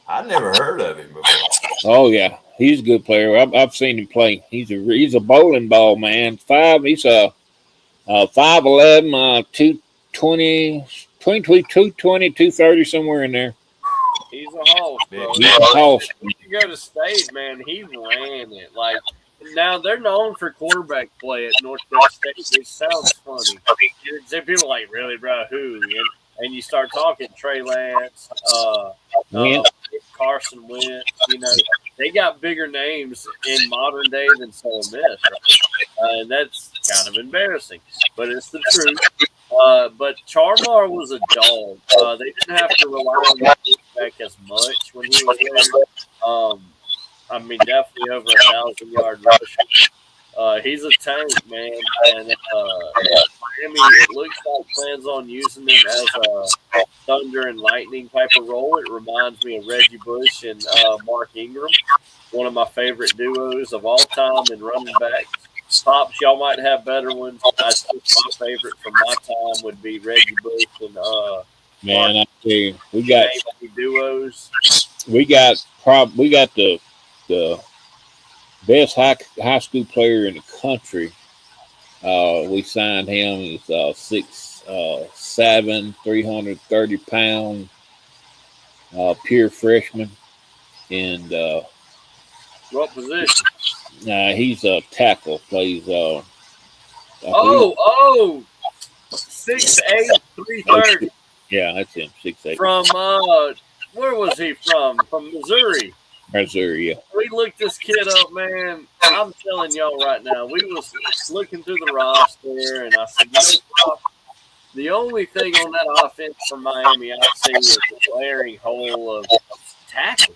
I never heard of him before. Oh yeah, he's a good player. I've seen him play. He's a bowling ball man. He's a 5'11", 220, 220, 230, somewhere in there. He's a hoss, bro. He's a hoss. When you go to state, man, he ran it. Like, now they're known for quarterback play at North Dakota State, which sounds funny. People are like, really, bro, who? And you start talking Trey Lance, Carson Wentz, they got bigger names in modern day than Southern Miss, right? And that's kind of embarrassing, but it's the truth. But Charmar was a dog. They didn't have to rely on the quarterback as much when he was there. I mean, definitely over 1,000-yard rusher. He's a tank, man. And Miami, it looks like plans on using him as a thunder and lightning type of role. It reminds me of Reggie Bush and Mark Ingram, one of my favorite duos of all time in running backs. Pops, y'all might have better ones. That's just my favorite from my time would be Reggie Bush and man, I tell you, we got duos. We got the best high school player in the country. We signed him. He's 6'7", 330 pound, pure freshman, and what position? He's a tackle. Plays. 6'8", 330. Yeah, that's him. 6'8". From where was he from? From Missouri. Missouri, yeah. We looked this kid up, man. I'm telling y'all right now, we was looking through the roster, and I said, the only thing on that offense for Miami I see is the glaring hole of tackle.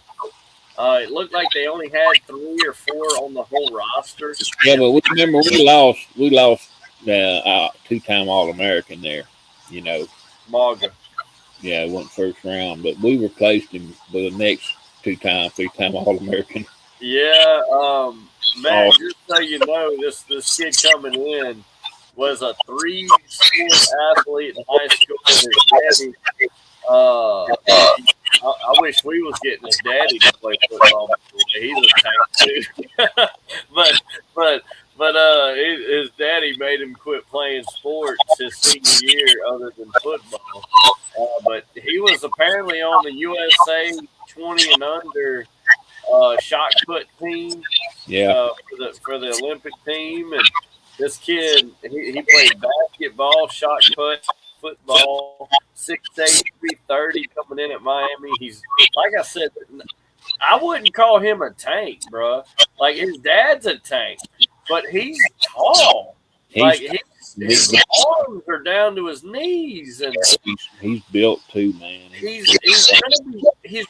It looked like they only had 3 or 4 on the whole roster. Yeah, but we lost the 2-time All-American there. Maga. Yeah, it went first round, but we replaced him with the next 2-time, 3-time All-American. Yeah, man, just so you know, this kid coming in was a 3-sport athlete in high school. His daddy, I wish we was getting his daddy to play football. He's a tank too. but his daddy made him quit playing sports his senior year other than football. But he was apparently on the USA 20 and under shot put team. Yeah. For the Olympic team, and this kid he played basketball, shot put, football, 6'8", 330 coming in at Miami. He's, like I said, I wouldn't call him a tank, bro. Like, his dad's a tank, but he's tall. His arms are down to his knees, and he's built too, man. He's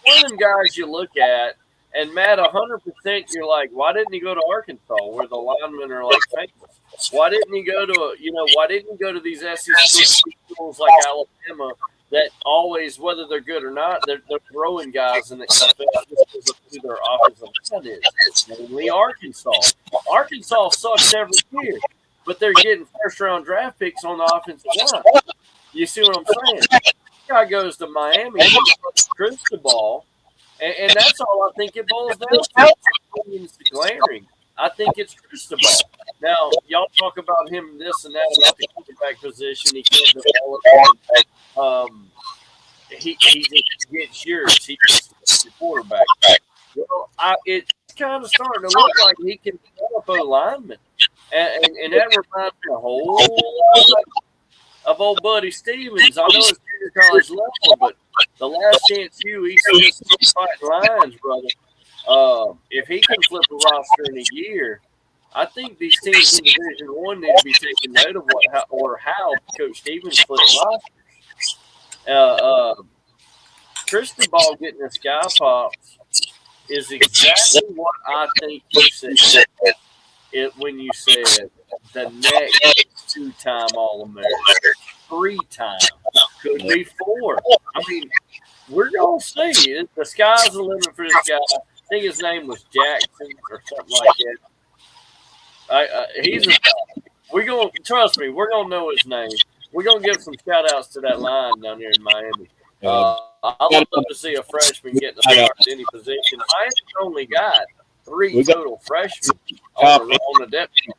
one of them guys you look at, and Matt, 100%, you're like, why didn't he go to Arkansas, where the linemen are like famous? Why didn't he go to why didn't he go to these SEC schools like Alabama that always, whether they're good or not, they're throwing guys in the NFL because of who their offensive line is. Namely Arkansas. Arkansas sucks every year, but they're getting first-round draft picks on the offensive line. You see what I'm saying? This guy goes to Miami and strips the ball, and that's all I think it boils down to. It's glaring. I think it's Cristobal. Now, y'all talk about him this and that about the quarterback position. He can't develop. He just gets yours. He gets the quarterback. it's kind of starting to look like he can develop a lineman. And that reminds me a whole lot of old Buddy Stevens. I know it's junior college level, but the last chance he's just fighting lines, brother. If he can flip a roster in a year, I think these teams in Division One need to be taking note of how Coach Stevens flips rosters. Crystal Ball getting the Sky Pops is exactly what I think you said. When you said the next 2-time All-American, 3-time, could be 4. I mean, we're gonna see. The sky's the limit for this guy. I think his name was Jackson or something like that. We're gonna trust me. We're gonna know his name. We're gonna give some shout outs to that line down there in Miami. I'd love to see a freshman get the start at any position. Miami's only got 3 total freshmen on the depth chart.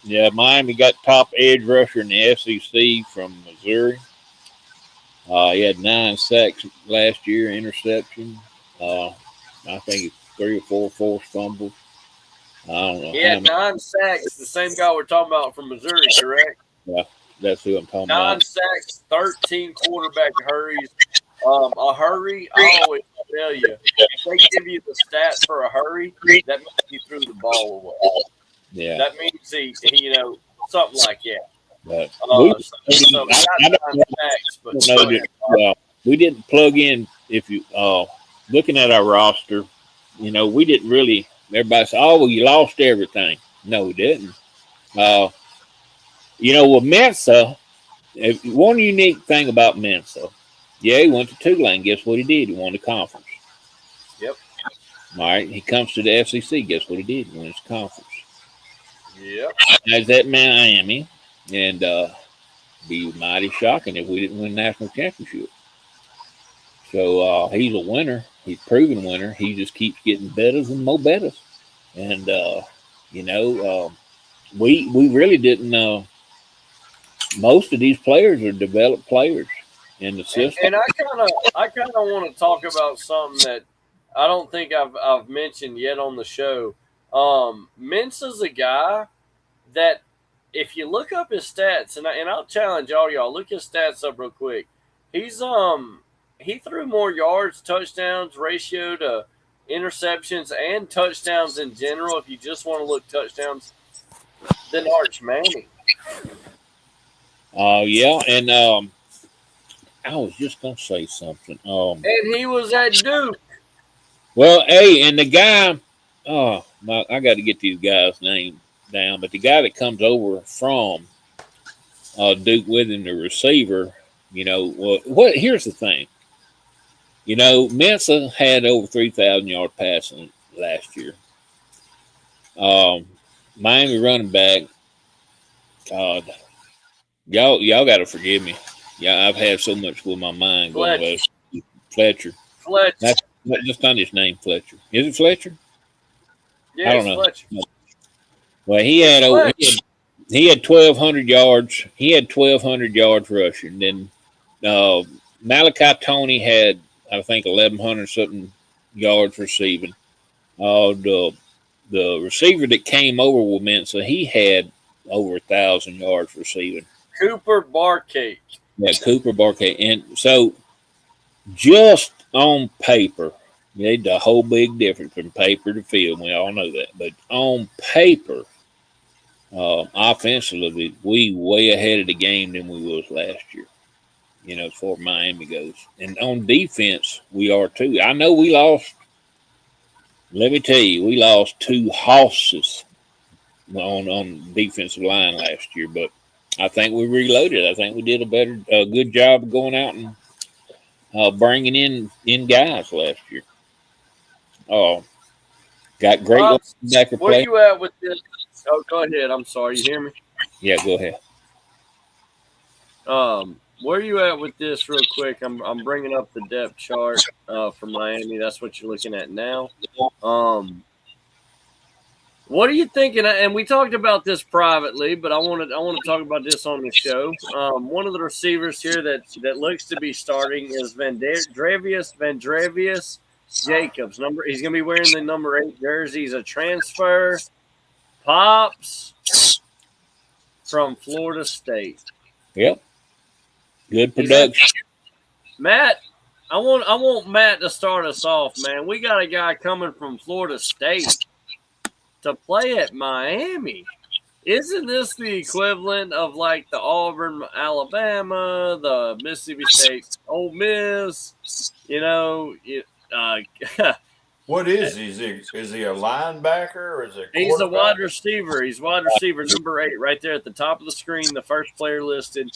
Yeah, Miami got top edge rusher in the SEC from Missouri. He had 9 sacks last year, interception. I think 3 or 4 forced fumbles. I don't know. He had 9 sacks. The same guy we're talking about from Missouri, correct? Yeah, that's who I'm talking about. 9 sacks, 13 quarterback hurries. A hurry, I always tell you, if they give you the stats for a hurry, that means he threw the ball away. Yeah. That means he something like that. But we didn't plug in. If you looking at our roster, we didn't really. Everybody said, "Oh, well, you lost everything." No, we didn't. With Mensa, one unique thing about Mensa, he went to Tulane. Guess what he did? He won the conference. Yep. All right. He comes to the SEC. Guess what he did? He won his conference. Yep. As at Miami, and be mighty shocking if we didn't win national championship. So he's a winner. He's a proven winner. He just keeps getting better and more better. And we really didn't. Most of these players are developed players in the system. And I kind of want to talk about something that I don't think I've mentioned yet on the show. Mensa's a guy that if you look up his stats, and I'll challenge all y'all, look his stats up real quick. He's he threw more yards, touchdowns, ratio to interceptions, and touchdowns in general. If you just want to look touchdowns, than Arch Manning. Yeah, and I was just gonna say something. And he was at Duke. Well, hey, and the guy, I got to get these guys' names down, but the guy that comes over from Duke with him, the receiver, here's the thing. Mensa had over 3,000 yard passing last year. Miami running back, y'all got to forgive me. Yeah, I've had so much with my mind going away. Fletcher. That's just not his name, Fletcher. Is it Fletcher? Yeah, I don't know. Fletcher. Well, he had 1,200 yards. He had 1,200 yards rushing. Then Malachi Tony had, I think, 1,100 something yards receiving. The receiver that came over with Mensa, he had over 1,000 yards receiving. Cooper Barkate. Yeah, Cooper Barkate. And so just on paper, made a whole big difference from paper to field. We all know that. But on paper, offensively, we way ahead of the game than we was last year, as far as Miami goes. And on defense, we are too. I know we lost. Let me tell you, we lost 2 hosses on defensive line last year, but I think we reloaded. I think we did a good job of going out and bringing in guys last year. Got great linebacker play. Where you at with this? Oh, go ahead. I'm sorry. You hear me? Yeah, go ahead. Where are you at with this real quick? I'm bringing up the depth chart for Miami. That's what you're looking at now. What are you thinking? And we talked about this privately, but I want to talk about this on the show. One of the receivers here that looks to be starting is Vandrevius Jacobs. He's going to be wearing the number 8 jersey. He's a transfer. Pops from Florida State. Yep. Good production. Matt, I want Matt to start us off, man. We got a guy coming from Florida State to play at Miami. Isn't this the equivalent of like the Auburn, Alabama, the Mississippi State, Ole Miss? You know, What is he? Is he a linebacker or is he a quarterback? He's a wide receiver. He's wide receiver number 8 right there at the top of the screen. The first player listed,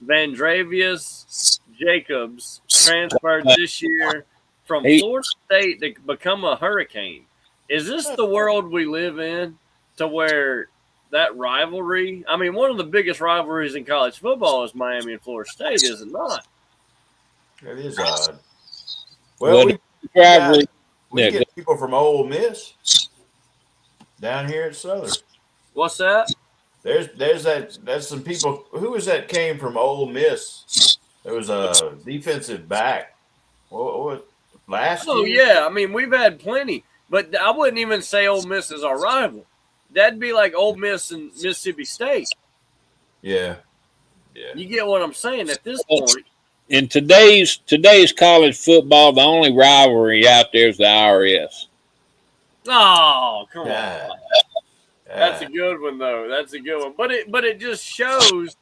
Vandravius Jacobs, transferred this year from Florida State to become a Hurricane. Is this the world we live in, to where that rivalry? I mean, one of the biggest rivalries in college football is Miami and Florida State, is it not? It is odd. Well, we get people from Ole Miss down here at Southern. What's that? There's some people. Who was that came from Ole Miss? There was a defensive back. What last year? Oh yeah, I mean we've had plenty, but I wouldn't even say Ole Miss is our rival. That'd be like Ole Miss and Mississippi State. Yeah. You get what I'm saying at this point. In today's college football, the only rivalry out there is the IRS. Oh, come on. That's a good one, though. That's a good one. But it just shows.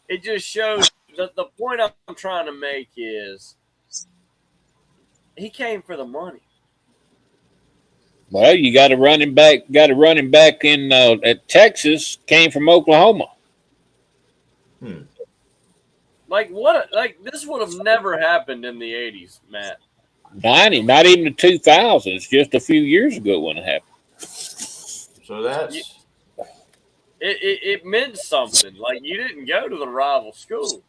It just shows that the point I'm trying to make is he came for the money. Well, you got a running back. Got a running back in at Texas. Came from Oklahoma. Like what? Like this would have never happened in the '80s, Matt. 90, not even the 2000s. Just a few years ago when it happened. So that's it meant something. Like you didn't go to the rival school.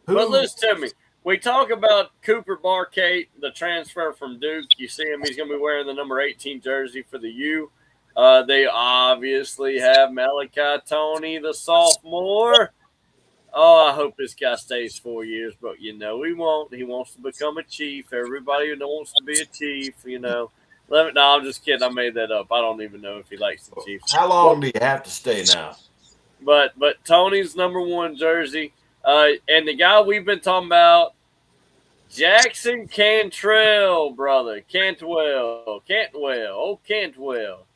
But listen to me. We talk about Cooper Barkate, the transfer from Duke. You see him. He's going to be wearing the number 18 jersey for the U. They obviously have Malachi Toney, the sophomore. Oh, I hope this guy stays 4 years, but, you know, he won't. He wants to become a chief. Everybody wants to be a chief, you know. No, I'm just kidding. I made that up. I don't even know if he likes the Chiefs. How long do you have to stay now? But Tony's number 1 jersey. And the guy we've been talking about, Jackson Cantwell, brother. Cantwell.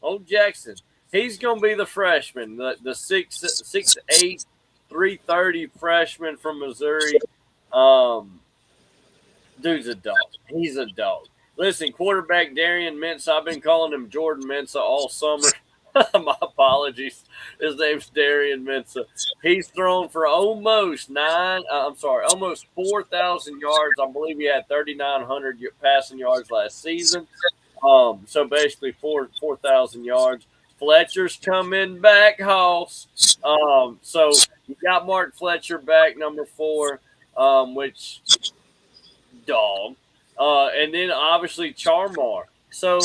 Oh, Jackson. He's going to be the freshman, the 6'8", 330 freshman from Missouri. Dude's a dog. He's a dog. Listen, quarterback Darian Mensah. I've been calling him Jordan Mensah all summer. My apologies. His name's Darian Mensah. He's thrown for almost 4,000 yards. I believe he had 3,900 passing yards last season. So basically 4,000 yards. Fletcher's coming back, Hoss. So you got Mark Fletcher back, number 4, which dog. And then obviously Charmar. So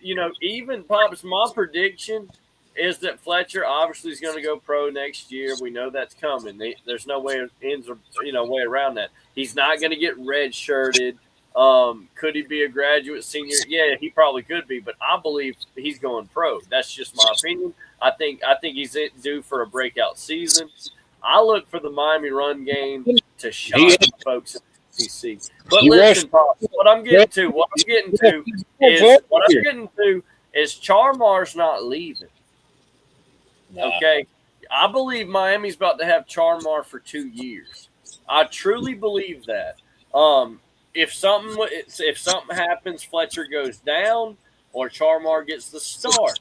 you know, even Pops, my prediction is that Fletcher obviously is going to go pro next year. We know that's coming. There's no way way around that. He's not going to get redshirted. Could he be a graduate senior? Yeah, he probably could be, but I believe he's going pro. That's just my opinion. I think he's due for a breakout season. I look for the Miami run game to shock folks in the SEC. But listen, Pops, what I'm getting to is Charmar's not leaving. Okay, I believe Miami's about to have Charmar for 2 years. I truly believe that. If something happens, Fletcher goes down, or Charmar gets the start,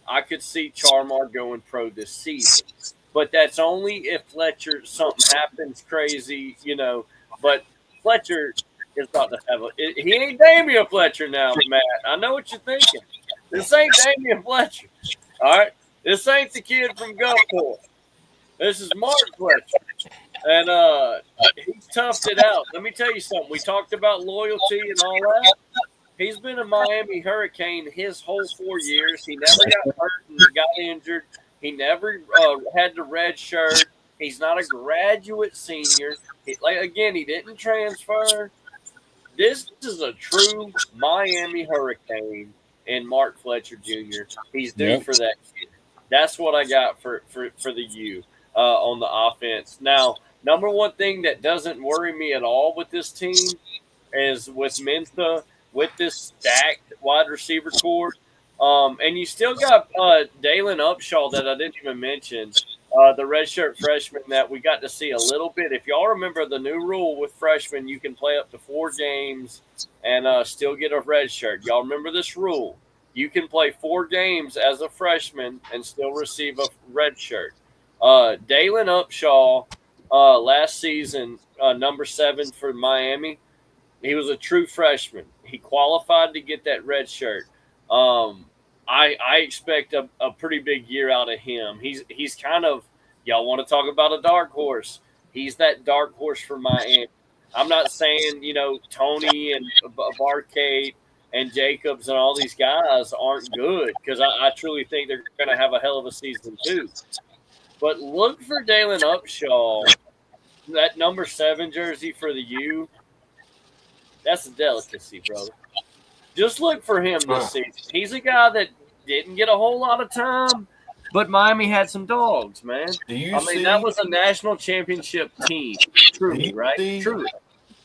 I could see Charmar going pro this season. But that's only if something happens crazy, you know. But Fletcher is about to have he ain't Damian Fletcher now, Matt. I know what you're thinking. This ain't Damian Fletcher. All right? This ain't the kid from Gulfport. This is Mark Fletcher. And he toughed it out. Let me tell you something. We talked about loyalty and all that. He's been a Miami Hurricane his whole 4 years. He never got hurt and got injured. He never had the red shirt. He's not a graduate senior. He didn't transfer. This is a true Miami Hurricane in Mark Fletcher Jr. He's due Yep. for that. That's what I got for the U on the offense. Now, number one thing that doesn't worry me at all with this team is with Mensa, with this stacked wide receiver core. And you still got Dalen Upshaw that I didn't even mention, the redshirt freshman that we got to see a little bit. If y'all remember the new rule with freshmen, you can play up to 4 games and still get a red shirt. Y'all remember this rule? You can play 4 games as a freshman and still receive a red shirt. Dalen Upshaw last season, number 7 for Miami, he was a true freshman. He qualified to get that red shirt. I expect a pretty big year out of him. He's kind of, y'all want to talk about a dark horse. He's that dark horse for Miami. I'm not saying, Tony and Barcade and Jacobs and all these guys aren't good, because I truly think they're going to have a hell of a season too. But look for Dalen Upshaw, that number 7 jersey for the U. That's a delicacy, brother. Just look for him this season. He's a guy that didn't get a whole lot of time, but Miami had some dogs, man. That was a national championship team. Truly, right? Truly.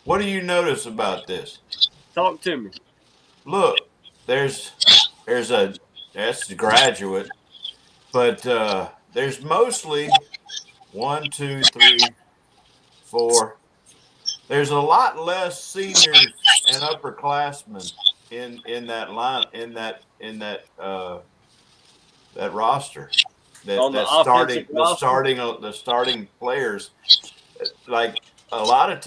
What do you notice about this? Talk to me. Look, that's the graduate, but there's mostly 1, 2, 3, 4. There's a lot less seniors and upperclassmen in that line that roster. The starting players, like a lot of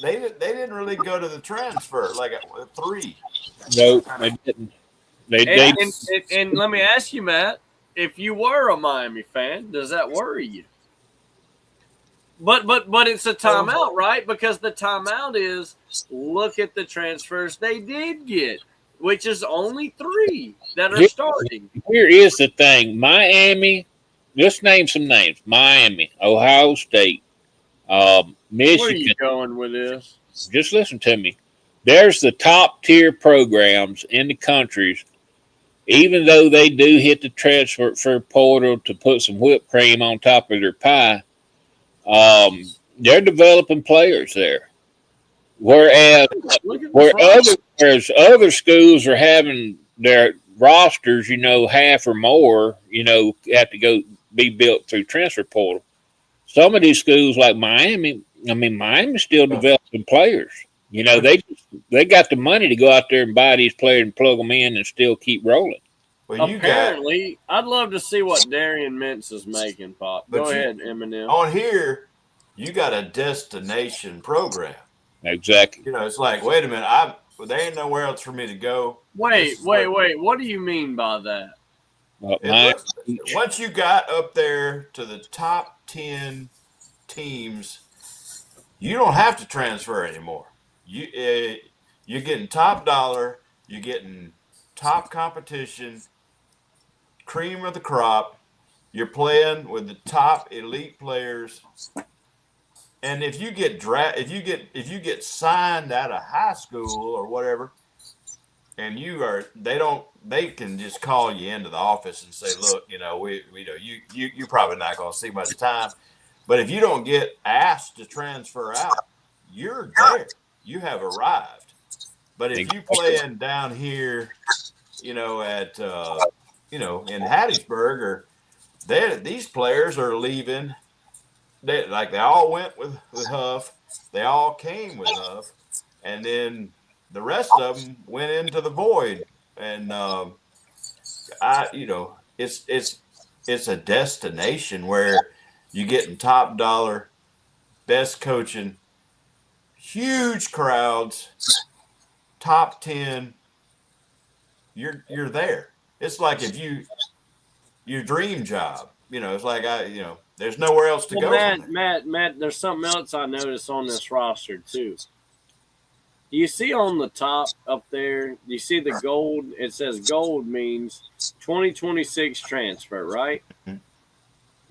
they didn't really go to the transfer, like 3. No, they didn't. And let me ask you, Matt, if you were a Miami fan, does that worry you? But it's a timeout, right? Because the timeout is, look at the transfers they did get, which is only 3 that are starting. Here is the thing. Miami, let's name some names. Miami, Ohio State, Michigan. Where are you going with this? Just listen to me. There's the top tier programs in the countries, even though they do hit the transfer portal to put some whipped cream on top of their pie. They're developing players there, whereas other schools are having their rosters, half or more, have to go be built through transfer portal. Some of these schools like Miami's still developing players. They got the money to go out there and buy these players and plug them in and still keep rolling. Well, apparently, I'd love to see what Darian Mintz is making, Pop. Go ahead, Eminem. On here, you got a destination program. Exactly. It's like, wait a minute, there ain't nowhere else for me to go. Wait. What do you mean by that? Once you got up there to the top 10 teams, you don't have to transfer anymore. You're getting top dollar. You're getting top competition. Cream of the crop. You're playing with the top elite players, and if you get if you get signed out of high school or whatever, and they can just call you into the office and say, look, you're probably not going to see much time, but if you don't get asked to transfer out, you're there. You have arrived. But if you playing down here, at in Hattiesburg, these players are leaving. They all went with Huff. They all came with Huff, and then the rest of them went into the void. And it's a destination where you're getting top dollar, best coaching, huge crowds, top 10. You're there. It's like your dream job. It's like there's nowhere else to go. Matt, there's something else I noticed on this roster too. Do you see on the top up there? You see the gold? It says gold means 2026 transfer, right? Mm-hmm.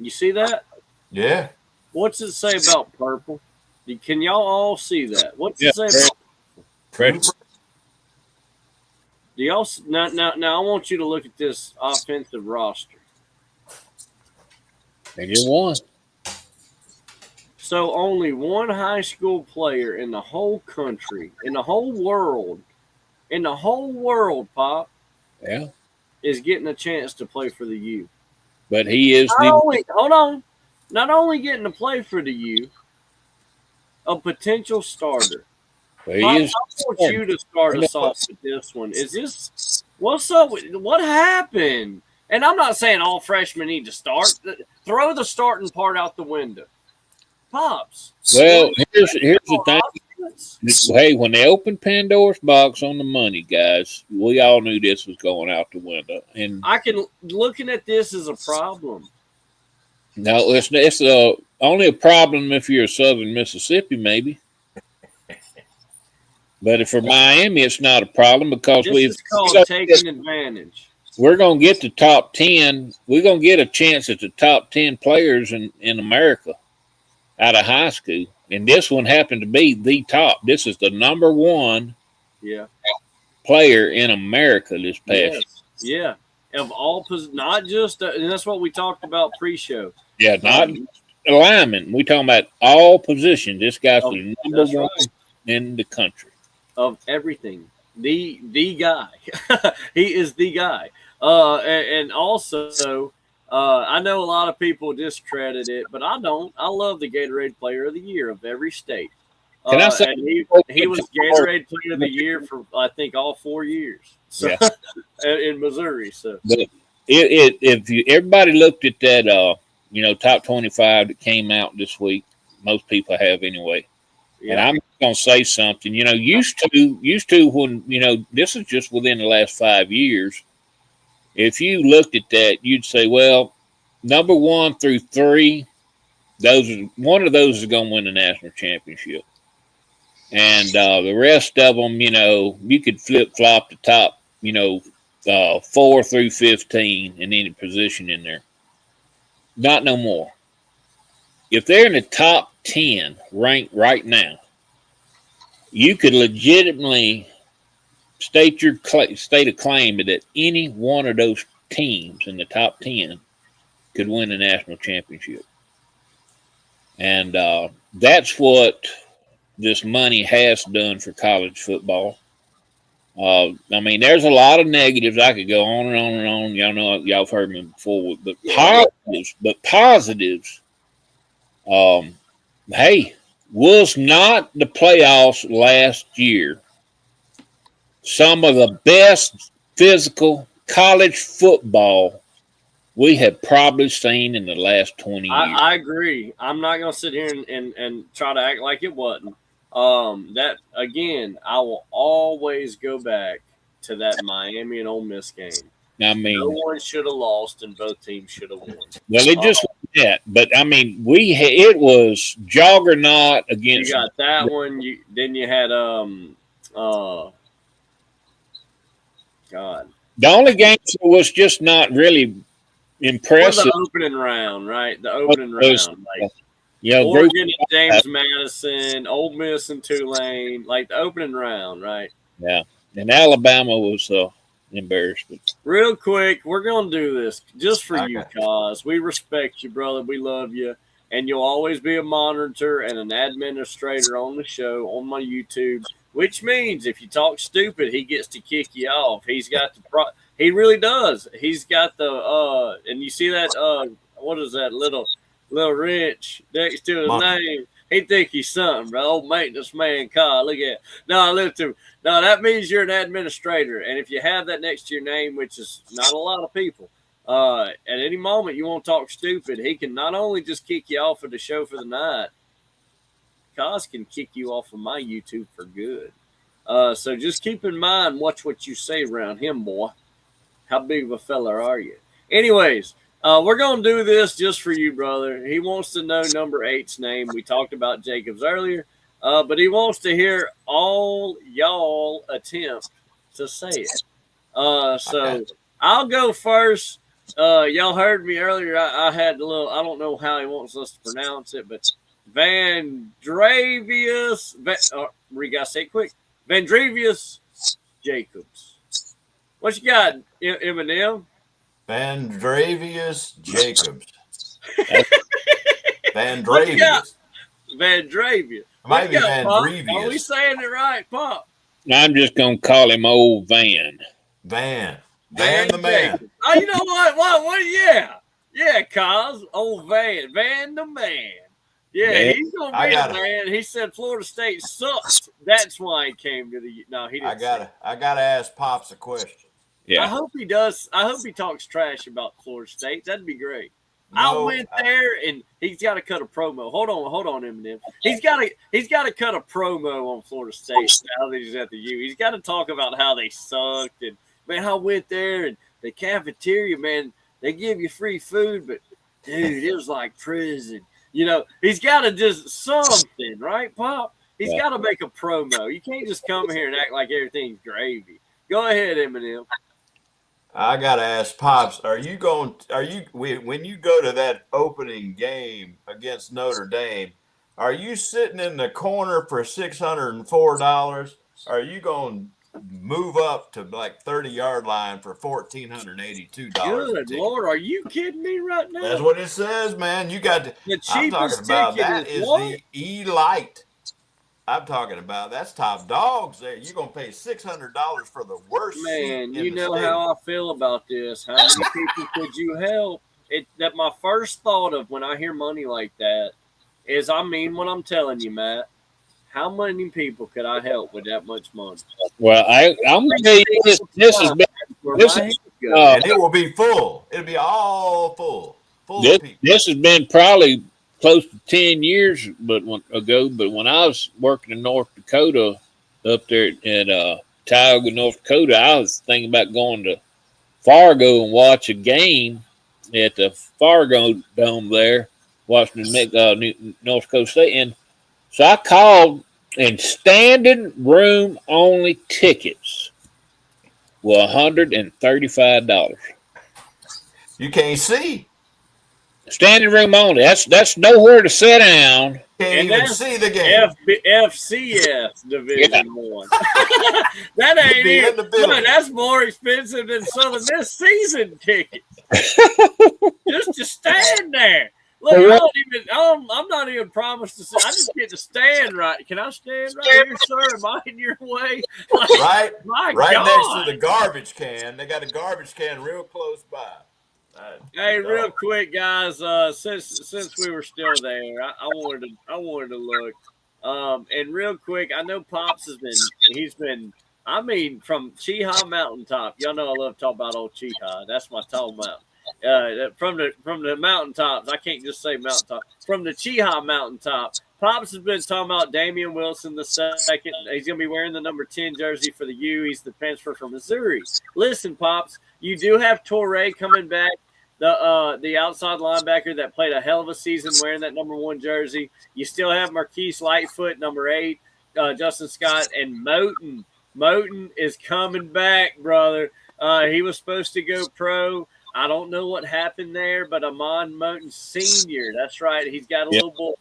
You see that? Yeah. What's it say about purple? Can y'all all see that? What's it say about Freddie. Do y'all now? I want you to look at this offensive roster. They just won. So only one high school player in the whole country, in the whole world, Pop, Yeah. is getting a chance to play for the U. But he is Not only getting to play for the U, a potential starter. Well, he Pop, is. I want you to start us off with this one. Is this what's up? What happened? And I'm not saying all freshmen need to start. Throw the starting part out the window. Pops. Well, here's the thing. Hey, when they opened Pandora's box on the money, guys, we all knew this was going out the window. And looking at this as a problem. No, it's only a problem if you're Southern Mississippi, maybe. But for Miami, it's not a problem because this is called taking advantage. We're going to get the top 10. We're going to get a chance at the top 10 players in America out of high school. And this one happened to be the top. This is the number one player in America this past year. Yeah. Of all, not just, and that's what we talked about pre-show. Yeah, not alignment. We talking about all positions. This guy's the number one in the country. Of everything. The guy. He is the guy. And also, I know a lot of people discredit it, but I don't. I love the Gatorade Player of the Year of every state. Can I say he was Gatorade Player of the Year for I think all 4 years. So, in Missouri. So, but if everybody looked at that, top 25 that came out this week, most people have anyway. Yeah. And I'm going to say something. Used to when this is just within the last 5 years. If you looked at that, you'd say, well, number 1 through 3, one of those is going to win the national championship. And the rest of them, you could flip-flop the top, 4 through 15 in any position in there. Not no more. If they're in the top 10 ranked right now, you could legitimately state a claim that any one of those teams in the top 10 could win a national championship. And that's what this money has done for college football. There's a lot of negatives. I could go on and on and on. Y'all know, y'all have heard me before, but positives. Hey, was not the playoffs last year some of the best physical college football we have probably seen in the last 20 years? I agree. I'm not going to sit here and try to act like it wasn't. That again, I will always go back to that Miami and Ole Miss game. No one should have lost, and both teams should have won. Well, it just that, but it was juggernaut against. You got that one. Then you had God. The only game that was just not really impressive. The opening round, right? The opening round, Oregon and James Madison, Ole Miss and Tulane, like the opening round, right? Yeah, and Alabama was embarrassment. Real quick, we're gonna do this just for you, cause we respect you, brother. We love you, and you'll always be a monitor and an administrator on the show on my YouTube. Which means if you talk stupid, he gets to kick you off. He's got the he really does. He's got the and you see that what is that little wrench next to his name? He think he's something, bro. Old maintenance man, Kyle. Look at it. No, listen. No, that means you're an administrator, and if you have that next to your name, which is not a lot of people, at any moment you want to talk stupid, he can not only just kick you off of the show for the night. Cos can kick you off of my YouTube for good. So just keep in mind, watch what you say around him, boy. How big of a fella are you? Anyways, we're going to do this just for you, brother. He wants to know number 8's name. We talked about Jacobs earlier, but he wants to hear all y'all attempt to say it. So I'll go first. Y'all heard me earlier. I had a little, I don't know how he wants us to pronounce it, but Vandravius. We got to say it quick. Vandrevius Jacobs. What you got, Eminem? Vandrevius Jacobs. What you got? Vandrevius. Vandrevius. It What might you be got, Pop? Are we Vandrevius. saying it right, Pop? I'm just gonna call him Old Van. Van the man. Jacobs. Oh, you know what? What? Yeah, cause old Van the man. Yeah, Yeah. he's gonna be a man. He said Florida State sucks. That's why he came to the. No, he didn't. I gotta ask Pops a question. Yeah. I hope he does. I hope he talks trash about Florida State. That'd be great. No, I went there and he's got to cut a promo. Hold on, Eminem. He's got to cut a promo on Florida State now that he's at the U. He's got to talk about how they sucked and man, I went there and the cafeteria, man, they give you free food, but dude, it was like prison. You know, he's got to just something, right, Pop? He's got to make a promo. You can't just come here and act like everything's gravy. Go ahead, Eminem. I gotta ask Pops, when you go to that opening game against Notre Dame, are you sitting in the corner for $604? Are you gonna move up to like 30-yard line for $1,482? Good Lord, are you kidding me right now? That's what it says, man. You got to, the I'm cheapest talking about ticket that is what? the E-Lite. I'm talking about that's top dogs there. You're gonna pay $600 for the worst Man, seat in you the know stadium. how I feel about this. How many people could you help? That my first thought of when I hear money like that is, I mean what I'm telling you, Matt. How many people could I help with that much money? Well, I'm gonna tell you this has been And it will be full. It'll be all full of people. this has been probably close to 10 years ago. But when I was working in North Dakota, up there at Tioga, North Dakota, I was thinking about going to Fargo and watch a game at the Fargo Dome there, watching North Dakota State. And so I called, and standing room only tickets were $135. You can't see. Standing room only. That's nowhere to sit down. Can't even see the game. FCS Division 1. That ain't even. Look, that's more expensive than some of this season tickets. Just to stand there. Look, I'm not even promised to sit. I just get to stand right. Can I stand right here, sir? Am I in your way? Right God. next to the garbage can. They got a garbage can real close by. Hey, real quick, guys. Since we were still there, I wanted to look. And real quick, I know Pops he's been. I mean, from Cheehaw Mountaintop. Y'all know I love talking about old Cheehaw. That's my tall mountain. From the mountaintops, I can't just say mountaintop. From the Cheehaw Mountaintop, Pops has been talking about Damian Wilson the second. He's going to be wearing the number 10 jersey for the U. He's the transfer from Missouri. Listen, Pops, you do have Torrey coming back, the outside linebacker that played a hell of a season wearing that number 1 jersey. You still have Marquise Lightfoot, number 8, Justin Scott, and Moten. Moten is coming back, brother. He was supposed to go pro. I don't know what happened there, but Amon Moten Sr., that's right. He's got a little boy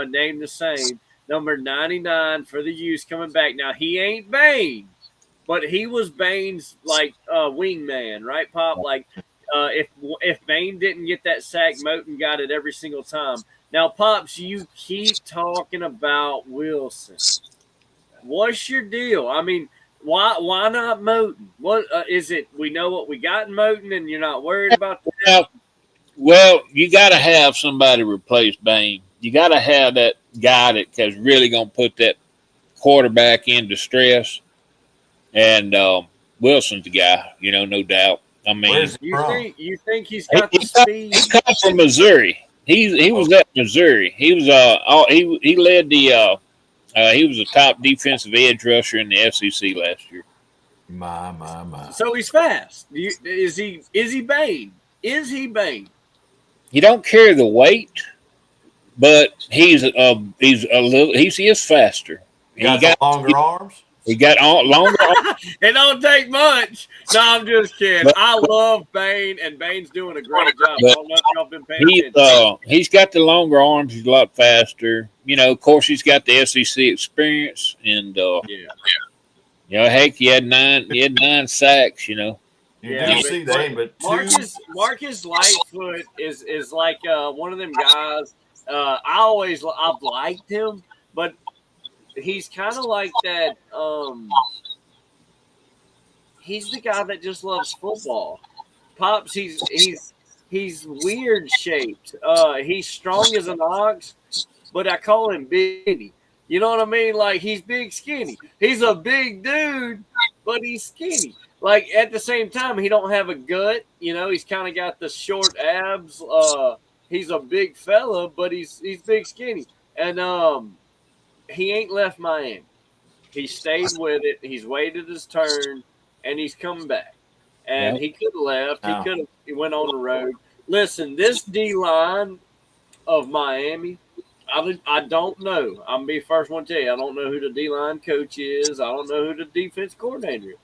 named the same. Number 99 for the U's coming back. Now, he ain't Bane, but he was Bane's, wingman, right, Pop? Like, if Bane didn't get that sack, Moten got it every single time. Now, Pops, you keep talking about Wilson. What's your deal? I mean, why not Moten? What is it? We know what we got in Moten, and you're not worried about that? Well, you got to have somebody replace Bane. You got to have that guy that is really going to put that quarterback in distress. And Wilson's the guy, no doubt. I mean, you think he's got the speed? He comes from Missouri. He was at Missouri. He was he led the he was a top defensive edge rusher in the SEC last year. My. So he's fast. Is he Bane? Is he Bane? He don't carry the weight, but he is faster. He got longer arms. He got longer. It don't take much. No, I'm just kidding. I love Bane, and Bane's doing a great job. I don't know if y'all been paying attention. He's got the longer arms. He's a lot faster. Of course, he's got the SEC experience, and heck, he had nine sacks. You do see that, but Marcus Lightfoot is like one of them guys. I've liked him, but he's kind of like that. He's the guy that just loves football. Pops, he's weird shaped. He's strong as an ox, but I call him Biggie. You know what I mean? Like, he's big skinny. He's a big dude, but he's skinny. Like, at the same time, he don't have a gut. He's kind of got the short abs. He's a big fella, but he's big skinny. And he ain't left Miami. He stayed with it. He's waited his turn, and he's coming back. And he could have left. He went on the road. Listen, this D-line of Miami, I don't know. I'm going to be the first one to tell you. I don't know who the D-line coach is. I don't know who the defense coordinator is.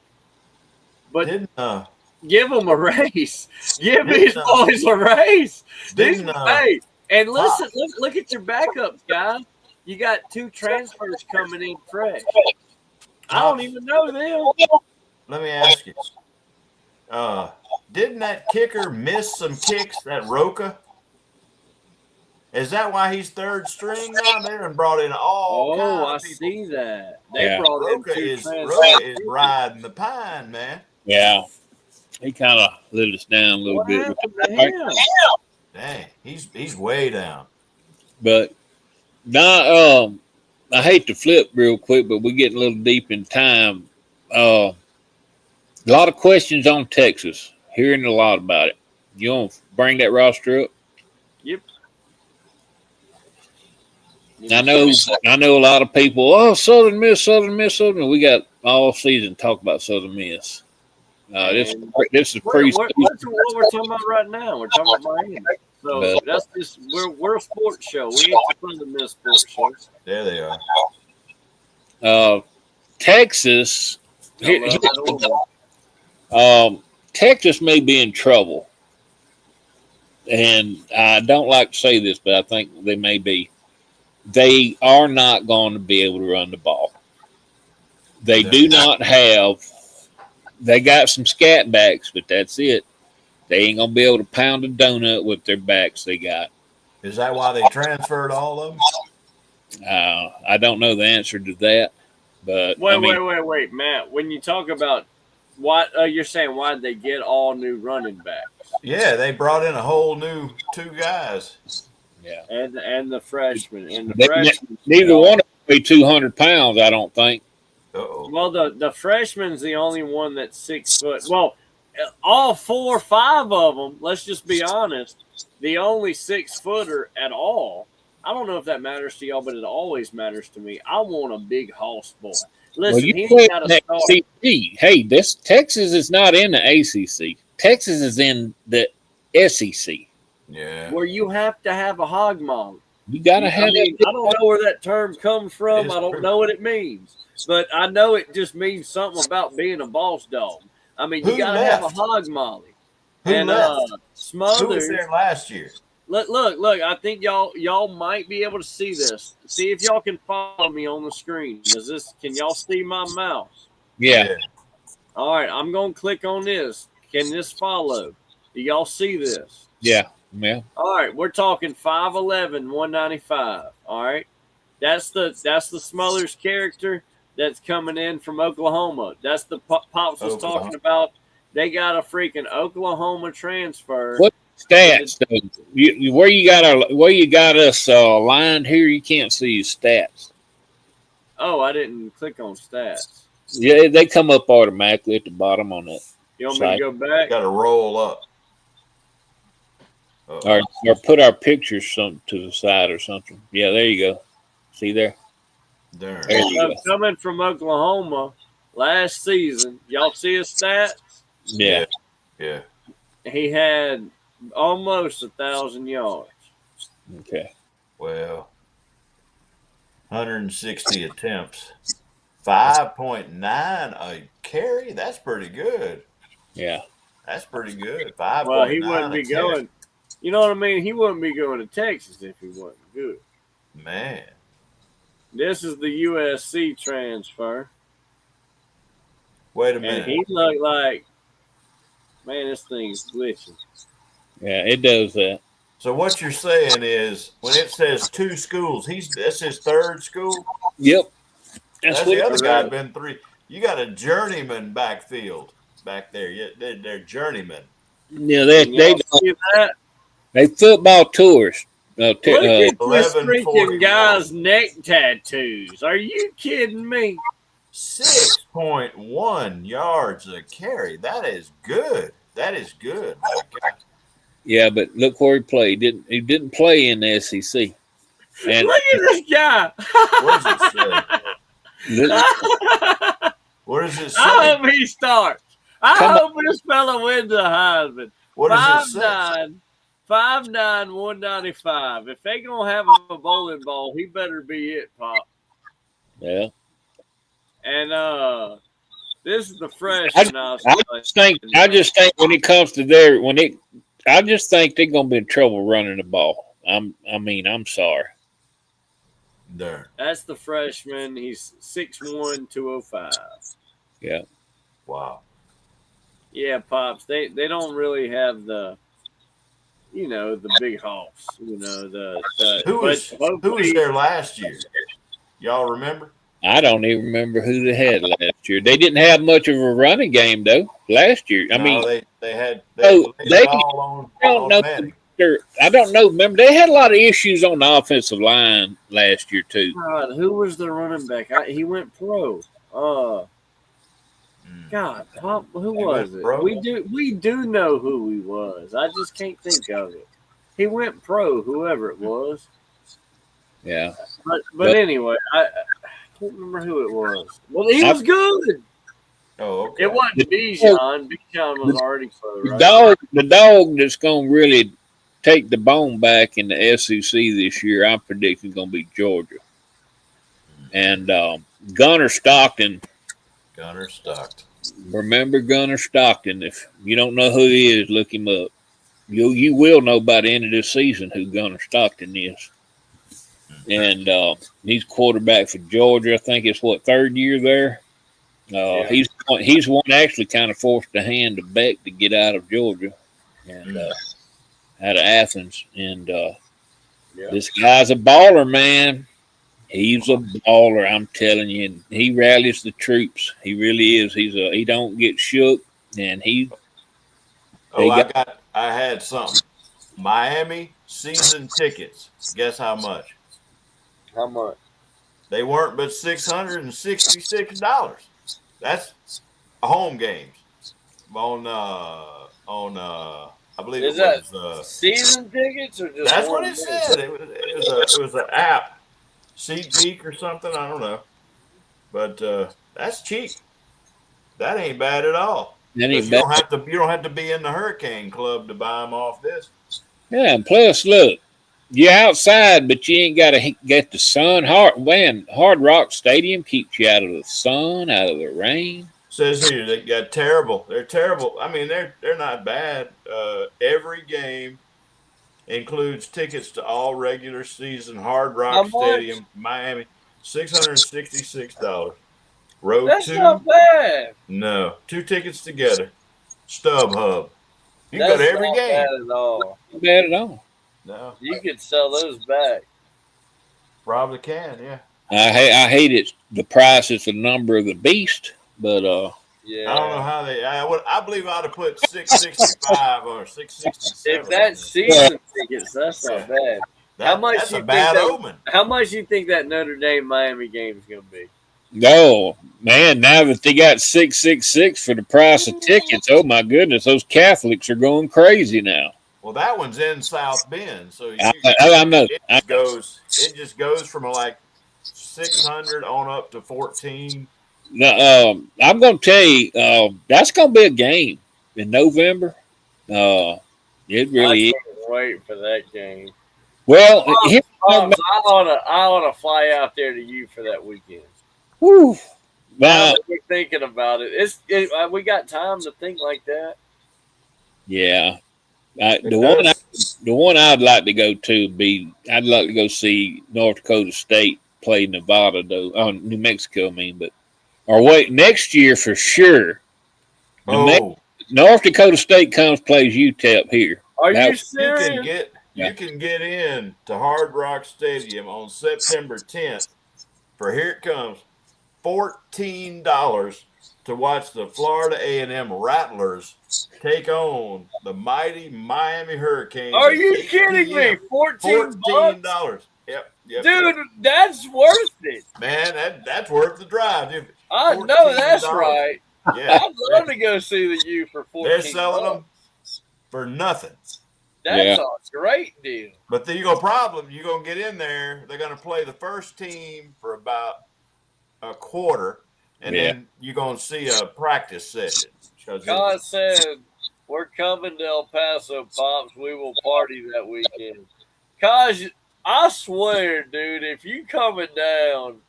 But give them a race. Give these boys a race. Hey, and listen, look at your backups, guys. You got 2 transfers coming in fresh. I don't even know them. Let me ask you. Didn't that kicker miss some kicks, that Roca? Is that why he's third string now? They done brought in all kinds of people. See that. They brought Roca is riding the pine, man. Yeah. He kind of let us down a little bit. Dang, he's way down. But now, I hate to flip real quick, but we're getting a little deep in time. A lot of questions on Texas. Hearing a lot about it. You want to bring that roster up? Yep. I know a lot of people. Southern Miss. We got all season to talk about Southern Miss. This is pre. What we're talking about right now? We're talking about Miami. So that's just we're a sports show. We ain't the Southern Miss sports show. There they are. Texas. Texas may be in trouble, and I don't like to say this, but I think they may be. They are not going to be able to run the ball. They do not have. They got some scat backs, but that's it. They ain't going to be able to pound a donut with their backs they got. Is that why they transferred all of them? I don't know the answer to that. But wait, Matt. When you talk about what you're saying, why did they get all new running backs? Yeah, they brought in a whole new 2 guys. Yeah, and the freshmen neither one of them weigh 200 pounds. I don't think. Uh-oh. Well, the freshman's the only one that's 6 foot. Well, all 4 or 5 of them. Let's just be honest. The only 6-footer at all. I don't know if that matters to y'all, but it always matters to me. I want a big house boy. Listen, he's got a start. Hey, this Texas is not in the ACC. Texas is in the SEC. Yeah. Where you have to have a hog molly. You got to have it. I don't know where that term comes from. I don't know what it means. But I know it just means something about being a boss dog. I mean, you got to have a hog molly. Smothers. Who was there last year? Look. I think y'all might be able to see this. See if y'all can follow me on the screen. Can y'all see my mouse? Yeah. All right. I'm going to click on this. Can this follow? Do y'all see this? Yeah. All right. We're talking 5'11", 195. All right. That's the Smothers character that's coming in from Oklahoma. That's the Pops was talking about. They got a freaking Oklahoma transfer. What stats? Where you got us aligned here? You can't see your stats. Oh, I didn't click on stats. Yeah, they come up automatically at the bottom on that. You want me to go back? Got to roll up. Or put our pictures to the side or something. Yeah, there you go. See there? There you go. Coming from Oklahoma last season, y'all see his stats? Yeah. He had almost 1,000 yards. Okay. Well, 160 attempts, 5.9 a carry. That's pretty good. Yeah. That's pretty good. Well, he 5.9 wouldn't a be carry. going. You know what I mean? He wouldn't be going to Texas if he wasn't good. Man. This is the USC transfer. Wait a And minute. he looked like, man, this thing's glitching. Yeah, it does that. So what you're saying is when it says 2 schools, that's his 3rd school? Yep. That's what the other it guy is. been 3. You got a journeyman backfield back there. Yeah, they're journeymen. Yeah, Can y'all see that? they football tours. Look at this 11:41. freaking guy's neck tattoos. Are you kidding me? 6.1 yards a carry. That is good. That is good. My God. Yeah, but look where he played. He didn't play in the SEC. And Look at this guy. What does it say? What does it say? I hope he starts. I hope this fella wins a Heisman. What does it say? 5'9", 195. If they gonna have a bowling ball, he better be it, Pop. yeah, And this is the freshman. I just think when it comes to I just think they're gonna be in trouble running the ball. I'm sorry. There. That's the freshman. He's 6'1", 205. Yeah. Wow. Yeah, Pops. They don't really have the big hoss. Who was there last year? Y'all remember? I don't even remember who they had last year. They didn't have much of a running game though last year. They had all on Manning. I don't know. Remember, they had a lot of issues on the offensive line last year too. God, who was the running back? He went pro. God, Pop, who was it? Pro? We do know who he was. I just can't think of it. He went pro, whoever it was. Yeah. But anyway, I can't remember who it was. Well, he was good. Oh, okay. It wasn't Bijan. Bijan was already pro, right? The dog that's going to really take the bone back in the SEC this year, I'm predicting going to be Georgia. And Gunnar Stockton. Remember Gunnar Stockton. If you don't know who he is, look him up. You will know by the end of this season who Gunnar Stockton is. And he's quarterback for Georgia. I think it's 3rd year there. Yeah. He's one actually kind of forced the hand of Beck to get out of Georgia and out of Athens. And this guy's a baller, man. He's a baller, I'm telling you. And he rallies the troops. He really is. He don't get shook, and I had something. Miami season tickets. Guess how much? How much? They weren't but $666. That's a home games on I believe Is it was that season tickets or just? That's what it said. It was an app, SeatGeek or something. I don't know, but that's cheap. That ain't bad at all. You don't have to be in the Hurricane Club to buy them off this. Yeah, and plus, look, you're outside, but you ain't got to get the sun. Hard Rock Stadium keeps you out of the sun, out of the rain. Says here they got terrible. They're terrible. I mean, they're not bad. Every game includes tickets to all regular season Hard Rock Stadium, Miami, $666. Row That's 2. not bad. No, 2 tickets together. StubHub. You can go to every game. Bad at all. Not bad at all. No, you could sell those back. Probably can. Yeah. I hate it. The price is the number of the beast, but yeah. I don't know how they. I believe I'd have put $665 or $667. If that's season tickets, that's not bad. That's a bad omen. How much you think that Notre Dame Miami game is going to be? No, man, now that they got $666 for the price of tickets, oh my goodness, those Catholics are going crazy now. Well, that one's in South Bend, so I know. It just goes from like 600 on up to 14. No, I'm going to tell you, that's going to be a game in November. It really is. I can't wait for that game. Well, I ought to fly out there to you for that weekend. Whew. Now Well, that we're thinking about it, we got time to think like that. yeah. It The does. one I'd like to go to would be I'd like to go see North Dakota State play Nevada, though. Oh, New Mexico, I mean, but or wait, next year for sure. New Me- Oh, North Dakota State comes plays UTEP here. Are That you serious? yeah. you can get in to Hard Rock Stadium on September 10th for here it comes $14 to watch the Florida A&M Rattlers take on the mighty Miami Hurricanes Are at you 8 kidding me? p.m. 14 bucks, $14. Yep. dude. That's worth it. Man, that's worth the drive, dude. I know that's $14. right. Yeah, I'd love to go see the U for they're 14 selling bucks. them for nothing. That's Yeah. a great deal. But then you go problem. You're gonna get in there. They're gonna play the first team for about a quarter, and Yeah. then you're gonna see a practice session. God said, "We're coming to El Paso, pops. We will party that weekend." Cause I swear, dude, if you coming down,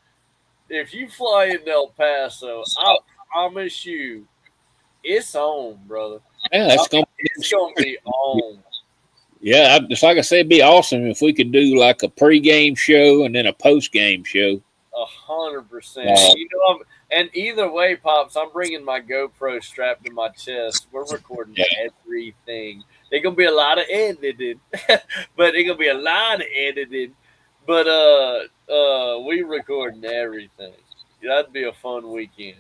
if you fly into El Paso, I promise you, it's on, brother. Yeah, that's gonna It's gonna be on. yeah. Just like I said, it'd be awesome if we could do like a pregame show and then a postgame show. 100%. You know, and either way, pops, I'm bringing my GoPro strapped to my chest. We're recording everything. There's gonna be a lot of editing, but there's gonna be a lot of editing. But we recording everything. That'd be a fun weekend.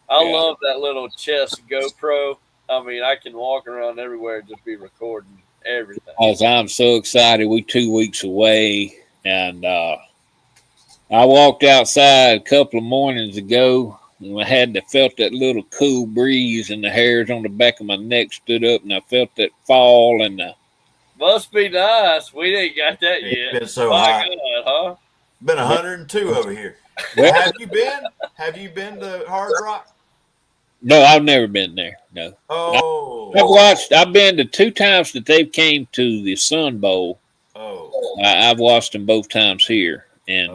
I love that little chest GoPro. I mean, I can walk around everywhere and just be recording everything. As I'm so excited, we 2 weeks away, and I walked outside a couple of mornings ago, and I had felt that little cool breeze, and the hairs on the back of my neck stood up, and I felt that fall, and Must be nice. We ain't got that It's yet. been so My hot. God, huh? Been 102 over here. Well- Have you been? Have you been to Hard Rock? no, I've never been there. No, Oh, I've been to 2 times that they've came to the Sun Bowl. oh, I've watched them both times here, and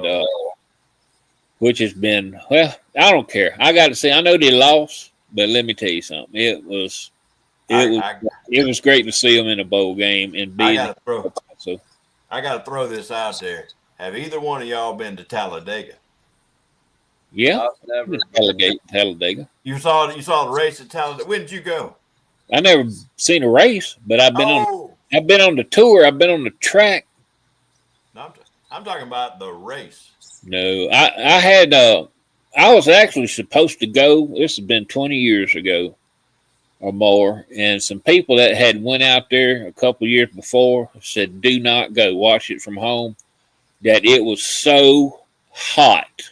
which has been I don't care. I got to say, I know they lost, but let me tell you something. It was great to see them in a bowl game and be. I gotta throw this out there. Have either one of y'all been to Talladega? Yeah, I've never Talladega. You saw the race at Talladega. When did you go? I never seen a race, but I've been Oh, on the tour. I've been on the track. no, I'm talking about the race. No, I had I was actually supposed to go. This has been 20 years ago or more, and some people that had went out there a couple years before said, "Do not go. Watch it from home." That it was so hot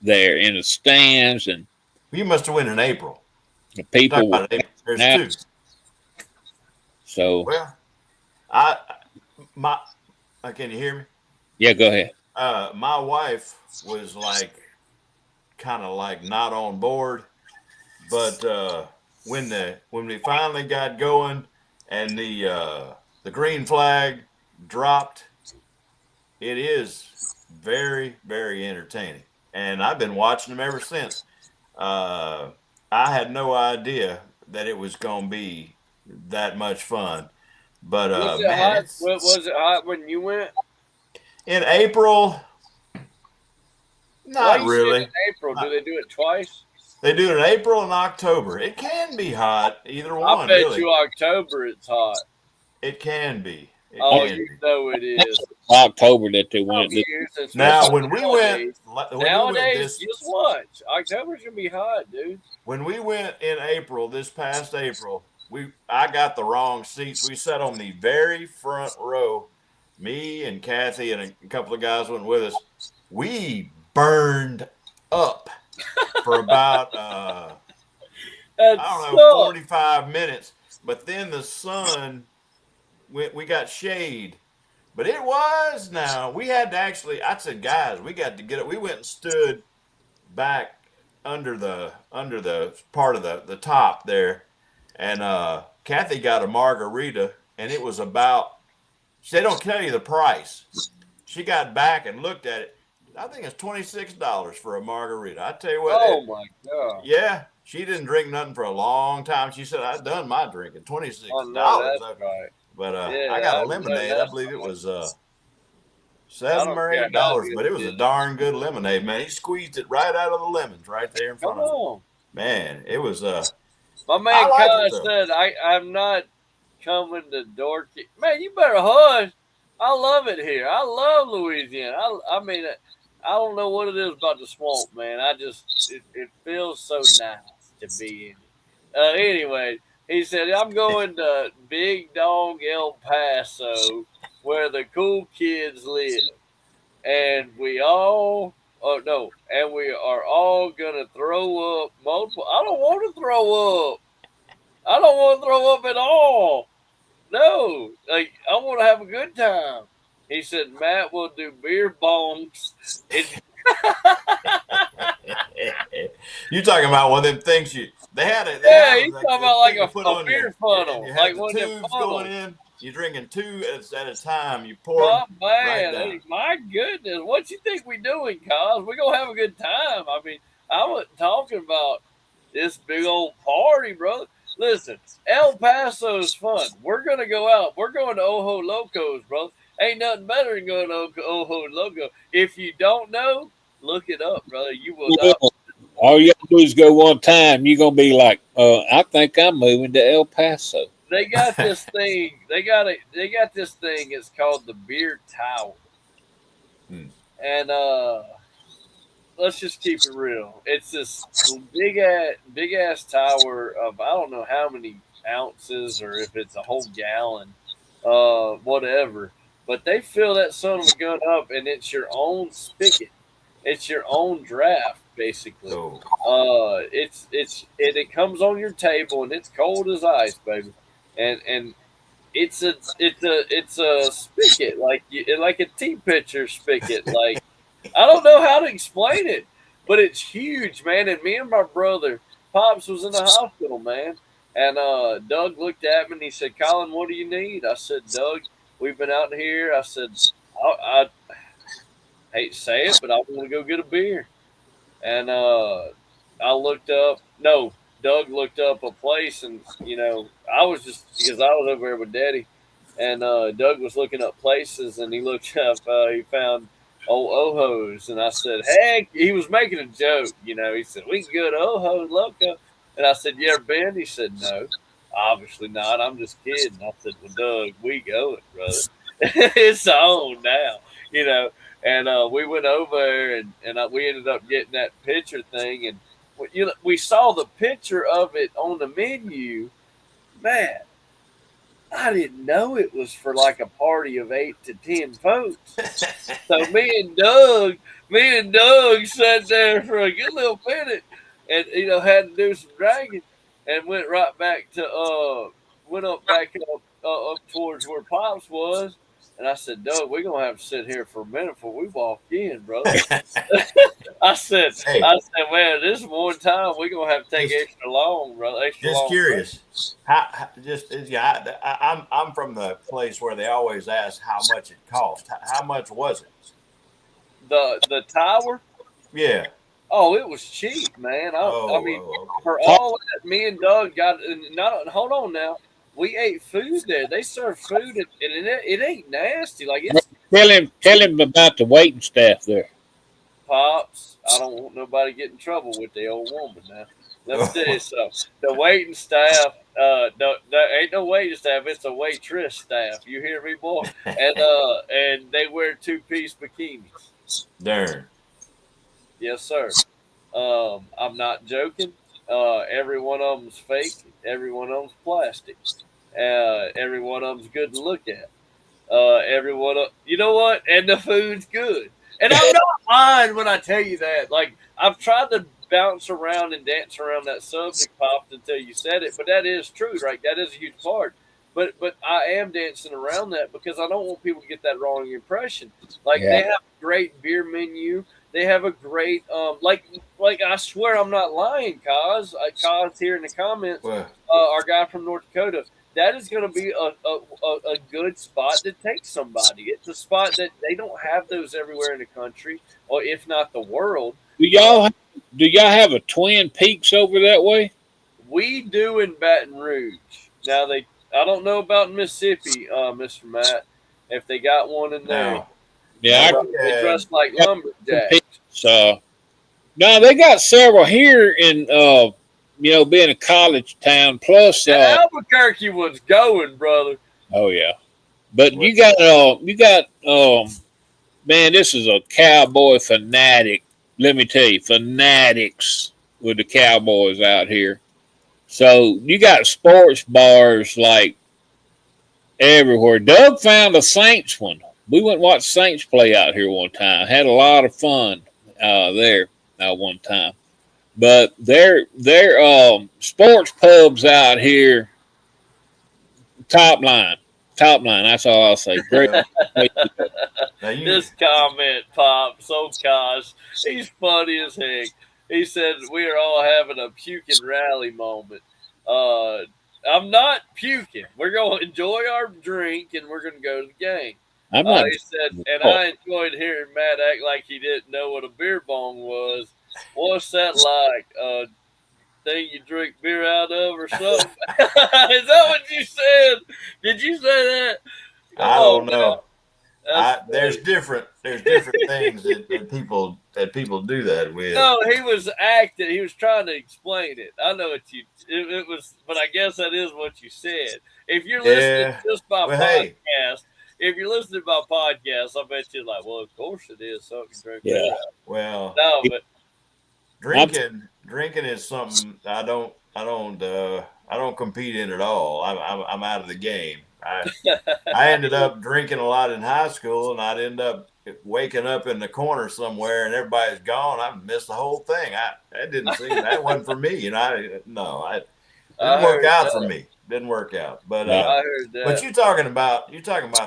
there in the stands, and You must have went in April. the people were There's now. two. So Well, can you hear me? yeah, go ahead. My wife was kind of like not on board, but when we finally got going and the green flag dropped, it is very, very entertaining, and I've been watching them ever since. I had no idea that it was going to be that much fun, but Was it man, hot? Was it hot when you went? in April, Why not you said really. in April? Do they do it twice? They do it in April and October. It can be hot, either one. I bet really. you October it's hot. It can be. Oh, you know it is. October that they went. Now, when we went, nowadays, just watch. October's gonna be hot, dude. when we went in April, this past April, I got the wrong seats. We sat on the very front row. Me and Kathy and a couple of guys went with us. We burned up for about I don't know 45 minutes, but then the sun. We got shade, but it was we had to actually. I said, guys, we got to get it. We went and stood back under the part of the top there, and Kathy got a margarita, and it was about. They don't tell you the price. She got back and looked at it. I think it's $26 for a margarita. I tell you what, Oh my God! yeah, she didn't drink nothing for a long time. She said, "I've done my drinking. I $26." know that's right. But I Yeah, got a I know lemonade. I that's believe it right. was I $7 don't or care how $8, but good it it was a is. darn good lemonade, man. He squeezed it right out of the lemons right there in Come front of me. on. Man, it was My I man like it Kai though. said, I'm not coming to Dorky. Man, you better hush. I love it here. I love Louisiana. I mean, I don't know what it is about the swamp, man. It feels so nice to be in it. Anyway, he said, I'm going to Big Dog El Paso where the cool kids live. And we all, oh no, and we are all going to throw up multiple. I don't want to throw up. I don't want to throw up at all. No, like I want to have a good time. He said Matt will do beer bongs. It, You talking about one of them things they yeah, have them he's like talking the about like thing to put a on beer and funnel, you have like the one of them tubes going funnels. in. You're drinking two at a time. You pour Oh them right man, down. hey, my goodness, what you think we doing, cuz? We gonna have a good time. I mean, I wasn't talking about this big old party, brother. Listen, El Paso's fun. We're gonna go out. We're going to Ojo Locos, brother. Ain't nothing better than going to Ojo Loco. If you don't know, look it up, brother. You will not. Well, all you have to do is go one time. You're gonna be like, I think I'm moving to El Paso. They got this thing. They got this thing. It's called the Beer Tower, Hmm. and let's just keep it real. It's this big ass tower of I don't know how many ounces or if it's a whole gallon, whatever. But they fill that son of a gun up, and it's your own spigot. It's your own draft, basically. Oh, It comes on your table, and it's cold as ice, baby. And it's a spigot like a tea pitcher spigot like I don't know how to explain it, but it's huge, man. And me and my brother, Pops was in the hospital, man. And Doug looked at me and he said, Colin, what do you need? I said, Doug, we've been out here. I said, I hate to say it, but I want to go get a beer. And I looked up, no, Doug looked up a place, and, I was just, because I was over there with Daddy. And Doug was looking up places, and he looked up, he found old Ojo's, and I said, "Heck," he was making a joke, He said, "We can go to Ojo Loco," and I said, "You ever been?" He said, "No, obviously not. I'm just kidding." I said, "Well, Doug, we going, brother. It's on now, you know." And we went over there, and we ended up getting that picture thing, and we saw the picture of it on the menu, man. I didn't know it was for like a party of 8 to 10 folks. So me and Doug sat there for a good little minute, and had to do some dragging, and went right back to went up back up towards where Pops was, and I said, Doug, we're gonna have to sit here for a minute before we walk in, brother. hey, I said, man, this is one time we're gonna have to take just extra long, brother, extra just long break. curious. Just yeah, I'm from the place where they always ask how much it cost. How much was it? The tower. Yeah. Oh, it was cheap, man. I mean, Okay. for all that, me and Doug got. Not hold on now. We ate food there. They serve food, and it ain't nasty. Like it's Tell him about the waiting staff there. Pops. I don't want nobody get in trouble with the old woman now. Let me tell you something. The waiting staff, there ain't no waiting staff. It's a waitress staff. You hear me, boy? And they wear 2-piece bikinis. Darn. Yes, sir. I'm not joking. Every one of them's fake. Every one of them's plastic. Every one of them's good to look at. Every one of you know what? And the food's good. And I'm not lying when I tell you that. Like I've tried to bounce around and dance around that subject, Popped, until you said it. But that is true, right? That is a huge part. But I am dancing around that because I don't want people to get that wrong impression. Like they Yeah. have a great beer menu. They have a great like I swear I'm not lying, Kaz. Kaz here in the comments, Well, our guy from North Dakota. that is going to be a good spot to take somebody. It's a spot that they don't have those everywhere in the country, or if not the world. Do y'all have a Twin Peaks over that way? We do in Baton Rouge. Now I don't know about Mississippi, Mr. Matt, if they got one in there. Now, Yeah, They dress like I lumberjacks. no, they got several here in being a college town. Plus, Albuquerque was going, brother. oh yeah, but you got man, this is a cowboy fanatic. Let me tell you, fanatics with the Cowboys out here. So you got sports bars like everywhere. Doug found a Saints one. We went and watched Saints play out here one time. Had a lot of fun there one time. But their sports pubs out here, top line. That's all I'll say. Great. This comment pops. Oh gosh, he's funny as heck. He said we are all having a puking rally moment. I'm not puking. We're going to enjoy our drink and we're going to go to the game. I'm not. He said, and I enjoyed hearing Matt act like he didn't know what a beer bong was. What's that like? Thing you drink beer out of or something? Is that what you said? Did you say that? I don't know. There's different things that people do that with. No, he was acting. He was trying to explain it. I know what it was, but I guess that is what you said. If you're listening just by podcast, if you're listening by podcast, I bet you're like, well, of course it is something you drink. Yeah. Well, no, but drinking is something I don't compete in at all. I'm out of the game. I ended up drinking a lot in high school, and I'd end up waking up in the corner somewhere, and everybody's gone. I missed the whole thing. That wasn't for me. It didn't work out for me. Didn't work out. But I heard that. But you're talking about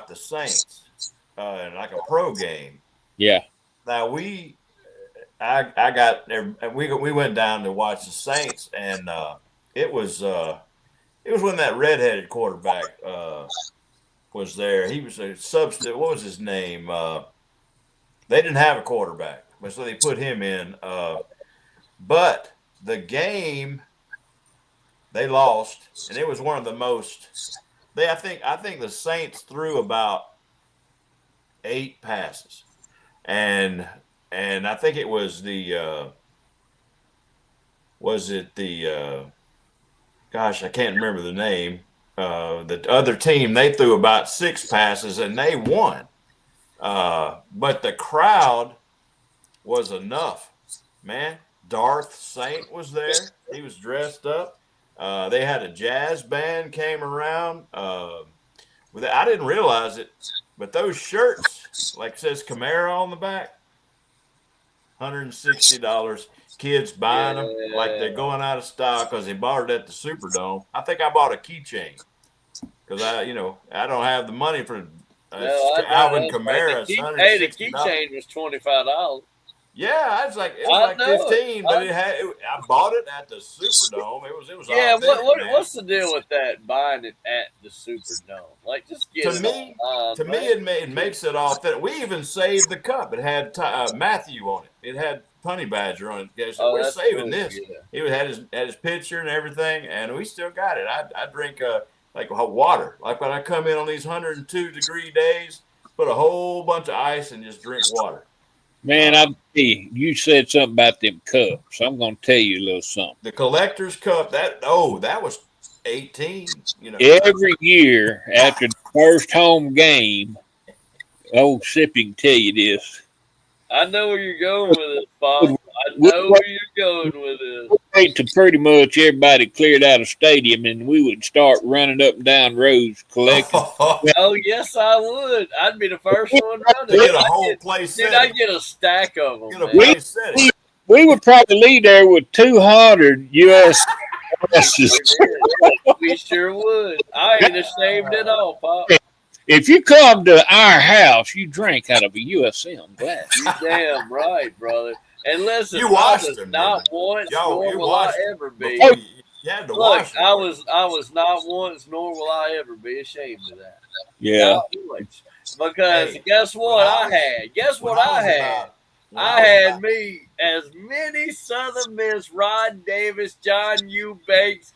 the Saints, like a pro game. Yeah. Now we went down to watch the Saints, and it was when that redheaded quarterback was there. He was a substitute. What was his name? They didn't have a quarterback, so they put him in. But the game they lost, and it was one of the most. I think the Saints threw about 8 passes, and I think it was gosh, I can't remember the name. The other team, they threw about 6 passes and they won. But the crowd was enough, man. Darth Saint was there. He was dressed up. They had a jazz band came around. I didn't realize it, but those shirts, like says Camaro on the back, $160. Kids buying them like they're going out of style because they bought it at the Superdome. I think I bought a keychain because I don't have the money for Alvin Kamara. Hey, the keychain was $25. Yeah, it was like 15, but I bought it at the Superdome. It was yeah. What's the deal with that? Buying it at the Superdome, like just get to me. It makes it authentic. We even saved the cup. It had Matthew on it. It had Honey Badger on it. We're saving this. Yeah. He had his picture and everything, and we still got it. I drink like water. Like when I come in on these 102-degree days, put a whole bunch of ice and just drink water. Man, I'll tell you, you said something about them cups. I'm going to tell you a little something. The collector's cup, that was 18. Every year after the first home game, old Sippy can tell you this. I know where you're going with this, Bob. I know where you're going with this. Wait till pretty much everybody cleared out of stadium, and we would start running up and down roads collecting. Oh, yes, I would. I'd be the first one running. Get a whole place set. I'd get a stack of them. Get a place set. We would probably leave there with 200 U.S. We sure would. I ain't ashamed at all, Pop. If you come to our house, you drink out of a USM glass. You damn right, brother. And listen, you watched them, not once, nor will I ever be. You had to Look, wash them. I was not once, nor will I ever be ashamed of that. Yeah. Because Hey, guess what I had? Guess what I had? I had me as many Southern Miss, Rod Davis, John Eubanks,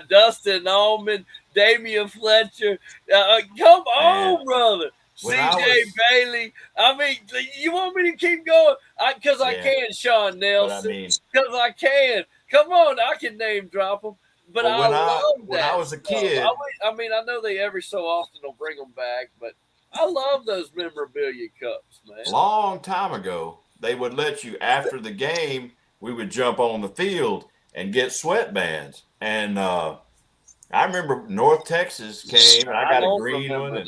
Dustin Allman, Damian Fletcher. Come on, brother. CJ Bailey. I mean, you want me to keep going? Because I can, Sean Nelson. Because I can. Come on, I can name drop them. But I love that. When I was a kid. I mean, I know they every so often will bring them back, but I love those memorabilia cups, man. Long time ago, they would let you, after the game, we would jump on the field and get sweatbands. And I remember North Texas came, and I got a green one.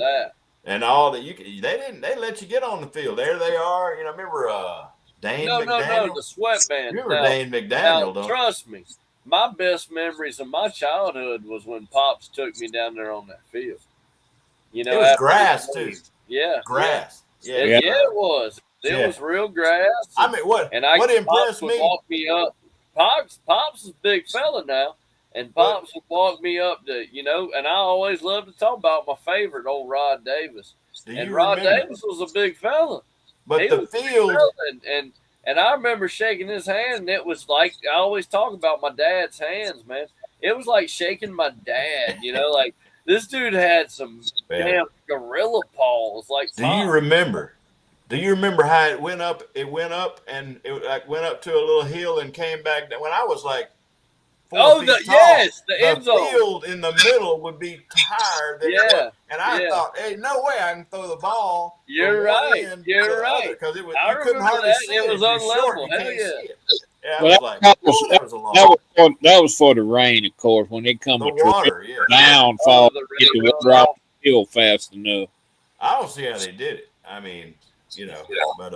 And all that they let you get on the field. There they are. You know, remember Dane McDaniel? No, the sweatband. You remember Dane McDaniel, don't you? Trust me, my best memories of my childhood was when Pops took me down there on that field. You know, it was grass too. Yeah, grass. Yeah, it was. It was real grass. I mean, what impressed me? Walk me up. Pops is a big fella now, and Pops would walk me up to, you know, and I always loved to talk about my favorite, old Rod Davis. And Rod Davis was a big fella. But the field, and I remember shaking his hand, and it was like, I always talk about my dad's hands, man. It was like shaking my dad, you know, like this dude had some damn gorilla paws. Like, do you remember how it went up? It went up and it like went up to a little hill and came back. When I was like, the end zone. Field in the middle would be higher than and I thought, hey, no way I can throw the ball. You're right. Because it was, you couldn't hardly see it. It was unlevel. Hell yeah. That was for the rain, of course. When it comes the water, down, fall, get the water off the hill fast enough. I don't see how they did it. I mean, you know, but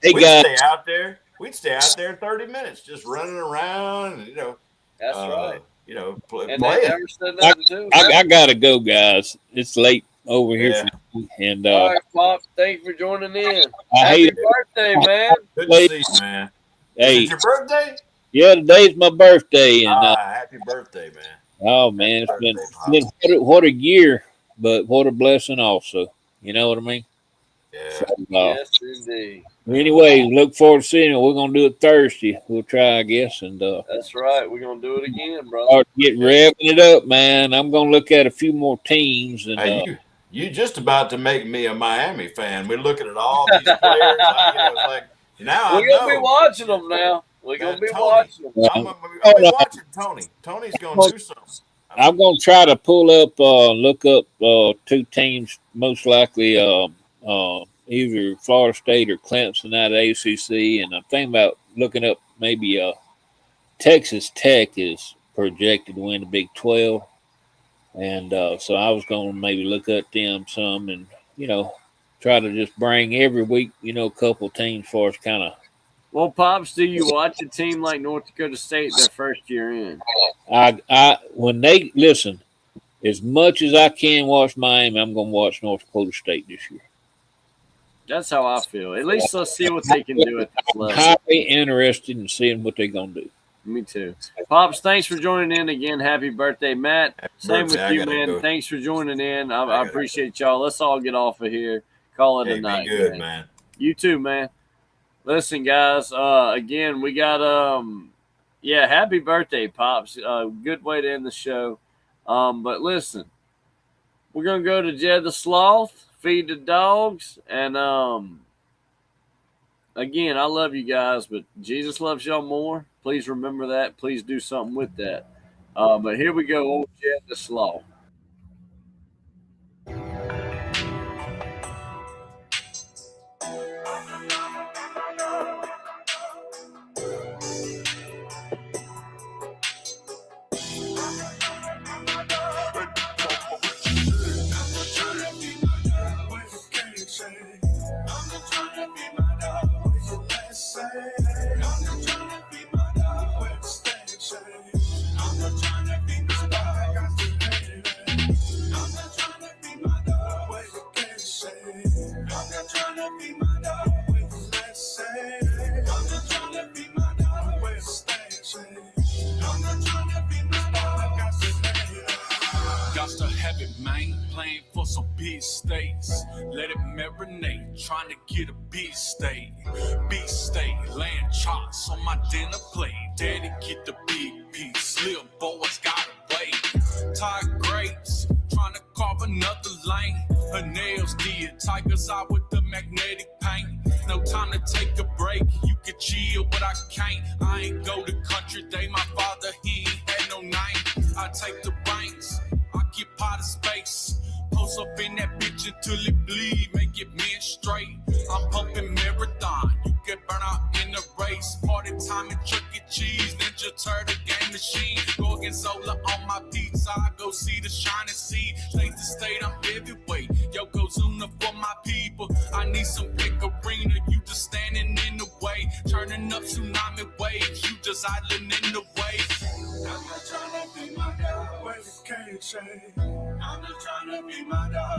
we'd stay out there. We'd stay out there 30 minutes just running around, you know. That's right. You know, play. I gotta go, guys. It's late over here for me. And all right, Pop. Thanks for joining in. Happy birthday, man. Good to see you, man. Hey, is it your birthday? Yeah, today's my birthday, and happy birthday, man. Oh man, it's been what a year, but what a blessing also. You know what I mean? Yeah. So, yes, indeed. Anyway, look forward to seeing it. We're gonna do it Thursday. We'll try, I guess, and that's right. We're gonna do it again, brother. Start get revving it up, man. I'm gonna look at a few more teams, and you just about to make me a Miami fan. We're looking at all these players. It's like now we're gonna be watching them now. We're gonna be watching them. I'm gonna be watching Tony. Tony's gonna do something. I'm gonna try to pull up, look up two teams, most likely either Florida State or Clemson out of ACC, and I'm thinking about looking up maybe Texas Tech is projected to win the Big 12, and so I was going to maybe look at them some, and you know, try to just bring every week, you know, a couple teams for us kind of. Well, Pops, do you watch a team like North Dakota State their first year in? When they listen, as much as I can watch Miami, I'm going to watch North Dakota State this year. That's how I feel. At least let's see what they can do at this level. I'm highly interested in seeing what they're going to do. Me too. Pops, thanks for joining in again. Happy birthday, Matt. Same with you, man. Thanks for joining in. I appreciate y'all. Let's all get off of here. Call it a night. Be good, man. You too, man. Listen, guys, again, we got, happy birthday, Pops. Good way to end the show. But listen, we're going to go to Jed the Sloth, feed the dogs, and again, I love you guys, but Jesus loves y'all more. Please remember that. Please do something with that. But here we go, old Jed the Sloth. shots to have it, man. Playing for some big stakes. Let it marinate. Trying to get a big steak. Big steak. Lamb chops on my dinner plate. Daddy get the big piece. Little boys gotta wait. Tired grapes. Trying to carve another lane. Her nails did. Tigers out with the magnetic paint. No time to take a break. You can chill, but I can't. I ain't go to country day. My father, he ain't had no name. I take the banks. Occupy the space. Post up in that bitch until it bleed. Make it men straight. I'm pumping marathon. You get burn out in the race. Party time and Chuck E. Cheese. Ninja Turtle game machine. Gorgonzola on my pizza. I go see the shining sea. State to state, I'm heavyweight. Yokozuna for my people. I need some Picarina. You just standing in the way. Turning up tsunami waves. You just idling in the way. I'm not trying to be my dog. I'm just trying to be my dog.